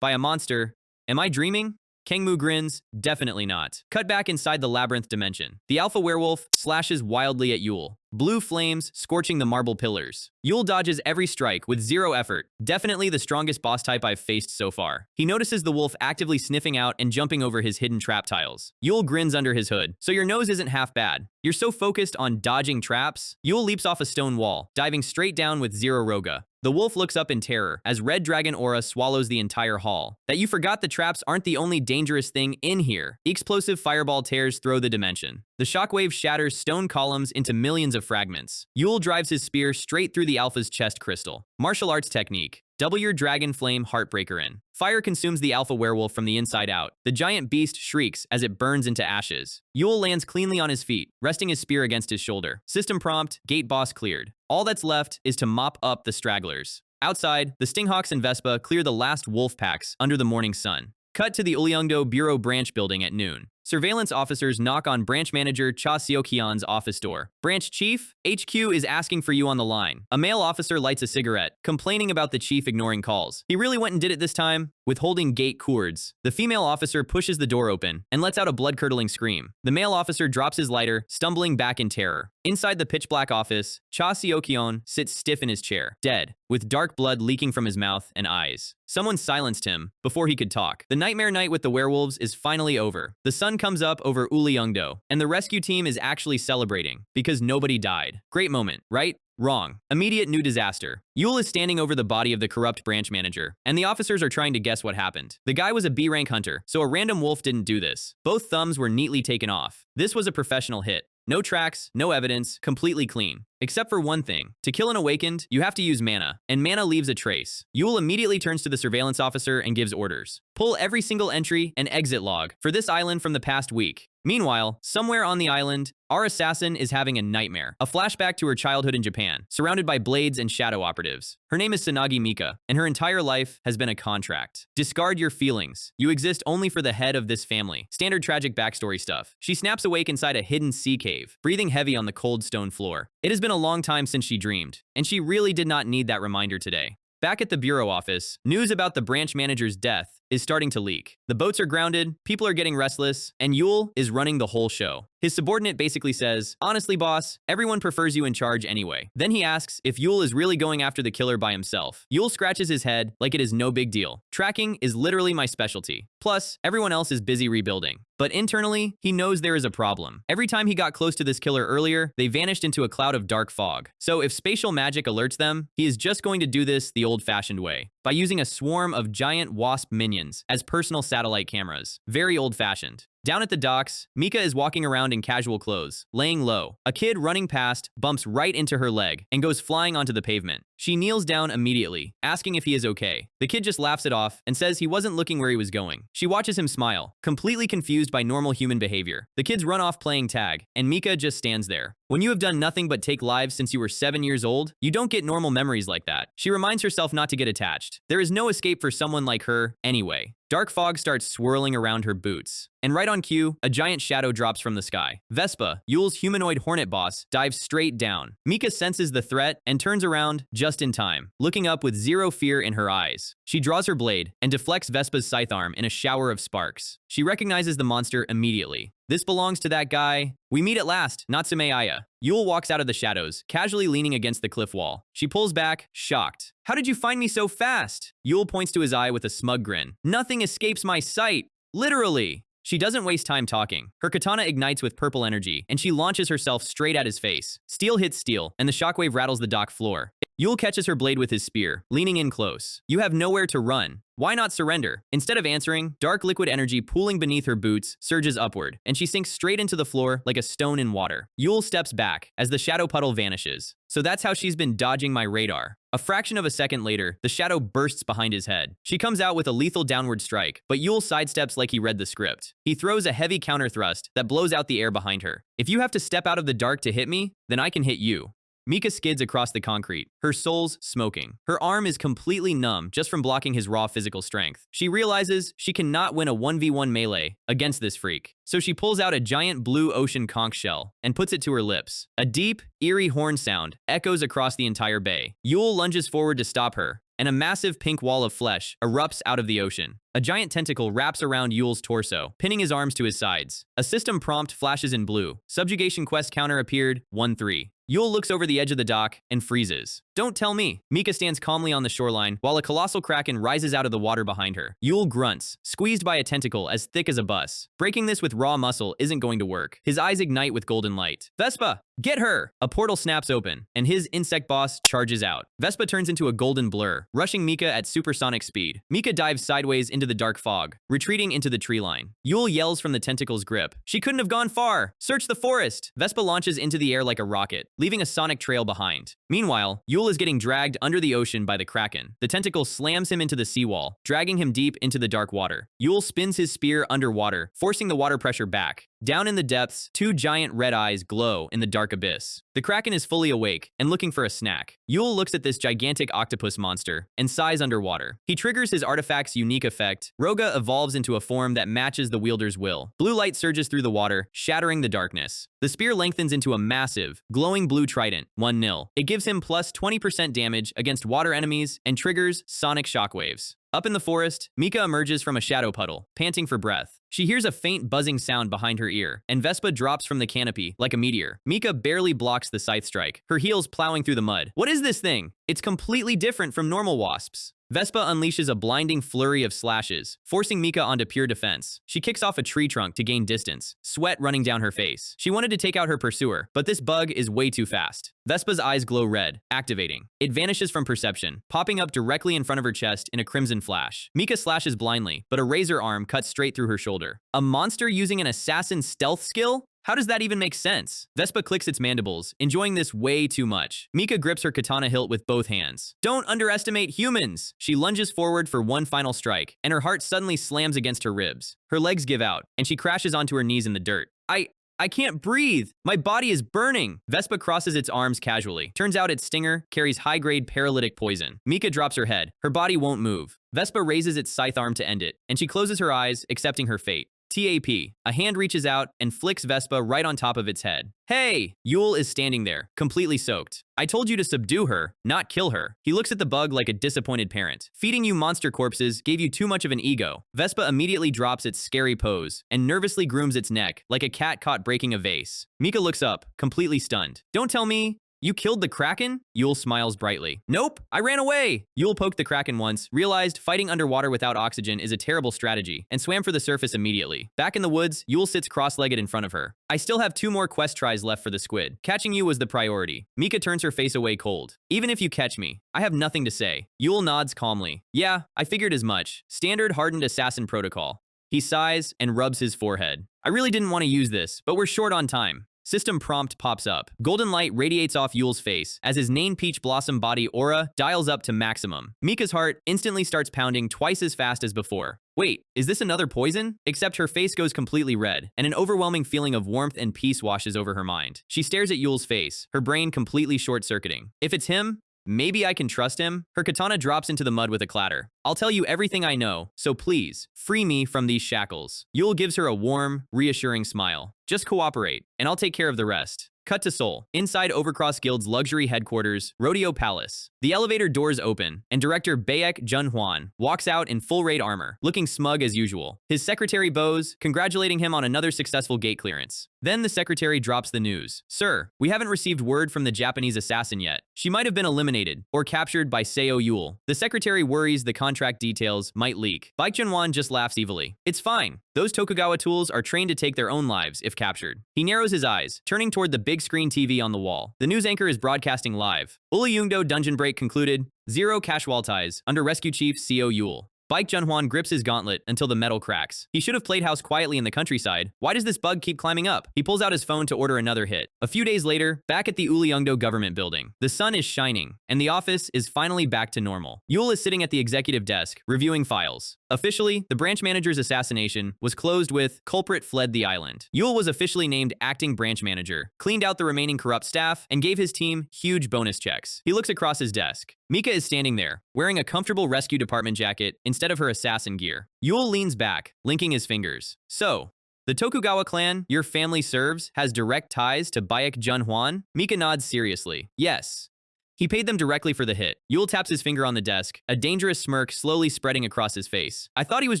by a monster. Am I dreaming? Kangmu grins, definitely not. Cut back inside the labyrinth dimension. The alpha werewolf slashes wildly at Yul. Blue flames scorching the marble pillars. Yul dodges every strike with 0 effort. Definitely the strongest boss type I've faced so far. He notices the wolf actively sniffing out and jumping over his hidden trap tiles. Yul grins under his hood. So your nose isn't half bad. You're so focused on dodging traps. Yul leaps off a stone wall, diving straight down with 0 roga. The wolf looks up in terror as red dragon aura swallows the entire hall. That you forgot the traps aren't the only dangerous thing in here. Explosive fireball tears through the dimension. The shockwave shatters stone columns into millions of fragments. Yul drives his spear straight through the alpha's chest crystal. Martial arts technique. Double your dragon flame heartbreaker in. Fire consumes the alpha werewolf from the inside out. The giant beast shrieks as it burns into ashes. Yul lands cleanly on his feet, resting his spear against his shoulder. System prompt, gate boss cleared. All that's left is to mop up the stragglers. Outside, the Stinghawks and Vespa clear the last wolf packs under the morning sun. Cut to the Uliungdo Bureau branch building at noon. Surveillance officers knock on branch manager Cha Seokyeon's office door. Branch chief, HQ is asking for you on the line. A male officer lights a cigarette, complaining about the chief ignoring calls. He really went and did it this time, withholding gate cords. The female officer pushes the door open and lets out a blood-curdling scream. The male officer drops his lighter, stumbling back in terror. Inside the pitch-black office, Cha Seokyeon sits stiff in his chair, dead, with dark blood leaking from his mouth and eyes. Someone silenced him before he could talk. The nightmare night with the werewolves is finally over. The sun comes up over Uliungdo, and the rescue team is actually celebrating because nobody died. Great moment, right? Wrong. Immediate new disaster. Yul is standing over the body of the corrupt branch manager, and the officers are trying to guess what happened. The guy was a B-rank hunter, so a random wolf didn't do this. Both thumbs were neatly taken off. This was a professional hit. No tracks, no evidence, completely clean. Except for one thing. To kill an awakened, you have to use mana, and mana leaves a trace. Yul immediately turns to the surveillance officer and gives orders. Pull every single entry and exit log for this island from the past week. Meanwhile, somewhere on the island, our assassin is having a nightmare. A flashback to her childhood in Japan, surrounded by blades and shadow operatives. Her name is Sanagi Mika, and her entire life has been a contract. Discard your feelings. You exist only for the head of this family. Standard tragic backstory stuff. She snaps awake inside a hidden sea cave, breathing heavy on the cold stone floor. It has been a long time since she dreamed, and she really did not need that reminder today. Back at the bureau office, news about the branch manager's death is starting to leak. The boats are grounded, people are getting restless, and Yul is running the whole show. His subordinate basically says, honestly boss, everyone prefers you in charge anyway. Then he asks if Yul is really going after the killer by himself. Yul scratches his head like it is no big deal. Tracking is literally my specialty. Plus, everyone else is busy rebuilding. But internally, he knows there is a problem. Every time he got close to this killer earlier, they vanished into a cloud of dark fog. So if spatial magic alerts them, he is just going to do this the old-fashioned way, by using a swarm of giant wasp minions as personal satellite cameras. Very old-fashioned. Down at the docks, Mika is walking around in casual clothes, laying low. A kid running past bumps right into her leg and goes flying onto the pavement. She kneels down immediately, asking if he is okay. The kid just laughs it off and says he wasn't looking where he was going. She watches him smile, completely confused by normal human behavior. The kids run off playing tag, and Mika just stands there. When you have done nothing but take lives since you were 7 years old, you don't get normal memories like that. She reminds herself not to get attached. There is no escape for someone like her anyway. Dark fog starts swirling around her boots. And right on cue, a giant shadow drops from the sky. Vespa, Yule's humanoid hornet boss, dives straight down. Mika senses the threat and turns around just in time, looking up with zero fear in her eyes. She draws her blade and deflects Vespa's scythe arm in a shower of sparks. She recognizes the monster immediately. This belongs to that guy. We meet at last, Natsume Aya. Yule walks out of the shadows, casually leaning against the cliff wall. She pulls back, shocked. How did you find me so fast? Yule points to his eye with a smug grin. Nothing escapes my sight. Literally. She doesn't waste time talking. Her katana ignites with purple energy, and she launches herself straight at his face. Steel hits steel, and the shockwave rattles the dock floor. Yule catches her blade with his spear, leaning in close. You have nowhere to run. Why not surrender? Instead of answering, dark liquid energy pooling beneath her boots surges upward, and she sinks straight into the floor like a stone in water. Yule steps back as the shadow puddle vanishes. So that's how she's been dodging my radar. A fraction of a second later, the shadow bursts behind his head. She comes out with a lethal downward strike, but Yule sidesteps like he read the script. He throws a heavy counter thrust that blows out the air behind her. If you have to step out of the dark to hit me, then I can hit you. Mika skids across the concrete, her soul's smoking. Her arm is completely numb just from blocking his raw physical strength. She realizes she cannot win a 1v1 melee against this freak. So she pulls out a giant blue ocean conch shell and puts it to her lips. A deep, eerie horn sound echoes across the entire bay. Yule lunges forward to stop her, and a massive pink wall of flesh erupts out of the ocean. A giant tentacle wraps around Yule's torso, pinning his arms to his sides. A system prompt flashes in blue. Subjugation quest counter appeared, 1-3. Yule looks over the edge of the dock and freezes. Don't tell me. Mika stands calmly on the shoreline while a colossal kraken rises out of the water behind her. Yule grunts, squeezed by a tentacle as thick as a bus. Breaking this with raw muscle isn't going to work. His eyes ignite with golden light. Vespa, get her! A portal snaps open, and his insect boss charges out. Vespa turns into a golden blur, rushing Mika at supersonic speed. Mika dives sideways into the dark fog, retreating into the tree line. Yule yells from the tentacle's grip. She couldn't have gone far! Search the forest! Vespa launches into the air like a rocket, leaving a sonic trail behind. Meanwhile, Yule is getting dragged under the ocean by the kraken. The tentacle slams him into the seawall, dragging him deep into the dark water. Yule spins his spear underwater, forcing the water pressure back. Down in the depths, two giant red eyes glow in the dark abyss. The kraken is fully awake and looking for a snack. Yule looks at this gigantic octopus monster and sighs underwater. He triggers his artifact's unique effect. Roga evolves into a form that matches the wielder's will. Blue light surges through the water, shattering the darkness. The spear lengthens into a massive, glowing blue trident, 1-0. It gives him plus 20% damage against water enemies and triggers sonic shockwaves. Up in the forest, Mika emerges from a shadow puddle, panting for breath. She hears a faint buzzing sound behind her ear, and Vespa drops from the canopy like a meteor. Mika barely blocks the scythe strike, her heels plowing through the mud. What is this thing? It's completely different from normal wasps. Vespa unleashes a blinding flurry of slashes, forcing Mika onto pure defense. She kicks off a tree trunk to gain distance, sweat running down her face. She wanted to take out her pursuer, but this bug is way too fast. Vespa's eyes glow red, activating. It vanishes from perception, popping up directly in front of her chest in a crimson flash. Mika slashes blindly, but a razor arm cuts straight through her shoulder. A monster using an assassin stealth skill? How does that even make sense? Vespa clicks its mandibles, enjoying this way too much. Mika grips her katana hilt with both hands. Don't underestimate humans! She lunges forward for one final strike, and her heart suddenly slams against her ribs. Her legs give out, and she crashes onto her knees in the dirt. I can't breathe! My body is burning! Vespa crosses its arms casually. Turns out its stinger carries high-grade paralytic poison. Mika drops her head. Her body won't move. Vespa raises its scythe arm to end it, and she closes her eyes, accepting her fate. TAP. A hand reaches out and flicks Vespa right on top of its head. Hey! Yule is standing there, completely soaked. I told you to subdue her, not kill her. He looks at the bug like a disappointed parent. Feeding you monster corpses gave you too much of an ego. Vespa immediately drops its scary pose and nervously grooms its neck like a cat caught breaking a vase. Mika looks up, completely stunned. Don't tell me you killed the kraken? Yule smiles brightly. Nope, I ran away! Yule poked the kraken once, realized fighting underwater without oxygen is a terrible strategy, and swam for the surface immediately. Back in the woods, Yule sits cross-legged in front of her. I still have 2 more quest tries left for the squid. Catching you was the priority. Mika turns her face away cold. Even if you catch me, I have nothing to say. Yule nods calmly. Yeah, I figured as much. Standard hardened assassin protocol. He sighs and rubs his forehead. I really didn't want to use this, but we're short on time. System prompt pops up. Golden light radiates off Yule's face as his Nane Peach Blossom body aura dials up to maximum. Mika's heart instantly starts pounding twice as fast as before. Wait, is this another poison? Except her face goes completely red, and an overwhelming feeling of warmth and peace washes over her mind. She stares at Yule's face, her brain completely short-circuiting. If it's him, maybe I can trust him? Her katana drops into the mud with a clatter. I'll tell you everything I know, so please, free me from these shackles. Yul gives her a warm, reassuring smile. Just cooperate, and I'll take care of the rest. Cut to Seoul. Inside Overcross Guild's luxury headquarters, Rodeo Palace. The elevator doors open, and director Baek Jun-hwan walks out in full raid armor, looking smug as usual. His secretary bows, congratulating him on another successful gate clearance. Then the secretary drops the news. Sir, we haven't received word from the Japanese assassin yet. She might have been eliminated or captured by Seo Yul. The secretary worries the contract details might leak. Baek Jun-hwan just laughs evilly. It's fine. Those Tokugawa tools are trained to take their own lives if captured. He narrows his eyes, turning toward the big screen TV on the wall. The news anchor is broadcasting live. Ulyungdo dungeon break concluded. 0 casualties under Rescue Chief Seo Yul. Baek Jun-hwan grips his gauntlet until the metal cracks. He should have played house quietly in the countryside. Why does this bug keep climbing up? He pulls out his phone to order another hit. A few days later, back at the Ulyungdo government building. The sun is shining, and the office is finally back to normal. Yul is sitting at the executive desk, reviewing files. Officially, the branch manager's assassination was closed with culprit fled the island. Yul was officially named acting branch manager, cleaned out the remaining corrupt staff, and gave his team huge bonus checks. He looks across his desk. Mika is standing there, wearing a comfortable rescue department jacket instead of her assassin gear. Yul leans back, linking his fingers. So, the Tokugawa clan your family serves has direct ties to Baek Jun-hwan? Mika nods seriously. Yes. He paid them directly for the hit. Yul taps his finger on the desk, a dangerous smirk slowly spreading across his face. I thought he was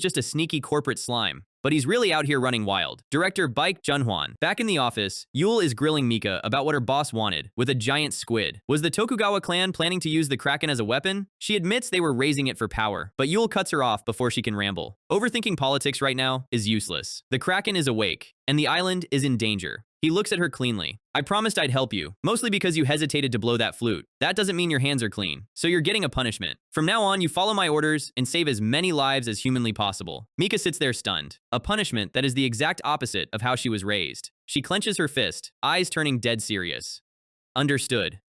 just a sneaky corporate slime, but he's really out here running wild. Director Baek Jun-hwan. Back in the office, Yul is grilling Mika about what her boss wanted, with a giant squid. Was the Tokugawa clan planning to use the Kraken as a weapon? She admits they were raising it for power, but Yul cuts her off before she can ramble. Overthinking politics right now is useless. The Kraken is awake, and the island is in danger. He looks at her cleanly. I promised I'd help you, mostly because you hesitated to blow that flute. That doesn't mean your hands are clean, so you're getting a punishment. From now on, you follow my orders and save as many lives as humanly possible. Mika sits there stunned. A punishment that is the exact opposite of how she was raised. She clenches her fist, eyes turning dead serious. Understood.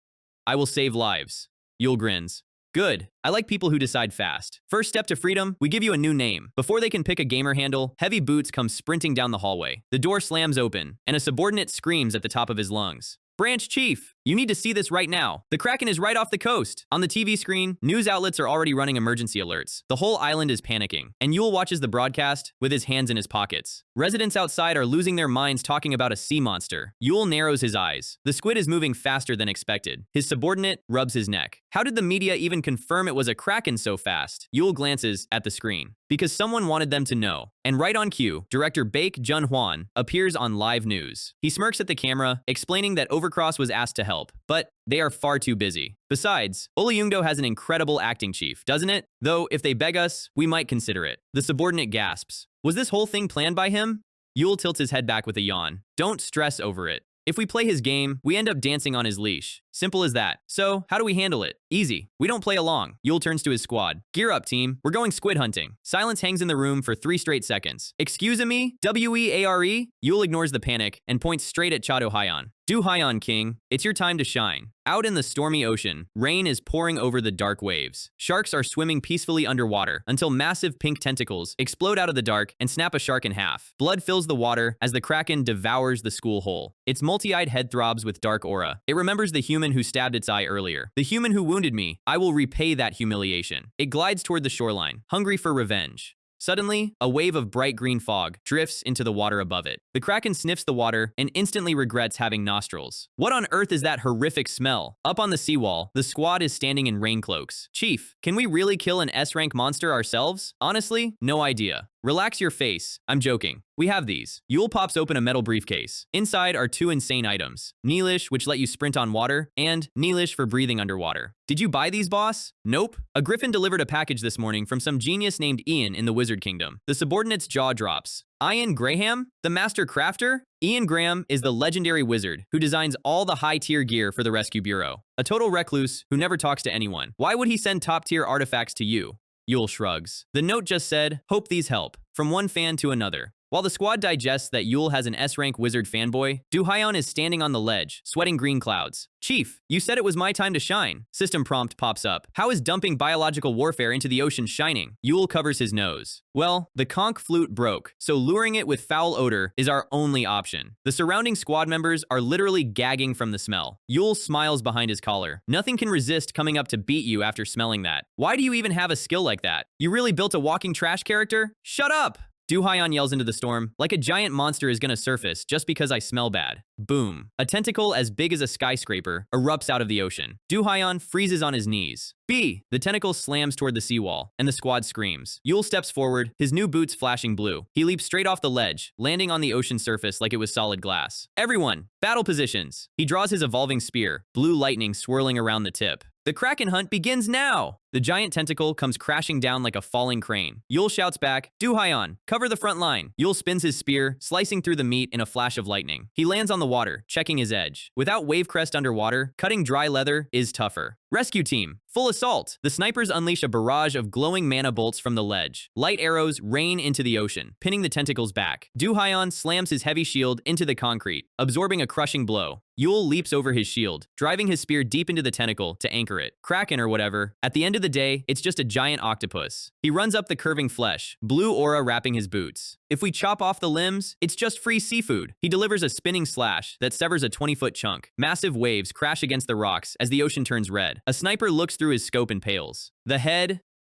I will save lives. Yul grins. Good. I like people who decide fast. First step to freedom, we give you a new name. Before they can pick a gamer handle, Heavy Boots comes sprinting down the hallway. The door slams open, and a subordinate screams at the top of his lungs. Branch Chief, you need to see this right now. The Kraken is right off the coast. On the TV screen, news outlets are already running emergency alerts. The whole island is panicking, and Yul watches the broadcast with his hands in his pockets. Residents outside are losing their minds talking about a sea monster. Yul narrows his eyes. The squid is moving faster than expected. His subordinate rubs his neck. How did the media even confirm it was a Kraken so fast? Yul glances at the screen. Because someone wanted them to know. And right on cue, director Baek Jun-hwan appears on live news. He smirks at the camera, explaining that Overcross was asked to help, but they are far too busy. Besides, Ulyungdo has an incredible acting chief, doesn't it? Though, if they beg us, we might consider it. The subordinate gasps. Was this whole thing planned by him? Yul tilts his head back with a yawn. Don't stress over it. If we play his game, we end up dancing on his leash. Simple as that. So, how do we handle it? Easy. We don't play along. Yul turns to his squad. Gear up, team. We're going squid hunting. Silence hangs in the room for 3 straight seconds. Excuse me? W-E-A-R-E? Yul ignores the panic and points straight at Chado Hyon. Do Hyon, King. It's your time to shine. Out in the stormy ocean, rain is pouring over the dark waves. Sharks are swimming peacefully underwater until massive pink tentacles explode out of the dark and snap a shark in half. Blood fills the water as the Kraken devours the school hole. Its multi-eyed head throbs with dark aura. It remembers the human who stabbed its eye earlier. The human who wounded me. I will repay that humiliation. It glides toward the shoreline, hungry for revenge. Suddenly, a wave of bright green fog drifts into the water above it. The Kraken sniffs the water and instantly regrets having nostrils. What on earth is that horrific smell? Up on the seawall, the squad is standing in rain cloaks. Chief, can we really kill an S-rank monster ourselves? Honestly, no idea. Relax your face. I'm joking. We have these. Yul pops open a metal briefcase. Inside are 2 insane items. Neelish, which let you sprint on water, and Neelish for breathing underwater. Did you buy these, boss? Nope. A griffin delivered a package this morning from some genius named Ian in the Wizard Kingdom. The subordinate's jaw drops. Ian Graham? The master crafter? Ian Graham is the legendary wizard who designs all the high-tier gear for the Rescue Bureau. A total recluse who never talks to anyone. Why would he send top-tier artifacts to you? Yul shrugs. The note just said, hope these help. From one fan to another. While the squad digests that Yule has an S-rank wizard fanboy, Do-Hyeon is standing on the ledge, sweating green clouds. Chief, you said it was my time to shine. System prompt pops up. How is dumping biological warfare into the ocean shining? Yule covers his nose. Well, the conch flute broke, so luring it with foul odor is our only option. The surrounding squad members are literally gagging from the smell. Yule smiles behind his collar. Nothing can resist coming up to beat you after smelling that. Why do you even have a skill like that? You really built a walking trash character? Shut up! Do-Hyeon yells into the storm, like a giant monster is gonna surface just because I smell bad. Boom. A tentacle as big as a skyscraper erupts out of the ocean. Do-Hyeon freezes on his knees. B! The tentacle slams toward the seawall, and the squad screams. Yule steps forward, his new boots flashing blue. He leaps straight off the ledge, landing on the ocean surface like it was solid glass. Everyone, battle positions! He draws his evolving spear, blue lightning swirling around the tip. The Kraken hunt begins now! The giant tentacle comes crashing down like a falling crane. Yule shouts back, Do-Hyeon, cover the front line. Yule spins his spear, slicing through the meat in a flash of lightning. He lands on the water, checking his edge. Without wave crest underwater, cutting dry leather is tougher. Rescue team, full assault! The snipers unleash a barrage of glowing mana bolts from the ledge. Light arrows rain into the ocean, pinning the tentacles back. Do-Hyeon slams his heavy shield into the concrete, absorbing a crushing blow. Yule leaps over his shield, driving his spear deep into the tentacle to anchor it. Kraken or whatever. At the end of the day, it's just a giant octopus. He runs up the curving flesh, blue aura wrapping his boots. If we chop off the limbs, it's just free seafood. He delivers a spinning slash that severs a 20-foot chunk. Massive waves crash against the rocks as the ocean turns red. A sniper looks through his scope and pales.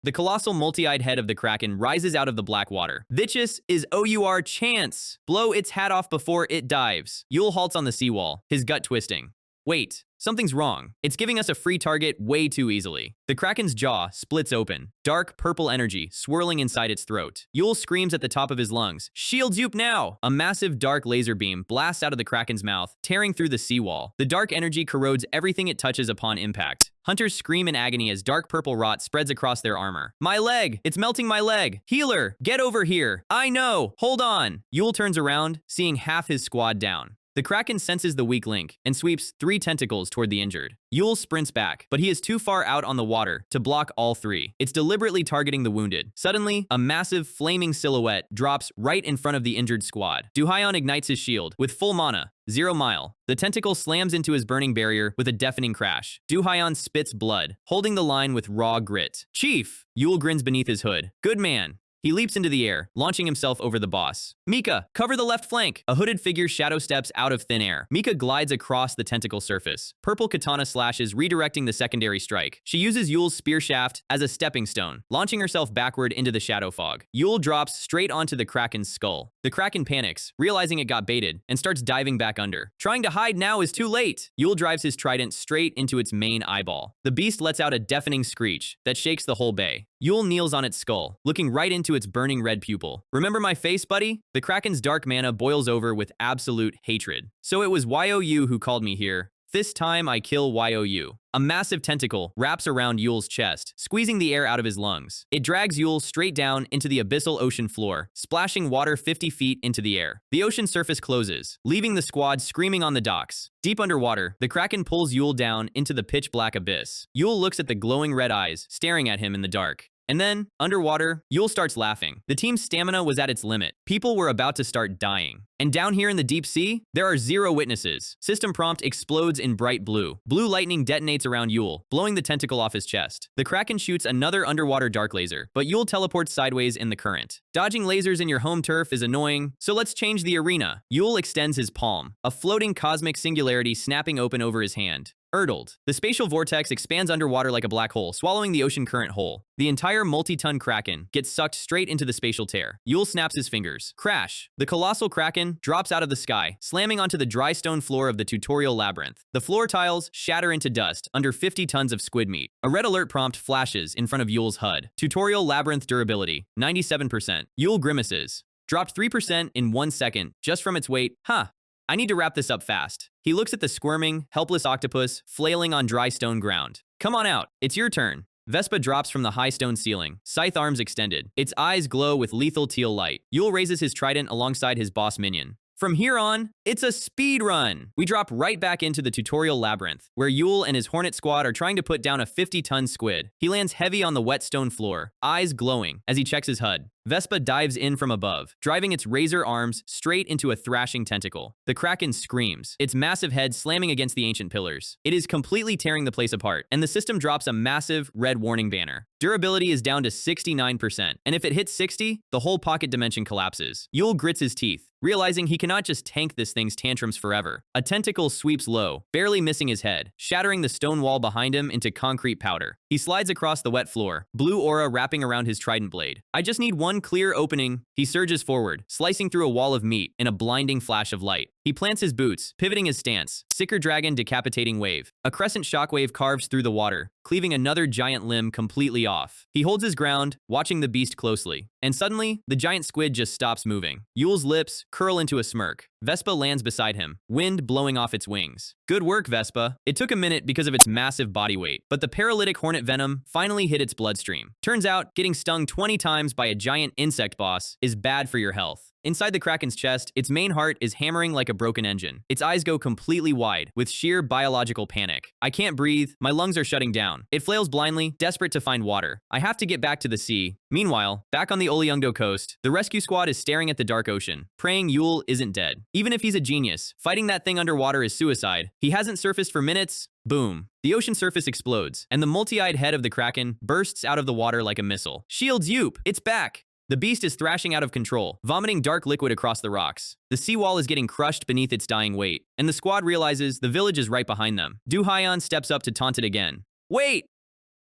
The colossal multi-eyed head of the Kraken rises out of the black water. Vicious is our chance. Blow its hat off before it dives. Yule halts on the seawall, his gut twisting. Wait, something's wrong. It's giving us a free target way too easily. The Kraken's jaw splits open, dark purple energy swirling inside its throat. Yule screams at the top of his lungs, "Shields Yoop now!" A massive dark laser beam blasts out of the Kraken's mouth, tearing through the seawall. The dark energy corrodes everything it touches upon impact. Hunters scream in agony as dark purple rot spreads across their armor. My leg! It's melting my leg! Healer! Get over here! I know! Hold on! Yule turns around, seeing half his squad down. The Kraken senses the weak link and sweeps 3 tentacles toward the injured. Yule sprints back, but he is too far out on the water to block all 3. It's deliberately targeting the wounded. Suddenly, a massive flaming silhouette drops right in front of the injured squad. Do-Hyeon ignites his shield with full mana. 0 mile. The tentacle slams into his burning barrier with a deafening crash. Do-Hyeon spits blood, holding the line with raw grit. Chief! Yule grins beneath his hood. Good man. He leaps into the air, launching himself over the boss. Mika, cover the left flank! A hooded figure shadow steps out of thin air. Mika glides across the tentacle surface. Purple katana slashes, redirecting the secondary strike. She uses Yule's spear shaft as a stepping stone, launching herself backward into the shadow fog. Yule drops straight onto the Kraken's skull. The Kraken panics, realizing it got baited, and starts diving back under. Trying to hide now is too late! Yule drives his trident straight into its main eyeball. The beast lets out a deafening screech that shakes the whole bay. Yule kneels on its skull, looking right into its burning red pupil. Remember my face, buddy? The Kraken's dark mana boils over with absolute hatred. So it was YOU who called me here. This time I kill YOU. A massive tentacle wraps around Yule's chest, squeezing the air out of his lungs. It drags Yule straight down into the abyssal ocean floor, splashing water 50 feet into the air. The ocean surface closes, leaving the squad screaming on the docks. Deep underwater, the Kraken pulls Yule down into the pitch-black abyss. Yule looks at the glowing red eyes, staring at him in the dark. And then, underwater, Yule starts laughing. The team's stamina was at its limit. People were about to start dying. And down here in the deep sea, there are 0 witnesses. System prompt explodes in bright blue. Blue lightning detonates around Yule, blowing the tentacle off his chest. The Kraken shoots another underwater dark laser, but Yule teleports sideways in the current. Dodging lasers in your home turf is annoying, so let's change the arena. Yule extends his palm, a floating cosmic singularity snapping open over his hand. Erdled. The spatial vortex expands underwater like a black hole, swallowing the ocean current whole. The entire multi-ton Kraken gets sucked straight into the spatial tear. Yule snaps his fingers. Crash! The colossal Kraken drops out of the sky, slamming onto the dry stone floor of the tutorial labyrinth. The floor tiles shatter into dust under 50 tons of squid meat. A red alert prompt flashes in front of Yule's HUD. Tutorial labyrinth durability, 97%. Yule grimaces. Dropped 3% in 1 second, just from its weight. Huh. I need to wrap this up fast. He looks at the squirming, helpless octopus flailing on dry stone ground. Come on out. It's your turn. Vespa drops from the high stone ceiling, scythe arms extended. Its eyes glow with lethal teal light. Yule raises his trident alongside his boss minion. From here on, it's a speed run! We drop right back into the tutorial labyrinth, where Yule and his Hornet squad are trying to put down a 50-ton squid. He lands heavy on the wet stone floor, eyes glowing, as he checks his HUD. Vespa dives in from above, driving its razor arms straight into a thrashing tentacle. The Kraken screams, its massive head slamming against the ancient pillars. It is completely tearing the place apart, and the system drops a massive red warning banner. Durability is down to 69%, and if it hits 60, the whole pocket dimension collapses. Yule grits his teeth, realizing he cannot just tank this thing's tantrums forever. A tentacle sweeps low, barely missing his head, shattering the stone wall behind him into concrete powder. He slides across the wet floor, blue aura wrapping around his trident blade. I just need one clear opening. He surges forward, slicing through a wall of meat in a blinding flash of light. He plants his boots, pivoting his stance. Sicker Dragon decapitating wave. A crescent shockwave carves through the water, cleaving another giant limb completely off. He holds his ground, watching the beast closely. And suddenly, the giant squid just stops moving. Yule's lips curl into a smirk. Vespa lands beside him, wind blowing off its wings. Good work, Vespa. It took a minute because of its massive body weight, but the paralytic hornet venom finally hit its bloodstream. Turns out, getting stung 20 times by a giant insect boss is bad for your health. Inside the Kraken's chest, its main heart is hammering like a broken engine. Its eyes go completely wide, with sheer biological panic. I can't breathe, my lungs are shutting down. It flails blindly, desperate to find water. I have to get back to the sea. Meanwhile, back on the Olyungdo coast, the rescue squad is staring at the dark ocean, praying Yule isn't dead. Even if he's a genius, fighting that thing underwater is suicide. He hasn't surfaced for minutes. Boom. The ocean surface explodes, and the multi-eyed head of the Kraken bursts out of the water like a missile. Shields Yoop! It's back! The beast is thrashing out of control, vomiting dark liquid across the rocks. The seawall is getting crushed beneath its dying weight, and the squad realizes the village is right behind them. Du-Hyan steps up to taunt it again. Wait!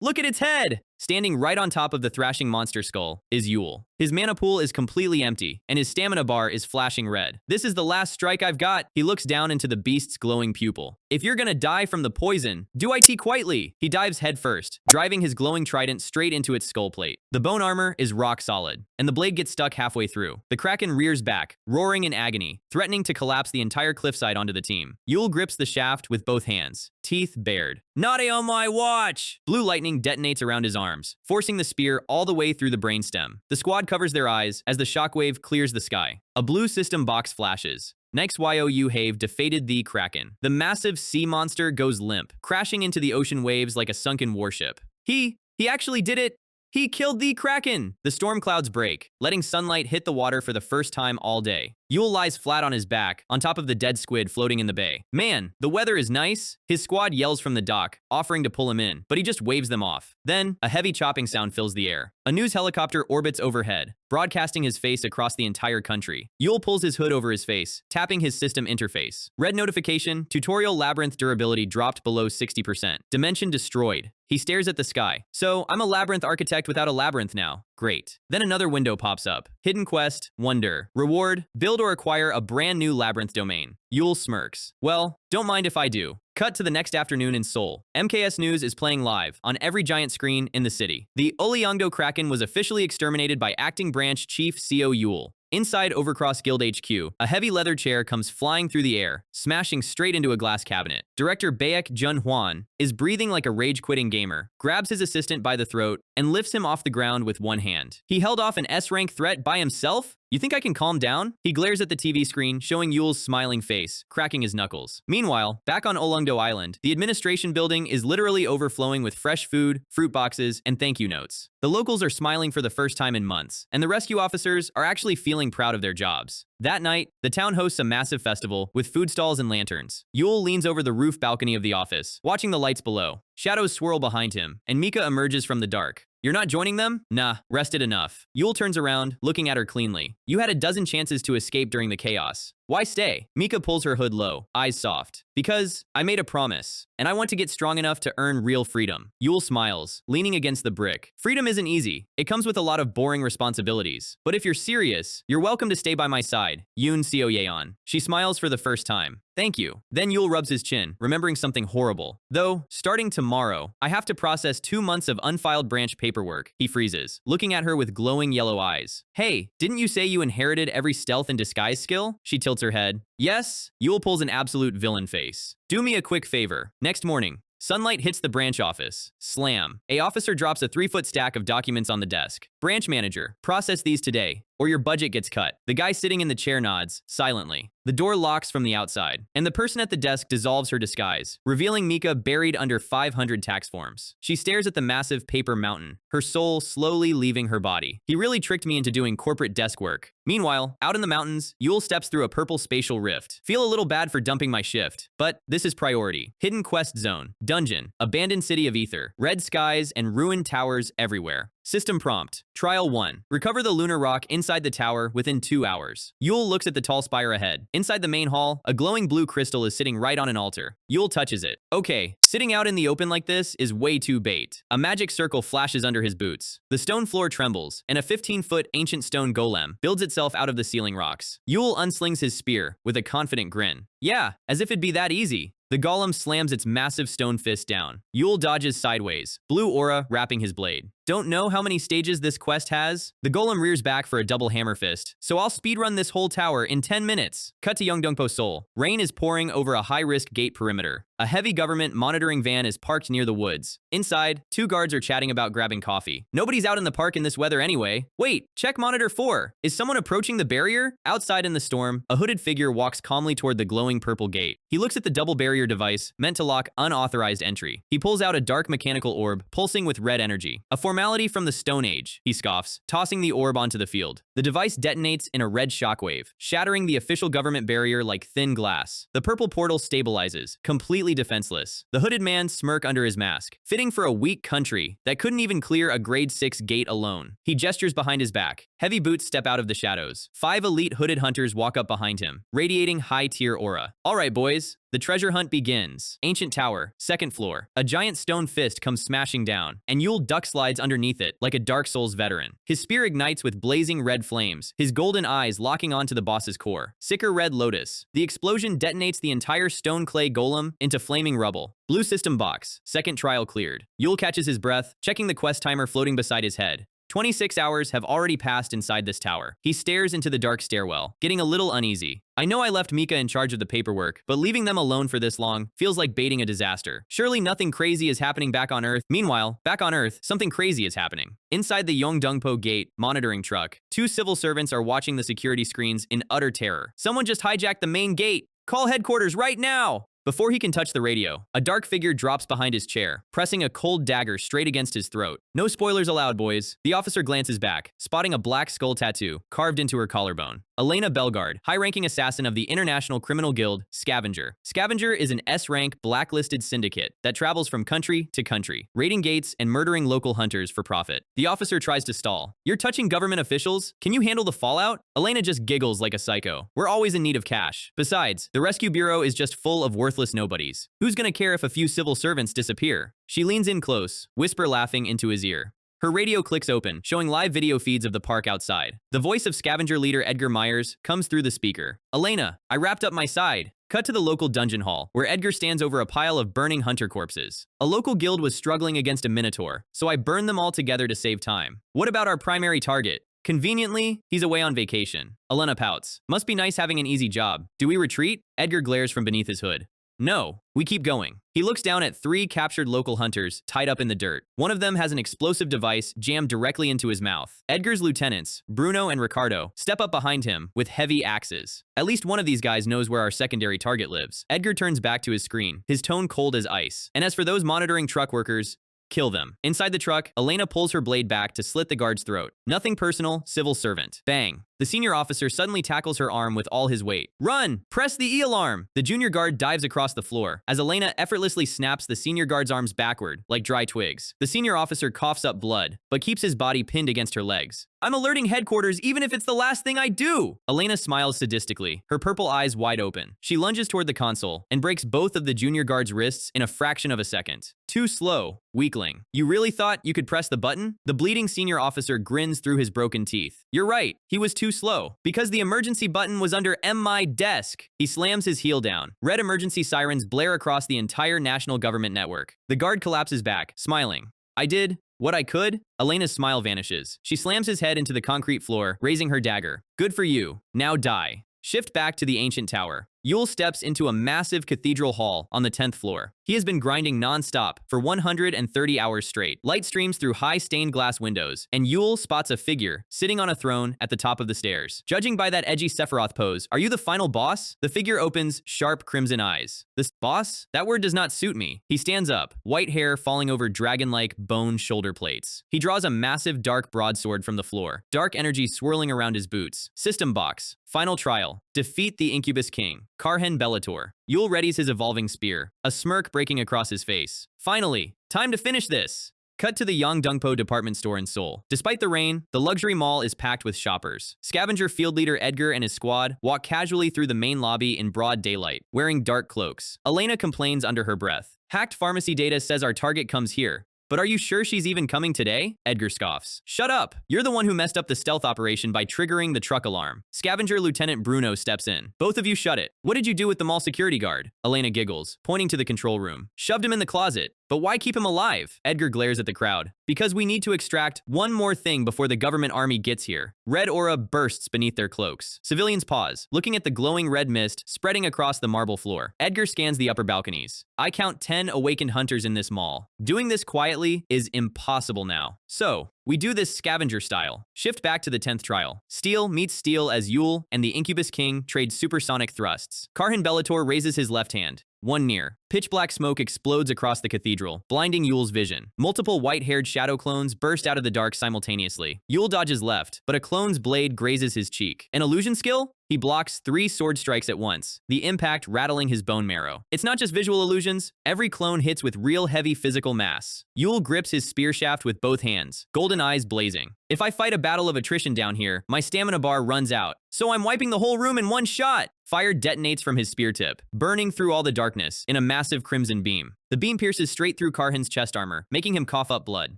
Look at its head! Standing right on top of the thrashing monster skull is Yule. His mana pool is completely empty, and his stamina bar is flashing red. This is the last strike I've got. He looks down into the beast's glowing pupil. If you're gonna die from the poison, do it quietly. He dives headfirst, driving his glowing trident straight into its skull plate. The bone armor is rock solid, and the blade gets stuck halfway through. The Kraken rears back, roaring in agony, threatening to collapse the entire cliffside onto the team. Yule grips the shaft with both hands, teeth bared. Not on my watch! Blue lightning detonates around his arms, forcing the spear all the way through the brainstem. The squad covers their eyes as the shockwave clears the sky. A blue system box flashes. Next YOU Have defeated the Kraken. The massive sea monster goes limp, crashing into the ocean waves like a sunken warship. He actually did it! He killed the Kraken! The storm clouds break, letting sunlight hit the water for the first time all day. Yule lies flat on his back, on top of the dead squid floating in the bay. Man, the weather is nice. His squad yells from the dock, offering to pull him in, but he just waves them off. Then, a heavy chopping sound fills the air. A news helicopter orbits overhead, broadcasting his face across the entire country. Yule pulls his hood over his face, tapping his system interface. Red notification, tutorial labyrinth durability dropped below 60%. Dimension destroyed. He stares at the sky. So, I'm a labyrinth architect without a labyrinth now. Great. Then another window pops up. Hidden quest, wonder. Reward, build or acquire a brand new labyrinth domain. Yule smirks. Well, don't mind if I do. Cut to the next afternoon in Seoul. MKS News is playing live on every giant screen in the city. The Olyungdo Kraken was officially exterminated by Acting Branch Chief CO Yule. Inside Overcross Guild HQ, a heavy leather chair comes flying through the air, smashing straight into a glass cabinet. Director Baek Jun-hwan is breathing like a rage-quitting gamer, grabs his assistant by the throat, and lifts him off the ground with one hand. He held off an S-rank threat by himself? You think I can calm down? He glares at the TV screen, showing Yule's smiling face, cracking his knuckles. Meanwhile, back on Olyungdo Island, the administration building is literally overflowing with fresh food, fruit boxes, and thank you notes. The locals are smiling for the first time in months, and the rescue officers are actually feeling proud of their jobs. That night, the town hosts a massive festival with food stalls and lanterns. Yule leans over the roof balcony of the office, watching the lights below. Shadows swirl behind him, and Mika emerges from the dark. You're not joining them? Nah, rested enough. Yule turns around, looking at her cleanly. You had a dozen chances to escape during the chaos. Why stay? Mika pulls her hood low, eyes soft. Because I made a promise, and I want to get strong enough to earn real freedom. Yule smiles, leaning against the brick. Freedom isn't easy. It comes with a lot of boring responsibilities. But if you're serious, you're welcome to stay by my side. Yoon Seo-yeon. She smiles for the first time. Thank you. Then Yule rubs his chin, remembering something horrible. Though, starting tomorrow, I have to process 2 months of unfiled branch paperwork. He freezes, looking at her with glowing yellow eyes. Hey, didn't you say you inherited every stealth and disguise skill? She tilts her head. Yes? Yule pulls an absolute villain face. Do me a quick favor. Next morning, sunlight hits the branch office. Slam. A officer drops a 3-foot stack of documents on the desk. Branch manager, process these today. or your budget gets cut. The guy sitting in the chair nods, silently. The door locks from the outside, and the person at the desk dissolves her disguise, revealing Mika buried under 500 tax forms. She stares at the massive paper mountain, her soul slowly leaving her body. He really tricked me into doing corporate desk work. Meanwhile, out in the mountains, Yule steps through a purple spatial rift. Feel a little bad for dumping my shift, but this is priority. Hidden quest zone, dungeon, abandoned city of ether, red skies, and ruined towers everywhere. System prompt. Trial 1. Recover the lunar rock inside the tower within 2 hours. Yule looks at the tall spire ahead. Inside the main hall, a glowing blue crystal is sitting right on an altar. Yule touches it. Okay, sitting out in the open like this is way too bait. A magic circle flashes under his boots. The stone floor trembles, and a 15-foot ancient stone golem builds itself out of the ceiling rocks. Yule unslings his spear with a confident grin. Yeah, as if it'd be that easy. The golem slams its massive stone fist down. Yule dodges sideways, blue aura wrapping his blade. Don't know how many stages this quest has? The golem rears back for a double hammer fist, so I'll speedrun this whole tower in 10 minutes. Cut to Yeongdongpo, Seoul. Rain is pouring over a high-risk gate perimeter. A heavy government monitoring van is parked near the woods. Inside, 2 guards are chatting about grabbing coffee. Nobody's out in the park in this weather anyway. Wait, check monitor 4. Is someone approaching the barrier? Outside in the storm, a hooded figure walks calmly toward the glowing purple gate. He looks at the double barrier device meant to lock unauthorized entry. He pulls out a dark mechanical orb, pulsing with red energy. A formality from the Stone Age, he scoffs, tossing the orb onto the field. The device detonates in a red shockwave, shattering the official government barrier like thin glass. The purple portal stabilizes, completely defenseless. The hooded man smirk under his mask, fitting for a weak country that couldn't even clear a grade 6 gate alone. He gestures behind his back. Heavy boots step out of the shadows. 5 elite hooded hunters walk up behind him, radiating high-tier aura. All right, boys. The treasure hunt begins. Ancient tower, 2nd floor. A giant stone fist comes smashing down, and Yule duck slides underneath it like a Dark Souls veteran. His spear ignites with blazing red flames, his golden eyes locking onto the boss's core. Sicker red lotus. The explosion detonates the entire stone clay golem into flaming rubble. Blue system box. 2nd trial cleared. Yule catches his breath, checking the quest timer floating beside his head. 26 hours have already passed inside this tower. He stares into the dark stairwell, getting a little uneasy. I know I left Mika in charge of the paperwork, but leaving them alone for this long feels like baiting a disaster. Surely nothing crazy is happening back on Earth. Meanwhile, back on Earth, something crazy is happening. Inside the Yeongdongpo gate monitoring truck, 2 civil servants are watching the security screens in utter terror. Someone just hijacked the main gate. Call headquarters right now! Before he can touch the radio, a dark figure drops behind his chair, pressing a cold dagger straight against his throat. No spoilers allowed, boys. The officer glances back, spotting a black skull tattoo carved into her collarbone. Elena Bellegarde, high-ranking assassin of the International Criminal Guild, Scavenger. Scavenger is an S-rank blacklisted syndicate that travels from country to country, raiding gates and murdering local hunters for profit. The officer tries to stall. You're touching government officials? Can you handle the fallout? Elena just giggles like a psycho. We're always in need of cash. Besides, the rescue bureau is just full of worthless nobodies. Who's gonna care if a few civil servants disappear? She leans in close, whisper laughing into his ear. Her radio clicks open, showing live video feeds of the park outside. The voice of scavenger leader Edgar Myers comes through the speaker. Elena, I wrapped up my side. Cut to the local dungeon hall, where Edgar stands over a pile of burning hunter corpses. A local guild was struggling against a minotaur, so I burned them all together to save time. What about our primary target? Conveniently, he's away on vacation. Elena pouts. Must be nice having an easy job. Do we retreat? Edgar glares from beneath his hood. No, we keep going. He looks down at 3 captured local hunters tied up in the dirt. One of them has an explosive device jammed directly into his mouth. Edgar's lieutenants, Bruno and Ricardo, step up behind him with heavy axes. At least one of these guys knows where our secondary target lives. Edgar turns back to his screen, his tone cold as ice. And as for those monitoring truck workers, kill them. Inside the truck, Elena pulls her blade back to slit the guard's throat. Nothing personal, civil servant. Bang. The senior officer suddenly tackles her arm with all his weight. Run! Press the E-alarm! The junior guard dives across the floor, as Elena effortlessly snaps the senior guard's arms backward, like dry twigs. The senior officer coughs up blood, but keeps his body pinned against her legs. I'm alerting headquarters even if it's the last thing I do! Elena smiles sadistically, her purple eyes wide open. She lunges toward the console, and breaks both of the junior guard's wrists in a fraction of a second. Too slow, weakling. You really thought you could press the button? The bleeding senior officer grins through his broken teeth. You're right, he was too slow. Because the emergency button was under my desk. He slams his heel down. Red emergency sirens blare across the entire national government network. The guard collapses back, smiling. I did what I could? Elena's smile vanishes. She slams his head into the concrete floor, raising her dagger. Good for you. Now die. Shift back to the ancient tower. Yule steps into a massive cathedral hall on the 10th floor. He has been grinding non-stop for 130 hours straight. Light streams through high stained glass windows, and Yule spots a figure sitting on a throne at the top of the stairs. Judging by that edgy Sephiroth pose, are you the final boss? The figure opens sharp crimson eyes. This boss? That word does not suit me. He stands up, white hair falling over dragon-like bone shoulder plates. He draws a massive dark broadsword from the floor, dark energy swirling around his boots. System box. Final trial. Defeat the Incubus King. Karhen Bellator. Yule readies his evolving spear, a smirk breaking across his face. Finally, time to finish this. Cut to the Yongdongpo department store in Seoul. Despite the rain, the luxury mall is packed with shoppers. Scavenger field leader Edgar and his squad walk casually through the main lobby in broad daylight, wearing dark cloaks. Elena complains under her breath. Hacked pharmacy data says our target comes here. But are you sure she's even coming today? Edgar scoffs. Shut up! You're the one who messed up the stealth operation by triggering the truck alarm. Scavenger Lieutenant Bruno steps in. Both of you shut it. What did you do with the mall security guard? Elena giggles, pointing to the control room. Shoved him in the closet. But why keep him alive? Edgar glares at the crowd. Because we need to extract one more thing before the government army gets here. Red aura bursts beneath their cloaks. Civilians pause, looking at the glowing red mist spreading across the marble floor. Edgar scans the upper balconies. I count 10 awakened hunters in this mall. Doing this quietly is impossible now. So, we do this scavenger style. Shift back to the 10th trial. Steel meets steel as Yule and the Incubus King trade supersonic thrusts. Karhen Bellator raises his left hand. One near. Pitch black smoke explodes across the cathedral, blinding Yule's vision. Multiple white-haired shadow clones burst out of the dark simultaneously. Yule dodges left, but a clone's blade grazes his cheek. An illusion skill? He blocks 3 sword strikes at once, the impact rattling his bone marrow. It's not just visual illusions. Every clone hits with real heavy physical mass. Yule grips his spear shaft with both hands, golden eyes blazing. If I fight a battle of attrition down here, my stamina bar runs out. So I'm wiping the whole room in one shot. Fire detonates from his spear tip, burning through all the darkness in a massive crimson beam. The beam pierces straight through Karhen's chest armor, making him cough up blood.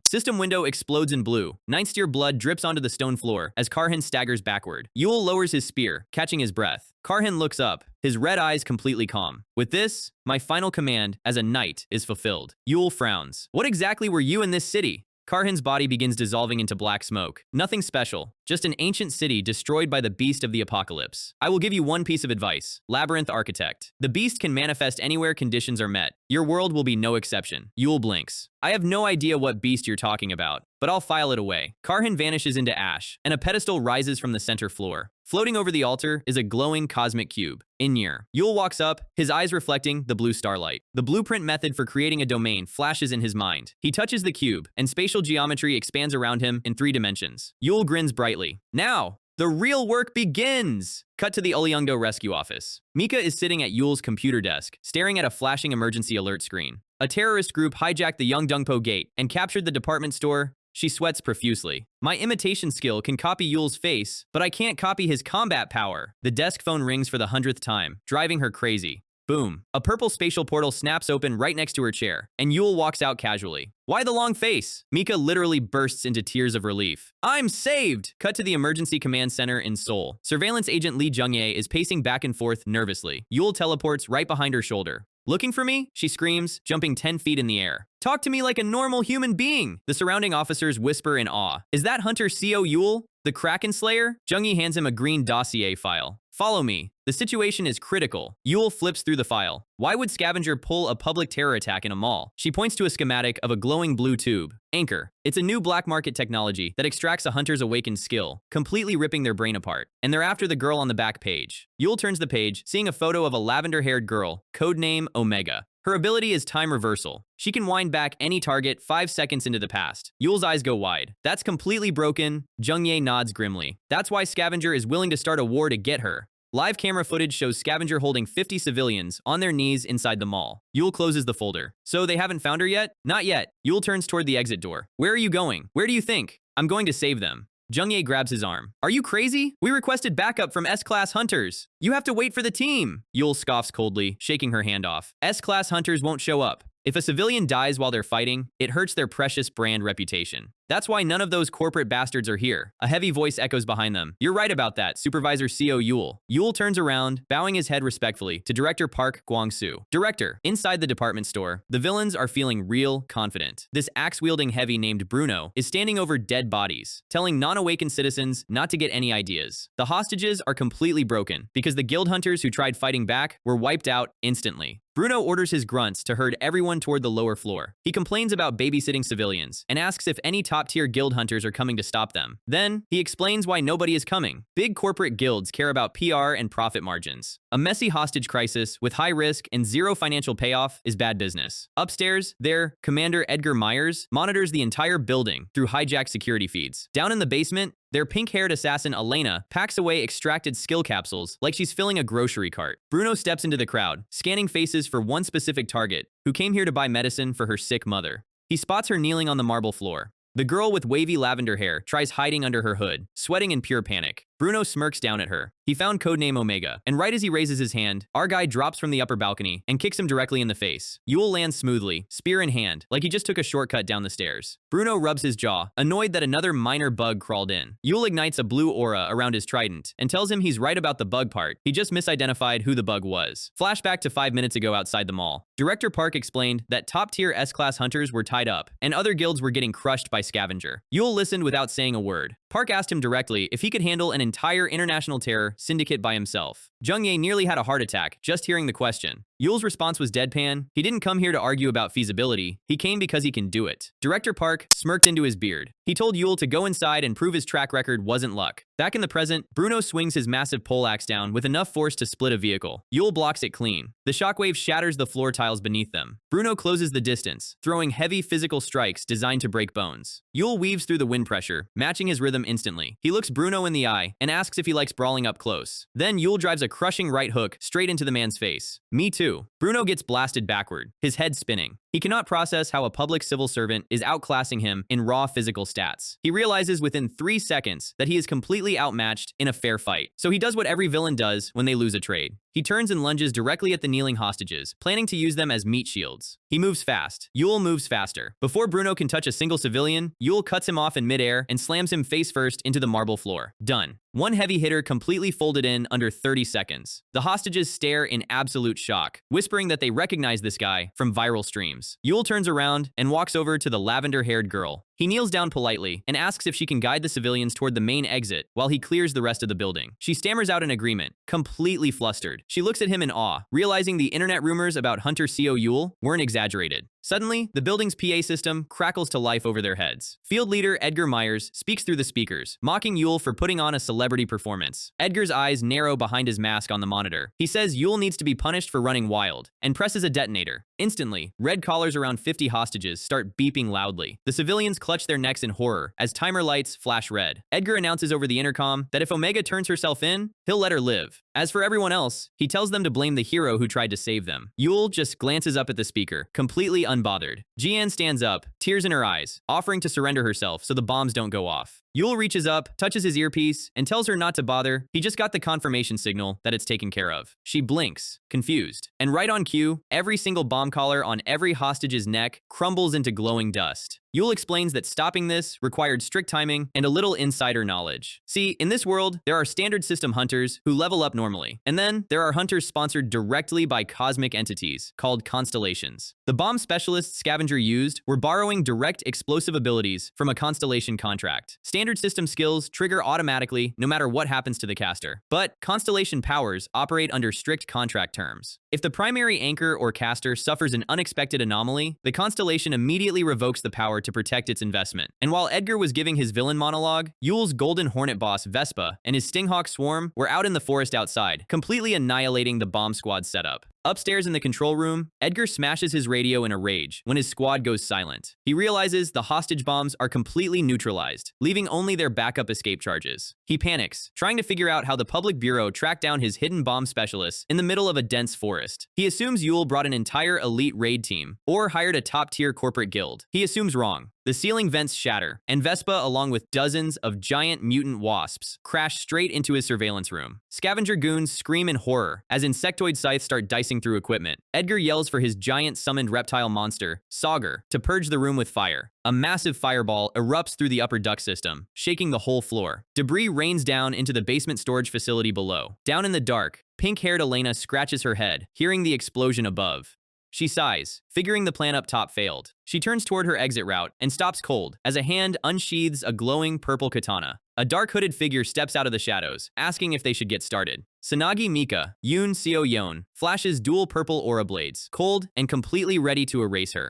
System window explodes in blue. Ninth tier blood drips onto the stone floor as Karhen staggers backward. Yule lowers his spear, catching his breath. Karhen looks up, his red eyes completely calm. With this, my final command as a knight is fulfilled. Yule frowns. What exactly were you in this city? Karhen's body begins dissolving into black smoke. Nothing special, just an ancient city destroyed by the beast of the apocalypse. I will give you one piece of advice. Labyrinth Architect. The beast can manifest anywhere conditions are met. Your world will be no exception. Yule blinks. I have no idea what beast you're talking about, but I'll file it away. Karhen vanishes into ash, and a pedestal rises from the center floor. Floating over the altar is a glowing cosmic cube. In near. Yule walks up, his eyes reflecting the blue starlight. The blueprint method for creating a domain flashes in his mind. He touches the cube, and spatial geometry expands around him in 3 dimensions. Yule grins brightly. Now, the real work begins! Cut to the Ulyungdo rescue office. Mika is sitting at Yule's computer desk, staring at a flashing emergency alert screen. A terrorist group hijacked the Yongdongpo gate and captured the department store. She sweats profusely. My imitation skill can copy Yule's face, but I can't copy his combat power. The desk phone rings for the 100th time, driving her crazy. Boom. A purple spatial portal snaps open right next to her chair, and Yule walks out casually. Why the long face? Mika literally bursts into tears of relief. I'm saved! Cut to the emergency command center in Seoul. Surveillance agent Lee Jung-ye is pacing back and forth nervously. Yule teleports right behind her shoulder. Looking for me? She screams, jumping 10 feet in the air. Talk to me like a normal human being! The surrounding officers whisper in awe. Is that Hunter CO Yule? The Kraken Slayer? Jung-yi hands him a green dossier file. Follow me. The situation is critical. Yule flips through the file. Why would Scavenger pull a public terror attack in a mall? She points to a schematic of a glowing blue tube. Anchor. It's a new black market technology that extracts a hunter's awakened skill, completely ripping their brain apart. And they're after the girl on the back page. Yule turns the page, seeing a photo of a lavender-haired girl, codename Omega. Her ability is time reversal. She can wind back any target 5 seconds into the past. Yule's eyes go wide. That's completely broken. Jung-ye nods grimly. That's why Scavenger is willing to start a war to get her. Live camera footage shows Scavenger holding 50 civilians on their knees inside the mall. Yule closes the folder. So they haven't found her yet? Not yet. Yule turns toward the exit door. Where are you going? Where do you think? I'm going to save them. Jung-ye grabs his arm. Are you crazy? We requested backup from S-Class Hunters. You have to wait for the team. Yule scoffs coldly, shaking her hand off. S-Class Hunters won't show up. If a civilian dies while they're fighting, it hurts their precious brand reputation. That's why none of those corporate bastards are here. A heavy voice echoes behind them. You're right about that, Supervisor CO Yule. Yule turns around, bowing his head respectfully to Director Park Kwang-soo. Director, inside the department store, the villains are feeling real confident. This axe-wielding heavy named Bruno is standing over dead bodies, telling non-awakened citizens not to get any ideas. The hostages are completely broken because the guild hunters who tried fighting back were wiped out instantly. Bruno orders his grunts to herd everyone toward the lower floor. He complains about babysitting civilians and asks if any top-tier guild hunters are coming to stop them. Then, he explains why nobody is coming. Big corporate guilds care about PR and profit margins. A messy hostage crisis with high risk and zero financial payoff is bad business. Upstairs, their Commander Edgar Myers monitors the entire building through hijacked security feeds. Down in the basement, their pink-haired assassin Elena packs away extracted skill capsules like she's filling a grocery cart. Bruno steps into the crowd, scanning faces for one specific target, who came here to buy medicine for her sick mother. He spots her kneeling on the marble floor. The girl with wavy lavender hair tries hiding under her hood, sweating in pure panic. Bruno smirks down at her. He found codename Omega, and right as he raises his hand, our guy drops from the upper balcony and kicks him directly in the face. Yule lands smoothly, spear in hand, like he just took a shortcut down the stairs. Bruno rubs his jaw, annoyed that another minor bug crawled in. Yule ignites a blue aura around his trident and tells him he's right about the bug part. He just misidentified who the bug was. Flashback to 5 minutes ago outside the mall. Director Park explained that top-tier S-class hunters were tied up, and other guilds were getting crushed by Scavenger. Yule listened without saying a word. Park asked him directly if he could handle an entire international terror syndicate by himself. Jung Ye nearly had a heart attack just hearing the question. Yule's response was deadpan. He didn't come here to argue about feasibility. He came because he can do it. Director Park smirked into his beard. He told Yule to go inside and prove his track record wasn't luck. Back in the present, Bruno swings his massive poleaxe down with enough force to split a vehicle. Yule blocks it clean. The shockwave shatters the floor tiles beneath them. Bruno closes the distance, throwing heavy physical strikes designed to break bones. Yule weaves through the wind pressure, matching his rhythm instantly. He looks Bruno in the eye and asks if he likes brawling up close. Then Yule drives a crushing right hook straight into the man's face. Me too. Bruno gets blasted backward, his head spinning. He cannot process how a public civil servant is outclassing him in raw physical stats. He realizes within 3 seconds that he is completely outmatched in a fair fight. So he does what every villain does when they lose a trade. He turns and lunges directly at the kneeling hostages, planning to use them as meat shields. He moves fast. Yule moves faster. Before Bruno can touch a single civilian, Yule cuts him off in midair and slams him face first into the marble floor. Done. One heavy hitter completely folded in under 30 seconds. The hostages stare in absolute shock, whispering that they recognize this guy from viral streams. Yule turns around and walks over to the lavender-haired girl. He kneels down politely and asks if she can guide the civilians toward the main exit while he clears the rest of the building. She stammers out an agreement, completely flustered. She looks at him in awe, realizing the internet rumors about Hunter CO Yule weren't exaggerated. Suddenly, the building's PA system crackles to life over their heads. Field leader Edgar Myers speaks through the speakers, mocking Yule for putting on a celebrity performance. Edgar's eyes narrow behind his mask on the monitor. He says Yule needs to be punished for running wild, and presses a detonator. Instantly, red collars around 50 hostages start beeping loudly. The civilians clutch their necks in horror as timer lights flash red. Edgar announces over the intercom that if Omega turns herself in, he'll let her live. As for everyone else, he tells them to blame the hero who tried to save them. Yule just glances up at the speaker, completely unbothered. Jian stands up, tears in her eyes, offering to surrender herself so the bombs don't go off. Yule reaches up, touches his earpiece, and tells her not to bother. He just got the confirmation signal that it's taken care of. She blinks, confused. And right on cue, every single bomb collar on every hostage's neck crumbles into glowing dust. Yule explains that stopping this required strict timing and a little insider knowledge. See, in this world, there are standard system hunters who level up normally. And then there are hunters sponsored directly by cosmic entities called constellations. The bomb specialists Scavenger used were borrowing direct explosive abilities from a constellation contract. Standard system skills trigger automatically no matter what happens to the caster. But constellation powers operate under strict contract terms. If the primary anchor or caster suffers an unexpected anomaly, the constellation immediately revokes the power to protect its investment. And while Edgar was giving his villain monologue, Yule's Golden Hornet boss Vespa and his Stinghawk swarm were out in the forest outside, completely annihilating the bomb squad setup. Upstairs in the control room, Edgar smashes his radio in a rage when his squad goes silent. He realizes the hostage bombs are completely neutralized, leaving only their backup escape charges. He panics, trying to figure out how the Public Bureau tracked down his hidden bomb specialists in the middle of a dense forest. He assumes Yule brought an entire elite raid team, or hired a top-tier corporate guild. He assumes wrong. The ceiling vents shatter, and Vespa, along with dozens of giant mutant wasps, crash straight into his surveillance room. Scavenger goons scream in horror as insectoid scythes start dicing through equipment. Edgar yells for his giant summoned reptile monster, Sauger, to purge the room with fire. A massive fireball erupts through the upper duct system, shaking the whole floor. Debris rains down into the basement storage facility below. Down in the dark, pink-haired Elena scratches her head, hearing the explosion above. She sighs, figuring the plan up top failed. She turns toward her exit route and stops cold as a hand unsheathes a glowing purple katana. A dark hooded figure steps out of the shadows, asking if they should get started. Sanagi Mika, Yoon Seo Yeon, flashes dual purple aura blades, cold and completely ready to erase her.